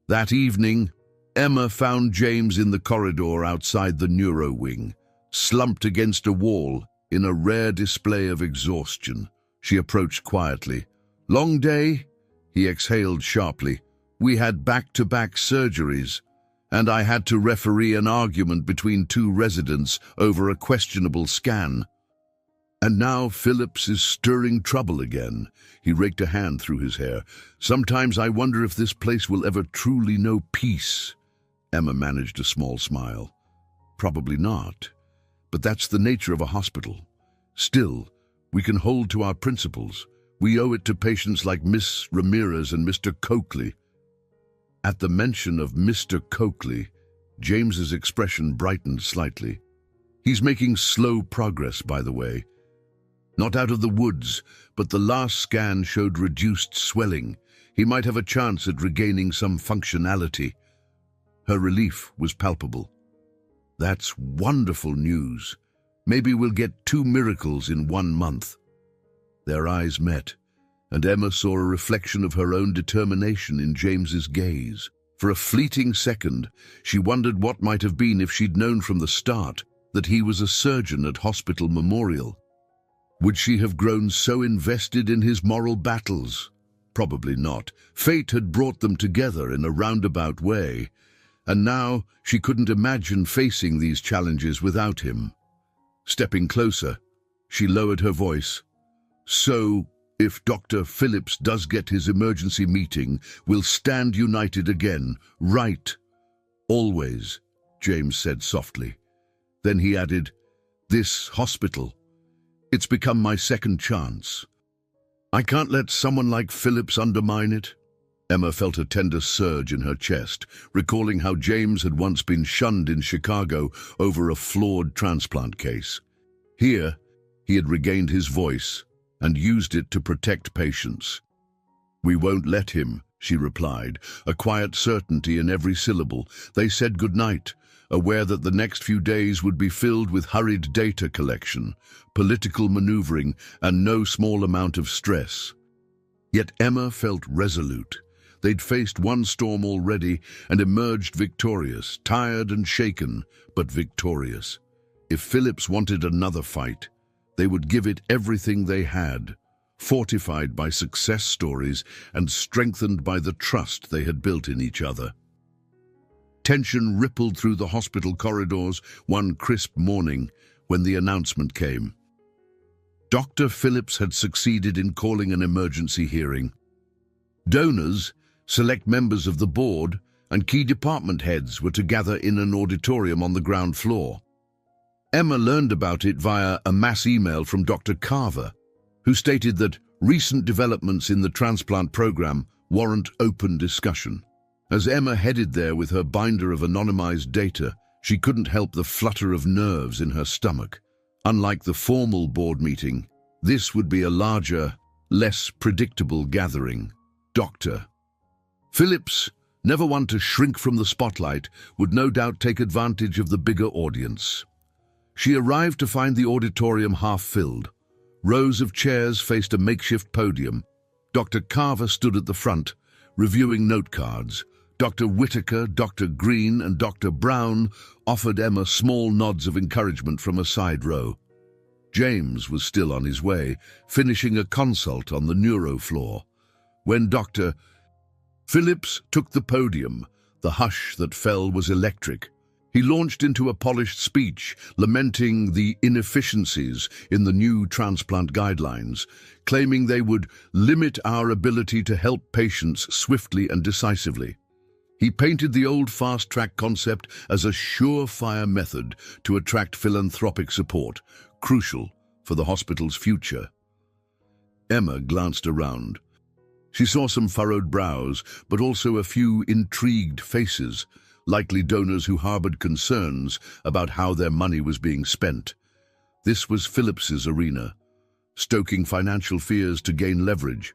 That evening, Emma found James in the corridor outside the neuro wing, slumped against a wall in a rare display of exhaustion. She approached quietly. "Long day?" He exhaled sharply. "We had back-to-back surgeries, and I had to referee an argument between two residents over a questionable scan. And now Phillips is stirring trouble again." He raked a hand through his hair. "Sometimes I wonder if this place will ever truly know peace." Emma managed a small smile. "Probably not, but that's the nature of a hospital. Still, we can hold to our principles. We owe it to patients like Miss Ramirez and Mr. Coakley." At the mention of Mr. Coakley, James's expression brightened slightly. "He's making slow progress, by the way. Not out of the woods, but the last scan showed reduced swelling. He might have a chance at regaining some functionality." Her relief was palpable. "That's wonderful news. Maybe we'll get 2 miracles in 1 month." Their eyes met, and Emma saw a reflection of her own determination in James's gaze. For a fleeting second, she wondered what might have been if she'd known from the start that he was a surgeon at Hospital Memorial. Would she have grown so invested in his moral battles? Probably not. Fate had brought them together in a roundabout way, and now she couldn't imagine facing these challenges without him. Stepping closer, she lowered her voice. "So, if Dr. Phillips does get his emergency meeting, we'll stand united again, right?" "Always," James said softly. Then he added, "This hospital, it's become my second chance. I can't let someone like Phillips undermine it." Emma felt a tender surge in her chest, recalling how James had once been shunned in Chicago over a flawed transplant case. Here, he had regained his voice and used it to protect patients. "We won't let him," she replied, a quiet certainty in every syllable. They said goodnight, aware that the next few days would be filled with hurried data collection, political maneuvering, and no small amount of stress. Yet Emma felt resolute. They'd faced one storm already and emerged victorious, tired and shaken, but victorious. If Phillips wanted another fight, they would give it everything they had, fortified by success stories and strengthened by the trust they had built in each other. Tension rippled through the hospital corridors one crisp morning when the announcement came. Dr. Phillips had succeeded in calling an emergency hearing. Donors, select members of the board, and key department heads were to gather in an auditorium on the ground floor. Emma learned about it via a mass email from Dr. Carver, who stated that recent developments in the transplant program warrant open discussion. As Emma headed there with her binder of anonymized data, she couldn't help the flutter of nerves in her stomach. Unlike the formal board meeting, this would be a larger, less predictable gathering. Dr. Phillips, never one to shrink from the spotlight, would no doubt take advantage of the bigger audience. She arrived to find the auditorium half-filled. Rows of chairs faced a makeshift podium. Dr. Carver stood at the front, reviewing note cards. Dr. Whitaker, Dr. Green, and Dr. Brown offered Emma small nods of encouragement from a side row. James was still on his way, finishing a consult on the neuro floor. When Dr. Phillips took the podium, the hush that fell was electric. He launched into a polished speech, lamenting the inefficiencies in the new transplant guidelines, claiming they would limit our ability to help patients swiftly and decisively. He painted the old fast-track concept as a surefire method to attract philanthropic support, crucial for the hospital's future. Emma glanced around. She saw some furrowed brows, but also a few intrigued faces, likely donors who harbored concerns about how their money was being spent. This was Phillips's arena, stoking financial fears to gain leverage.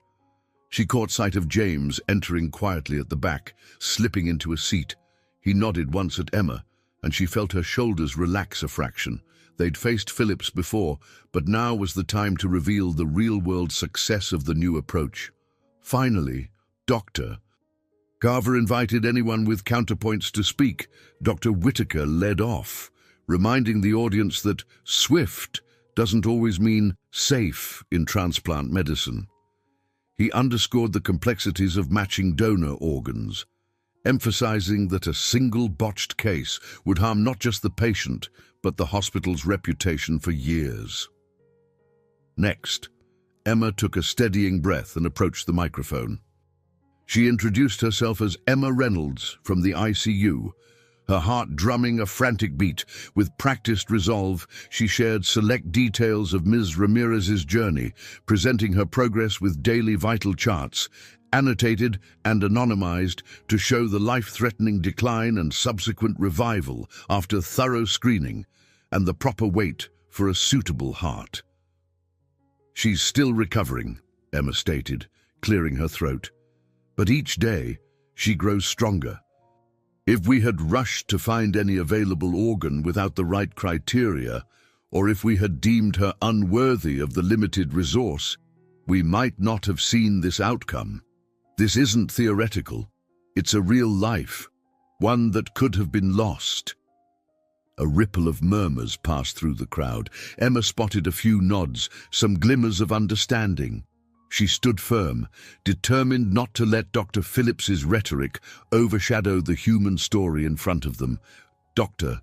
She caught sight of James entering quietly at the back, slipping into a seat. He nodded once at Emma, and she felt her shoulders relax a fraction. They'd faced Phillips before, but now was the time to reveal the real-world success of the new approach. Finally, Dr. Carver invited anyone with counterpoints to speak. Dr. Whitaker led off, reminding the audience that swift doesn't always mean safe in transplant medicine. He underscored the complexities of matching donor organs, emphasizing that a single botched case would harm not just the patient, but the hospital's reputation for years. Next, Emma took a steadying breath and approached the microphone. She introduced herself as Emma Reynolds from the ICU, her heart drumming a frantic beat. With practiced resolve, she shared select details of Ms. Ramirez's journey, presenting her progress with daily vital charts, annotated and anonymized, to show the life-threatening decline and subsequent revival after thorough screening, and the proper wait for a suitable heart. "She's still recovering," Emma stated, clearing her throat. "But each day, she grows stronger. If we had rushed to find any available organ without the right criteria, or if we had deemed her unworthy of the limited resource, we might not have seen this outcome. This isn't theoretical. It's a real life, one that could have been lost. A ripple of murmurs passed through the crowd. Emma spotted a few nods, some glimmers of understanding. She stood firm, determined not to let Dr. Phillips's rhetoric overshadow the human story in front of them. Dr.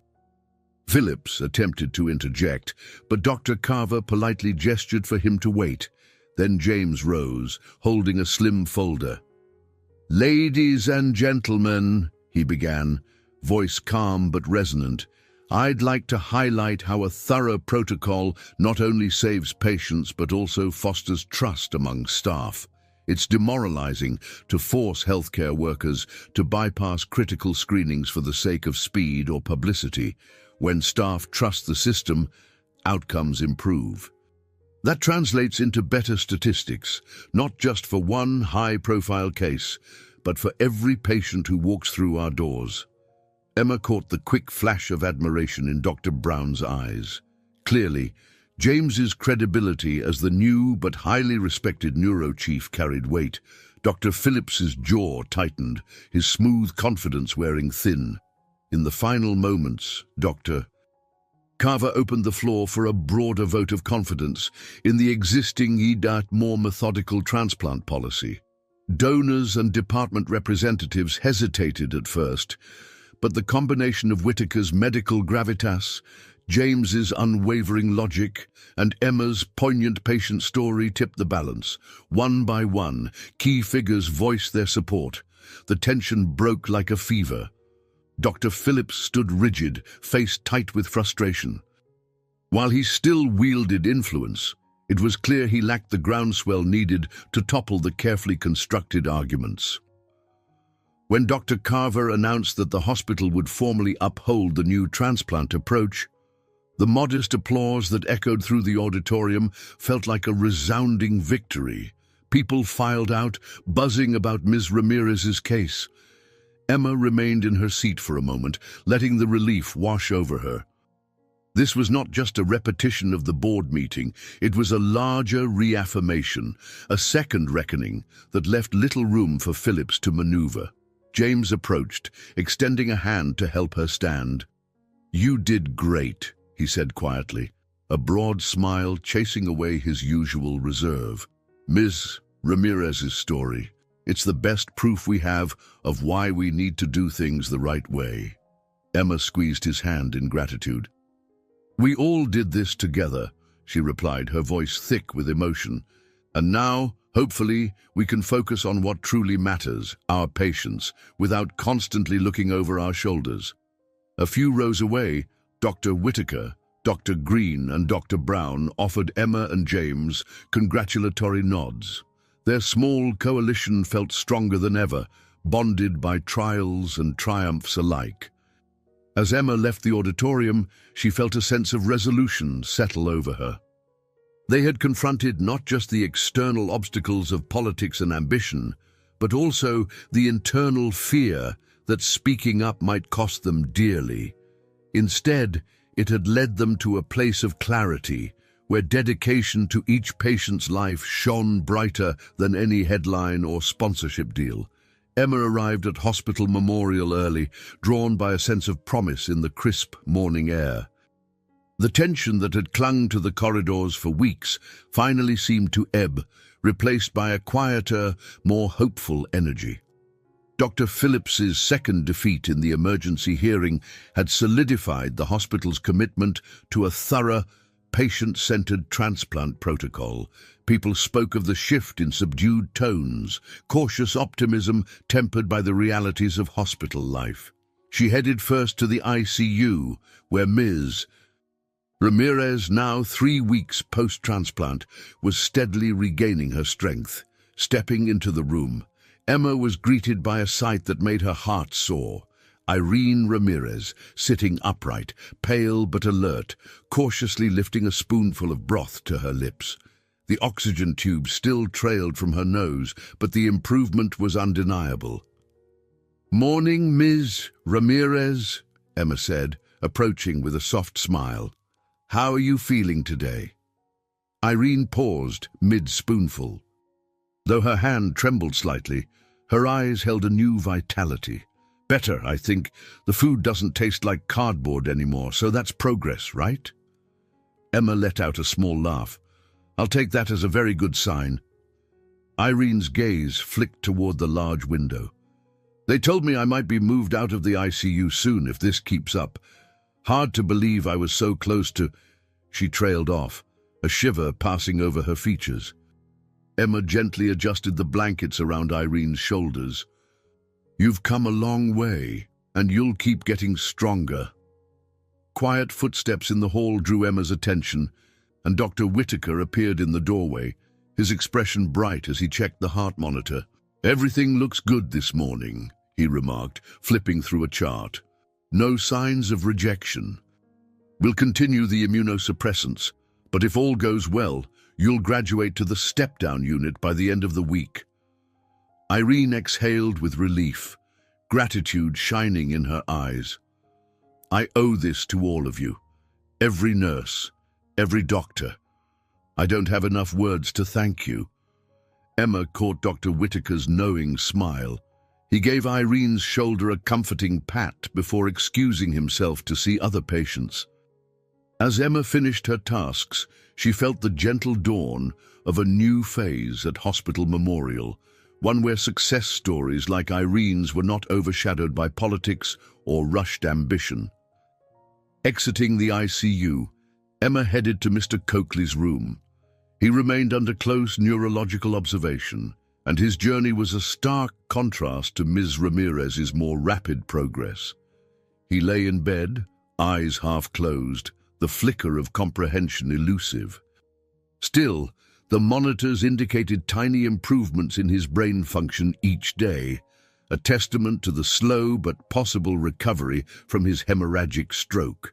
Phillips attempted to interject, but Dr. Carver politely gestured for him to wait. Then James rose, holding a slim folder. "Ladies and gentlemen," he began, voice calm but resonant, "I'd like to highlight how a thorough protocol not only saves patients but also fosters trust among staff. It's demoralizing to force healthcare workers to bypass critical screenings for the sake of speed or publicity. When staff trust the system, outcomes improve. That translates into better statistics, not just for one high-profile case, but for every patient who walks through our doors." Emma caught the quick flash of admiration in Dr. Brown's eyes. Clearly, James's credibility as the new but highly respected neuro chief carried weight. Dr. Phillips's jaw tightened, his smooth confidence wearing thin. In the final moments, Dr. Carver opened the floor for a broader vote of confidence in the existing yet more methodical transplant policy. Donors and department representatives hesitated at first, but the combination of Whitaker's medical gravitas, James's unwavering logic, and Emma's poignant patient story tipped the balance. One by one, key figures voiced their support. The tension broke like a fever. Dr. Phillips stood rigid, face tight with frustration. While he still wielded influence, it was clear he lacked the groundswell needed to topple the carefully constructed arguments. When Dr. Carver announced that the hospital would formally uphold the new transplant approach, the modest applause that echoed through the auditorium felt like a resounding victory. People filed out, buzzing about Ms. Ramirez's case. Emma remained in her seat for a moment, letting the relief wash over her. This was not just a repetition of the board meeting, it was a larger reaffirmation, a second reckoning that left little room for Phillips to maneuver. James approached, extending a hand to help her stand. "You did great," he said quietly, a broad smile chasing away his usual reserve. "Ms. Ramirez's story. It's the best proof we have of why we need to do things the right way." Emma squeezed his hand in gratitude. "We all did this together," she replied, her voice thick with emotion. "And now, hopefully, we can focus on what truly matters, our patients, without constantly looking over our shoulders." A few rows away, Dr. Whitaker, Dr. Green, and Dr. Brown offered Emma and James congratulatory nods. Their small coalition felt stronger than ever, bonded by trials and triumphs alike. As Emma left the auditorium, she felt a sense of resolution settle over her. They had confronted not just the external obstacles of politics and ambition, but also the internal fear that speaking up might cost them dearly. Instead, it had led them to a place of clarity, where dedication to each patient's life shone brighter than any headline or sponsorship deal. Emma arrived at Hospital Memorial early, drawn by a sense of promise in the crisp morning air. The tension that had clung to the corridors for weeks finally seemed to ebb, replaced by a quieter, more hopeful energy. Dr. Phillips's second defeat in the emergency hearing had solidified the hospital's commitment to a thorough, patient-centered transplant protocol. People spoke of the shift in subdued tones, cautious optimism tempered by the realities of hospital life. She headed first to the ICU, where Ms. Ramirez, now 3 weeks post-transplant, was steadily regaining her strength. Stepping into the room, Emma was greeted by a sight that made her heart soar. Irene Ramirez, sitting upright, pale but alert, cautiously lifting a spoonful of broth to her lips. The oxygen tube still trailed from her nose, but the improvement was undeniable. "Morning, Ms. Ramirez," Emma said, approaching with a soft smile. How are you feeling today? Irene paused mid-spoonful. Though her hand trembled slightly, her eyes held a new vitality. Better, I think. The food doesn't taste like cardboard anymore, so that's progress, right? Emma let out a small laugh. I'll take that as a very good sign. Irene's gaze flicked toward the large window. They told me I might be moved out of the ICU soon if this keeps up. Hard to believe I was so close to... She trailed off, a shiver passing over her features. Emma gently adjusted the blankets around Irene's shoulders. You've come a long way, and you'll keep getting stronger. Quiet footsteps in the hall drew Emma's attention, and Dr. Whitaker appeared in the doorway, his expression bright as he checked the heart monitor. Everything looks good this morning, he remarked, flipping through a chart. No signs of rejection. We'll continue the immunosuppressants, but if all goes well, you'll graduate to the step-down unit by the end of the week. Irene exhaled with relief, gratitude shining in her eyes. I owe this to all of you, every nurse, every doctor. I don't have enough words to thank you. Emma caught Dr. Whitaker's knowing smile. He gave Irene's shoulder a comforting pat before excusing himself to see other patients. As Emma finished her tasks, she felt the gentle dawn of a new phase at Hospital Memorial, one where success stories like Irene's were not overshadowed by politics or rushed ambition. Exiting the ICU, Emma headed to Mr. Coakley's room. He remained under close neurological observation, and his journey was a stark contrast to Ms. Ramirez's more rapid progress. He lay in bed, eyes half closed, the flicker of comprehension elusive. Still, the monitors indicated tiny improvements in his brain function each day, a testament to the slow but possible recovery from his hemorrhagic stroke.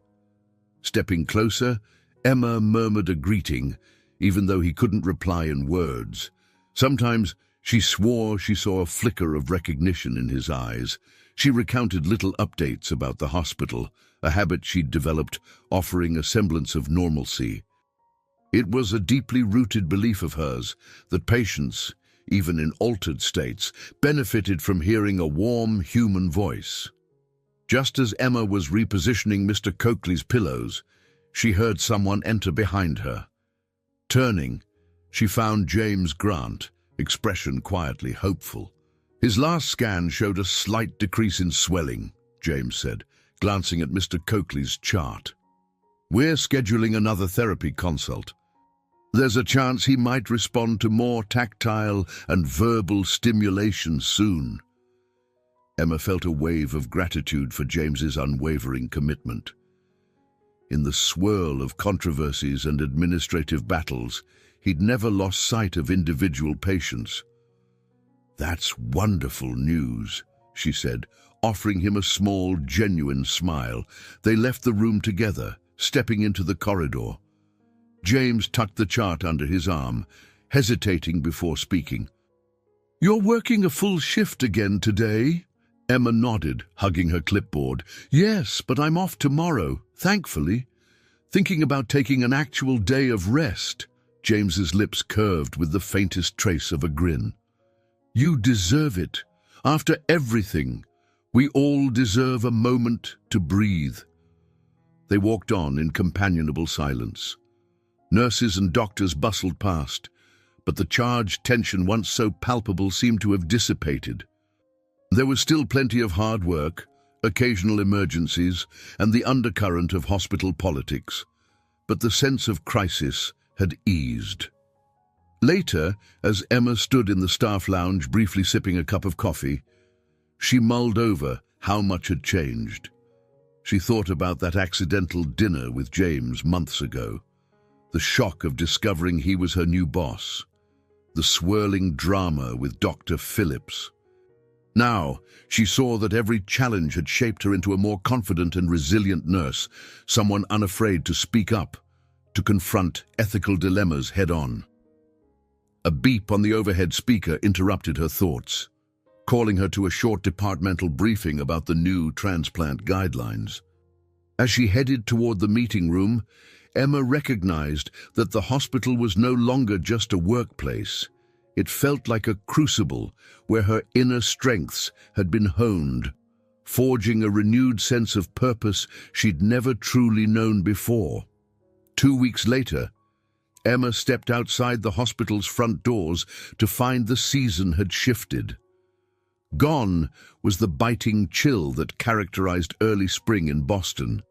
Stepping closer, Emma murmured a greeting, even though he couldn't reply in words. Sometimes she swore she saw a flicker of recognition in his eyes. She recounted little updates about the hospital, a habit she'd developed, offering a semblance of normalcy. It was a deeply rooted belief of hers that patients, even in altered states, benefited from hearing a warm human voice. Just as Emma was repositioning Mr. Coakley's pillows, she heard someone enter behind her. Turning, she found James Grant, expression quietly hopeful. His last scan showed a slight decrease in swelling, James said, glancing at Mr. Coakley's chart. We're scheduling another therapy consult. There's a chance he might respond to more tactile and verbal stimulation soon. Emma felt a wave of gratitude for James's unwavering commitment. In the swirl of controversies and administrative battles, he'd never lost sight of individual patients. That's wonderful news, she said, offering him a small, genuine smile. They left the room together, stepping into the corridor. James tucked the chart under his arm, hesitating before speaking. You're working a full shift again today? Emma nodded, hugging her clipboard. Yes, but I'm off tomorrow, thankfully. Thinking about taking an actual day of rest. James's lips curved with the faintest trace of a grin. You deserve it. After everything, we all deserve a moment to breathe. They walked on in companionable silence. Nurses and doctors bustled past, but the charged tension once so palpable seemed to have dissipated. There was still plenty of hard work, occasional emergencies, and the undercurrent of hospital politics, but the sense of crisis had eased. Later, as Emma stood in the staff lounge briefly sipping a cup of coffee, she mulled over how much had changed. She thought about that accidental dinner with James months ago, the shock of discovering he was her new boss, the swirling drama with Dr. Phillips. Now, she saw that every challenge had shaped her into a more confident and resilient nurse, someone unafraid to speak up, to confront ethical dilemmas head-on. A beep on the overhead speaker interrupted her thoughts, calling her to a short departmental briefing about the new transplant guidelines. As she headed toward the meeting room, Emma recognized that the hospital was no longer just a workplace. It felt like a crucible where her inner strengths had been honed, forging a renewed sense of purpose she'd never truly known before. 2 weeks later, Emma stepped outside the hospital's front doors to find the season had shifted. Gone was the biting chill that characterized early spring in Boston.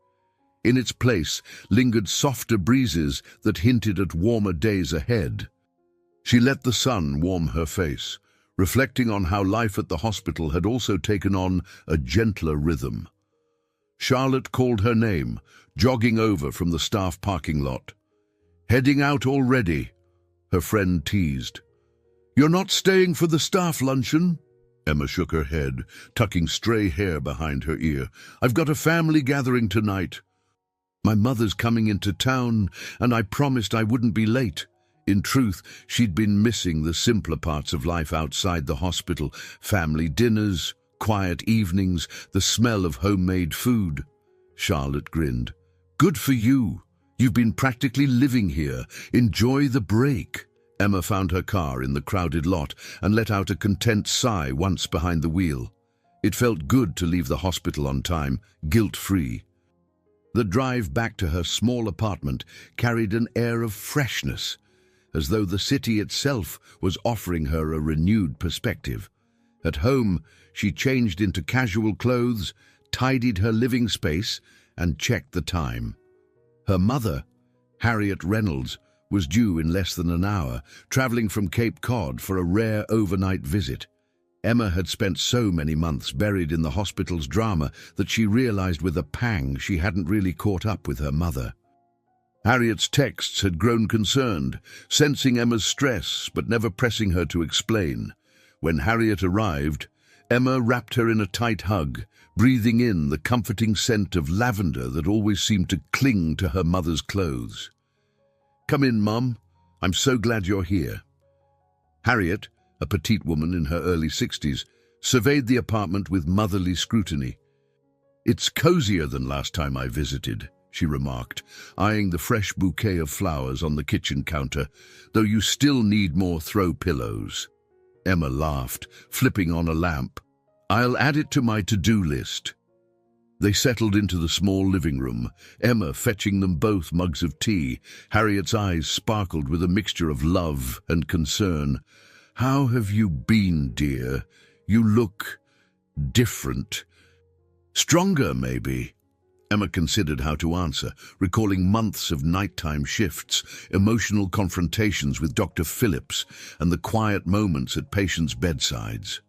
In its place lingered softer breezes that hinted at warmer days ahead. She let the sun warm her face, reflecting on how life at the hospital had also taken on a gentler rhythm. Charlotte called her name, jogging over from the staff parking lot. "Heading out already?" her friend teased. "You're not staying for the staff luncheon?" Emma shook her head, tucking stray hair behind her ear. "I've got a family gathering tonight. My mother's coming into town, and I promised I wouldn't be late." In truth, she'd been missing the simpler parts of life outside the hospital: family dinners, quiet evenings, the smell of homemade food. Charlotte grinned. "Good for you. You've been practically living here. Enjoy the break." Emma found her car in the crowded lot and let out a content sigh once behind the wheel. It felt good to leave the hospital on time, guilt-free. The drive back to her small apartment carried an air of freshness, as though the city itself was offering her a renewed perspective. At home, she changed into casual clothes, tidied her living space, and checked the time. Her mother, Harriet Reynolds, was due in less than an hour, traveling from Cape Cod for a rare overnight visit. Emma had spent so many months buried in the hospital's drama that she realized with a pang she hadn't really caught up with her mother. Harriet's texts had grown concerned, sensing Emma's stress but never pressing her to explain. When Harriet arrived, Emma wrapped her in a tight hug, breathing in the comforting scent of lavender that always seemed to cling to her mother's clothes. "Come in, Mum. I'm so glad you're here." Harriet, a petite woman in her early 60s, surveyed the apartment with motherly scrutiny. "It's cozier than last time I visited," she remarked, eyeing the fresh bouquet of flowers on the kitchen counter, "though you still need more throw pillows." Emma laughed, flipping on a lamp. "I'll add it to my to-do list." They settled into the small living room, Emma fetching them both mugs of tea. Harriet's eyes sparkled with a mixture of love and concern. "How have you been, dear? You look different. Stronger, maybe?" Emma considered how to answer, recalling months of nighttime shifts, emotional confrontations with Dr. Phillips, and the quiet moments at patients' bedsides.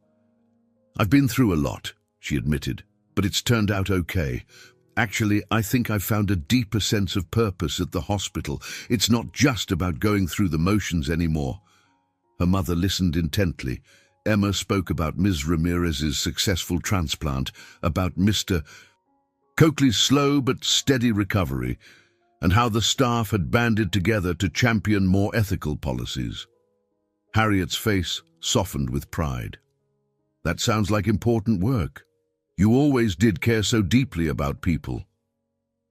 "I've been through a lot," she admitted, "but it's turned out okay. Actually, I think I've found a deeper sense of purpose at the hospital. It's not just about going through the motions anymore." Her mother listened intently. Emma spoke about Ms. Ramirez's successful transplant, about Mr. Coakley's slow but steady recovery, and how the staff had banded together to champion more ethical policies. Harriet's face softened with pride. "That sounds like important work. You always did care so deeply about people."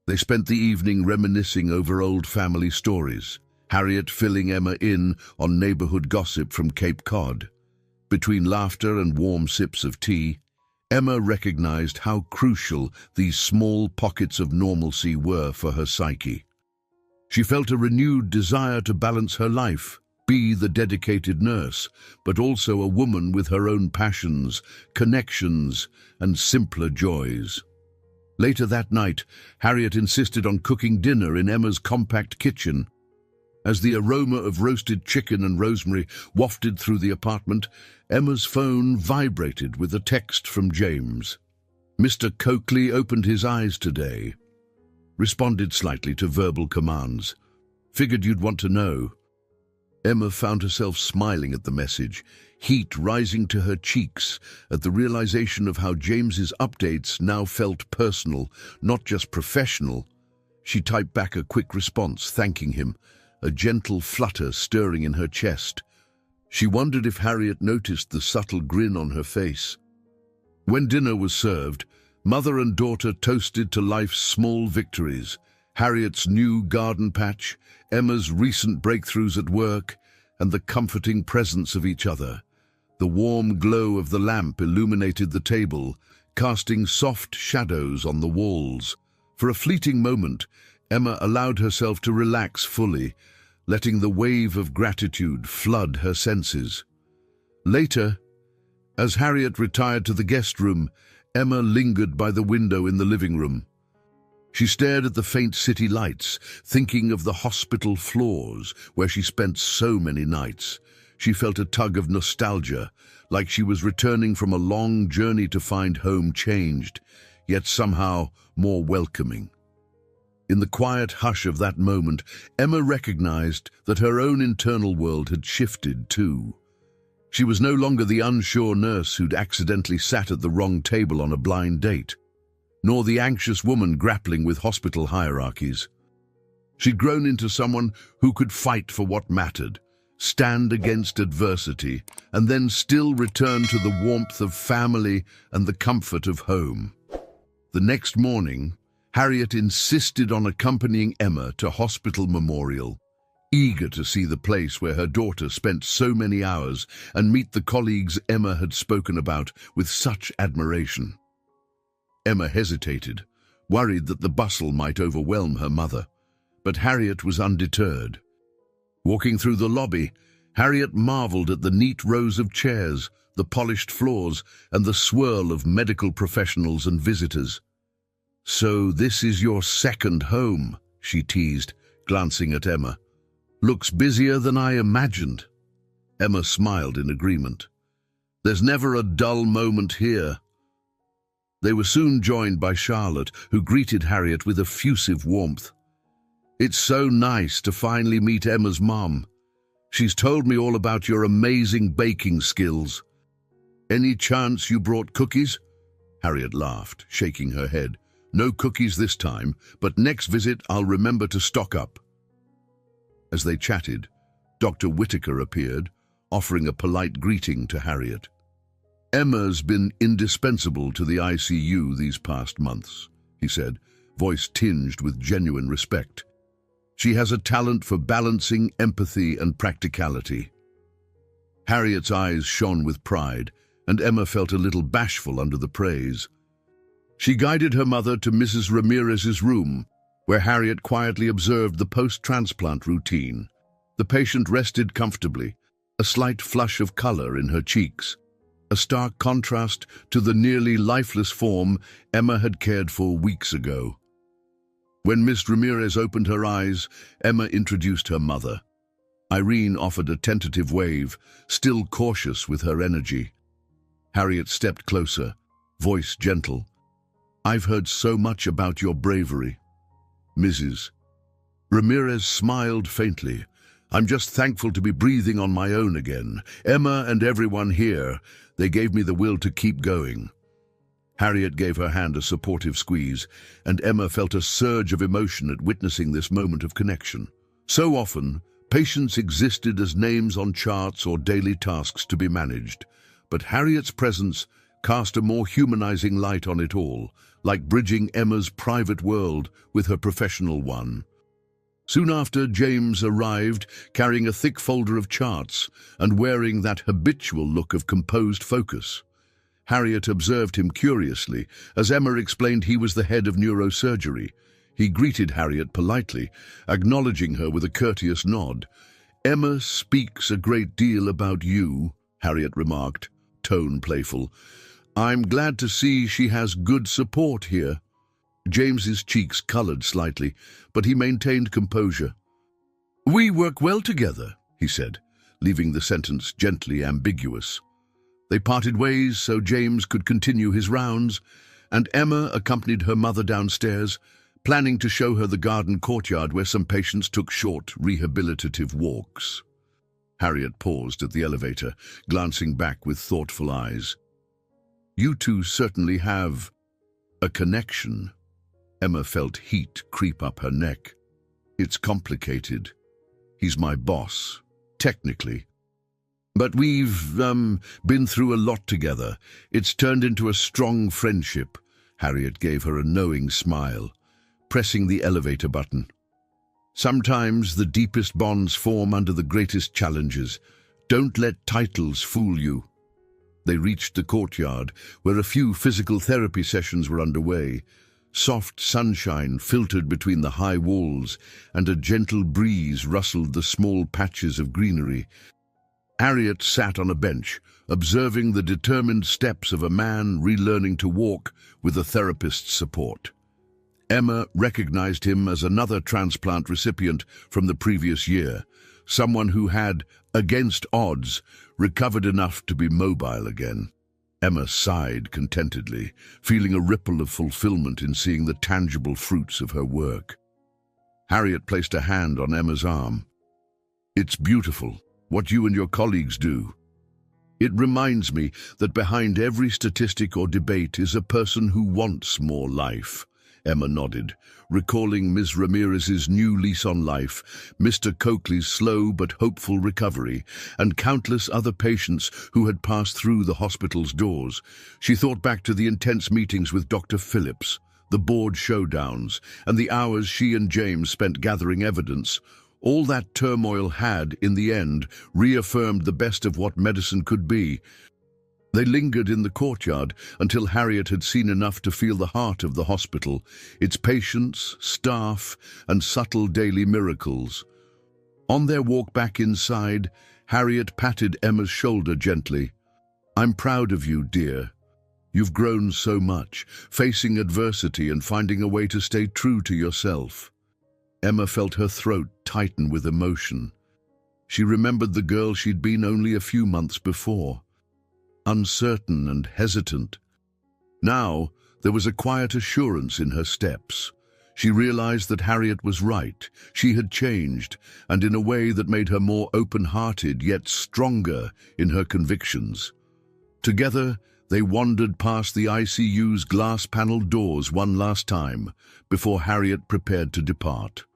They spent the evening reminiscing over old family stories, Harriet filling Emma in on neighborhood gossip from Cape Cod. Between laughter and warm sips of tea, Emma recognized how crucial these small pockets of normalcy were for her psyche. She felt a renewed desire to balance her life, be the dedicated nurse, but also a woman with her own passions, connections, and simpler joys. Later that night, Harriet insisted on cooking dinner in Emma's compact kitchen. As the aroma of roasted chicken and rosemary wafted through the apartment, Emma's phone vibrated with a text from James. "Mr. Coakley opened his eyes today. Responded slightly to verbal commands. Figured you'd want to know." Emma found herself smiling at the message, heat rising to her cheeks at the realization of how James's updates now felt personal, not just professional. She typed back a quick response, thanking him, a gentle flutter stirring in her chest. She wondered if Harriet noticed the subtle grin on her face. When dinner was served, mother and daughter toasted to life's small victories, Harriet's new garden patch, Emma's recent breakthroughs at work, and the comforting presence of each other. The warm glow of the lamp illuminated the table, casting soft shadows on the walls. For a fleeting moment, Emma allowed herself to relax fully, letting the wave of gratitude flood her senses. Later, as Harriet retired to the guest room, Emma lingered by the window in the living room. She stared at the faint city lights, thinking of the hospital floors where she spent so many nights. She felt a tug of nostalgia, like she was returning from a long journey to find home changed, yet somehow more welcoming. In the quiet hush of that moment, Emma recognized that her own internal world had shifted too. She was no longer the unsure nurse who'd accidentally sat at the wrong table on a blind date, nor the anxious woman grappling with hospital hierarchies. She'd grown into someone who could fight for what mattered, stand against adversity, and then still return to the warmth of family and the comfort of home. The next morning, Harriet insisted on accompanying Emma to Hospital Memorial, eager to see the place where her daughter spent so many hours and meet the colleagues Emma had spoken about with such admiration. Emma hesitated, worried that the bustle might overwhelm her mother, but Harriet was undeterred. Walking through the lobby, Harriet marveled at the neat rows of chairs, the polished floors, and the swirl of medical professionals and visitors. "So this is your second home," she teased, glancing at Emma. "Looks busier than I imagined." Emma smiled in agreement. "There's never a dull moment here." They were soon joined by Charlotte, who greeted Harriet with effusive warmth. "It's so nice to finally meet Emma's mom. She's told me all about your amazing baking skills. Any chance you brought cookies?" Harriet laughed, shaking her head. "No cookies this time, but next visit I'll remember to stock up." As they chatted, Dr. Whitaker appeared, offering a polite greeting to Harriet. "Emma's been indispensable to the ICU these past months," he said, voice tinged with genuine respect. "She has a talent for balancing empathy and practicality." Harriet's eyes shone with pride, and Emma felt a little bashful under the praise. She guided her mother to Mrs. Ramirez's room, where Harriet quietly observed the post-transplant routine. The patient rested comfortably, a slight flush of color in her cheeks, a stark contrast to the nearly lifeless form Emma had cared for weeks ago. When Miss Ramirez opened her eyes, Emma introduced her mother. Irene offered a tentative wave, still cautious with her energy. Harriet stepped closer, voice gentle. "I've heard so much about your bravery." Mrs. Ramirez smiled faintly. "I'm just thankful to be breathing on my own again. Emma and everyone here, they gave me the will to keep going." Harriet gave her hand a supportive squeeze, and Emma felt a surge of emotion at witnessing this moment of connection. So often, patients existed as names on charts or daily tasks to be managed, but Harriet's presence cast a more humanizing light on it all, like bridging Emma's private world with her professional one. Soon after, James arrived, carrying a thick folder of charts and wearing that habitual look of composed focus. Harriet observed him curiously, as Emma explained he was the head of neurosurgery. He greeted Harriet politely, acknowledging her with a courteous nod. "Emma speaks a great deal about you," Harriet remarked, tone playful. "I'm glad to see she has good support here." James's cheeks colored slightly, but he maintained composure. "We work well together," he said, leaving the sentence gently ambiguous. They parted ways so James could continue his rounds, and Emma accompanied her mother downstairs, planning to show her the garden courtyard where some patients took short, rehabilitative walks. Harriet paused at the elevator, glancing back with thoughtful eyes. "You two certainly have a connection." Emma felt heat creep up her neck. "It's complicated. He's my boss, technically. But we've been through a lot together. It's turned into a strong friendship." Harriet gave her a knowing smile. pressing the elevator button. Sometimes the deepest bonds form under the greatest challenges. Don't let titles fool you. They reached the courtyard, where a few physical therapy sessions were underway. Soft sunshine filtered between the high walls, and a gentle breeze rustled the small patches of greenery. Harriet sat on a bench, observing the determined steps of a man relearning to walk with a therapist's support. Emma recognized him as another transplant recipient from the previous year, someone who had, against odds, recovered enough to be mobile again. Emma sighed contentedly, feeling a ripple of fulfillment in seeing the tangible fruits of her work. Harriet placed a hand on Emma's arm. "It's beautiful, what you and your colleagues do. It reminds me that behind every statistic or debate is a person who wants more life." Emma nodded, recalling Ms. Ramirez's new lease on life, Mr. Coakley's slow but hopeful recovery, and countless other patients who had passed through the hospital's doors. She thought back to the intense meetings with Dr. Phillips, the board showdowns, and the hours she and James spent gathering evidence. All that turmoil had, in the end, reaffirmed the best of what medicine could be. They lingered in the courtyard until Harriet had seen enough to feel the heart of the hospital, its patients, staff, and subtle daily miracles. On their walk back inside, Harriet patted Emma's shoulder gently. "I'm proud of you, dear. You've grown so much, facing adversity and finding a way to stay true to yourself." Emma felt her throat tighten with emotion. She remembered the girl she'd been only a few months before. Uncertain and hesitant. Now, there was a quiet assurance in her steps. She realized that Harriet was right. She had changed, and in a way that made her more open-hearted yet stronger in her convictions. Together, they wandered past the ICU's glass-paneled doors one last time, before Harriet prepared to depart.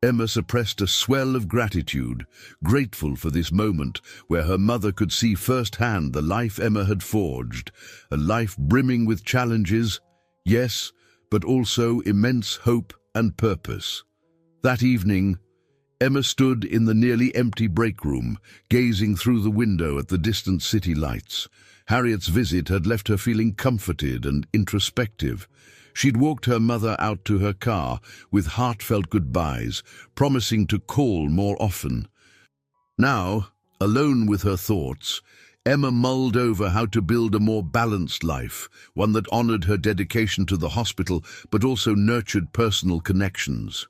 Emma suppressed a swell of gratitude, grateful for this moment where her mother could see firsthand the life Emma had forged, a life brimming with challenges, yes, but also immense hope and purpose. That evening, Emma stood in the nearly empty break room, gazing through the window at the distant city lights. Harriet's visit had left her feeling comforted and introspective. She'd walked her mother out to her car with heartfelt goodbyes, promising to call more often. Now, alone with her thoughts, Emma mulled over how to build a more balanced life, one that honored her dedication to the hospital but also nurtured personal connections.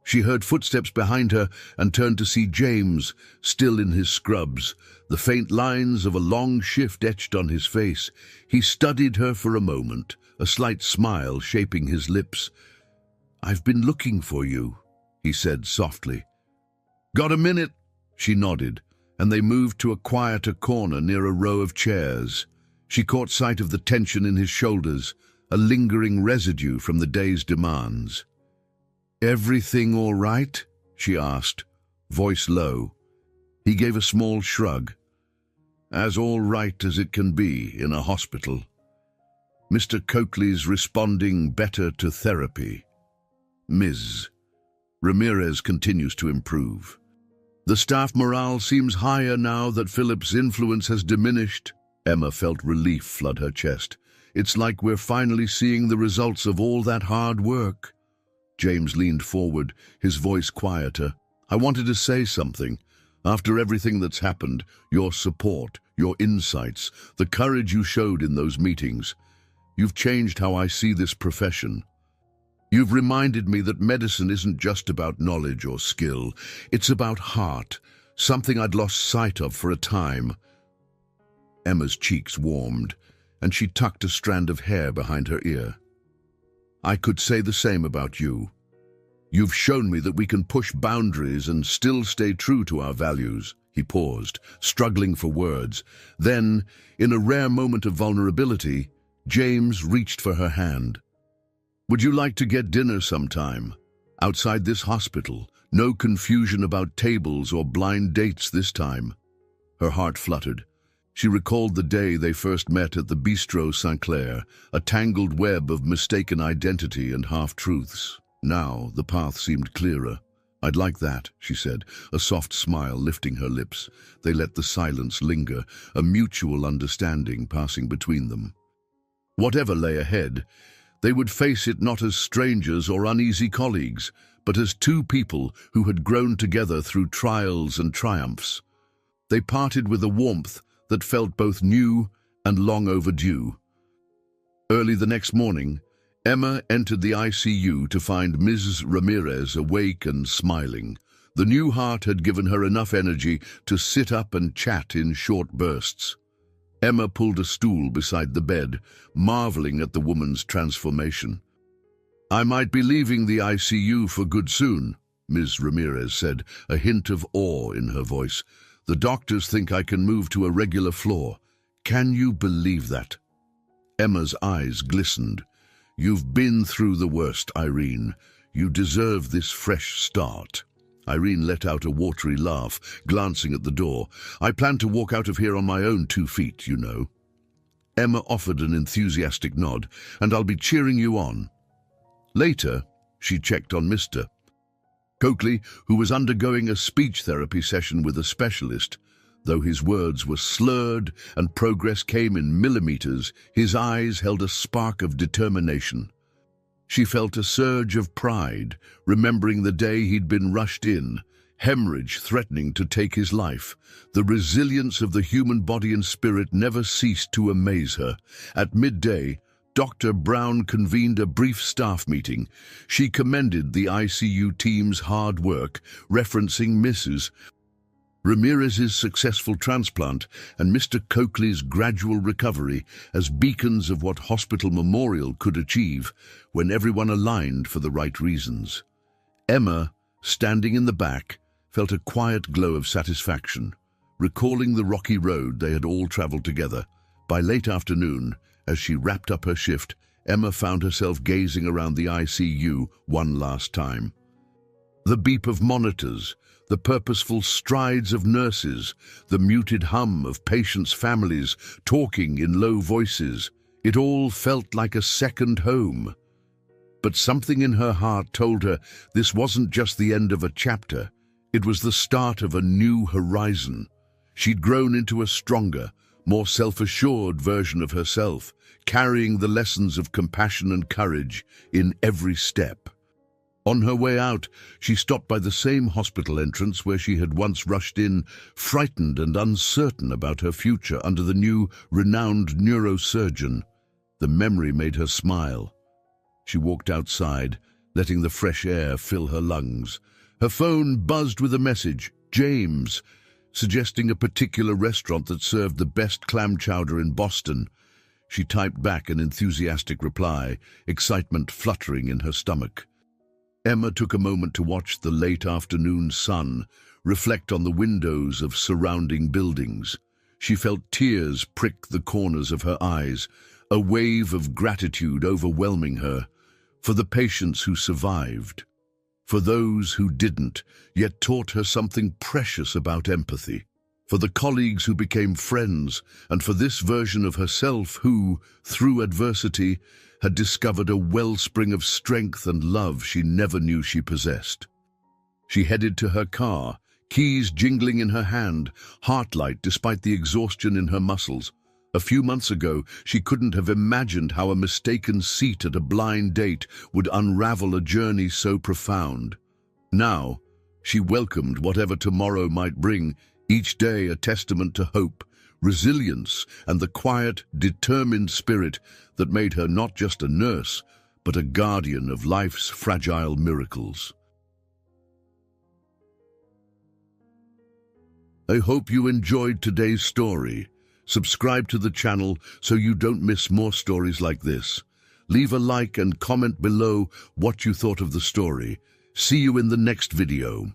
She heard footsteps behind her and turned to see James, still in his scrubs, the faint lines of a long shift etched on his face. He studied her for a moment, a slight smile shaping his lips. "I've been looking for you," he said softly. "Got a minute?" She nodded, and they moved to a quieter corner near a row of chairs. She caught sight of the tension in his shoulders, a lingering residue from the day's demands. "Everything all right?" she asked, voice low. He gave a small shrug. "As all right as it can be in a hospital. Mr. Coakley's responding better to therapy. Ms. Ramirez continues to improve. The staff morale seems higher now that Philip's influence has diminished." Emma felt relief flood her chest. "It's like we're finally seeing the results of all that hard work." James leaned forward, his voice quieter. "I wanted to say something. After everything that's happened, your support, your insights, the courage you showed in those meetings, you've changed how I see this profession. You've reminded me that medicine isn't just about knowledge or skill. It's about heart, something I'd lost sight of for a time." Emma's cheeks warmed, and she tucked a strand of hair behind her ear. "I could say the same about you. You've shown me that we can push boundaries and still stay true to our values." He paused, struggling for words. Then, in a rare moment of vulnerability, James reached for her hand. "Would you like to get dinner sometime? Outside this hospital, no confusion about tables or blind dates this time." Her heart fluttered. She recalled the day they first met at the Bistro St. Clair, a tangled web of mistaken identity and half-truths. Now the path seemed clearer. "I'd like that," she said, a soft smile lifting her lips. They let the silence linger, a mutual understanding passing between them. Whatever lay ahead, they would face it not as strangers or uneasy colleagues, but as two people who had grown together through trials and triumphs. They parted with a warmth that felt both new and long overdue. Early the next morning, Emma entered the ICU to find Ms. Ramirez awake and smiling. The new heart had given her enough energy to sit up and chat in short bursts. Emma pulled a stool beside the bed, marveling at the woman's transformation. "I might be leaving the ICU for good soon," Ms. Ramirez said, a hint of awe in her voice. "The doctors think I can move to a regular floor. Can you believe that?" Emma's eyes glistened. "You've been through the worst, Irene. You deserve this fresh start." Irene let out a watery laugh, glancing at the door. "I plan to walk out of here on my own 2 feet, you know." Emma offered an enthusiastic nod. "And I'll be cheering you on." Later, she checked on Mr. Coakley, who was undergoing a speech therapy session with a specialist. Though his words were slurred and progress came in millimeters, his eyes held a spark of determination. She felt a surge of pride, remembering the day he'd been rushed in, hemorrhage threatening to take his life. The resilience of the human body and spirit never ceased to amaze her. At midday, Dr. Brown convened a brief staff meeting. She commended the ICU team's hard work, referencing Mrs. Ramirez's successful transplant and Mr. Coakley's gradual recovery as beacons of what Hospital Memorial could achieve when everyone aligned for the right reasons. Emma, standing in the back, felt a quiet glow of satisfaction, recalling the rocky road they had all traveled together. By late afternoon, as she wrapped up her shift, Emma found herself gazing around the ICU one last time. The beep of monitors, the purposeful strides of nurses, the muted hum of patients' families talking in low voices, it all felt like a second home. But something in her heart told her this wasn't just the end of a chapter, it was the start of a new horizon. She'd grown into a stronger, more self-assured version of herself, carrying the lessons of compassion and courage in every step. On her way out, she stopped by the same hospital entrance where she had once rushed in, frightened and uncertain about her future under the new, renowned neurosurgeon. The memory made her smile. She walked outside, letting the fresh air fill her lungs. Her phone buzzed with a message, "James," suggesting a particular restaurant that served the best clam chowder in Boston. She typed back an enthusiastic reply, excitement fluttering in her stomach. Emma took a moment to watch the late afternoon sun reflect on the windows of surrounding buildings. She felt tears prick the corners of her eyes, a wave of gratitude overwhelming her, for the patients who survived, for those who didn't, yet taught her something precious about empathy, for the colleagues who became friends, and for this version of herself who, through adversity, had discovered a wellspring of strength and love she never knew she possessed. She headed to her car, keys jingling in her hand, heart light despite the exhaustion in her muscles. A few months ago, she couldn't have imagined how a mistaken seat at a blind date would unravel a journey so profound. Now, she welcomed whatever tomorrow might bring, each day a testament to hope, resilience, and the quiet, determined spirit that made her not just a nurse, but a guardian of life's fragile miracles. I hope you enjoyed today's story. Subscribe to the channel so you don't miss more stories like this. Leave a like and comment below what you thought of the story. See you in the next video.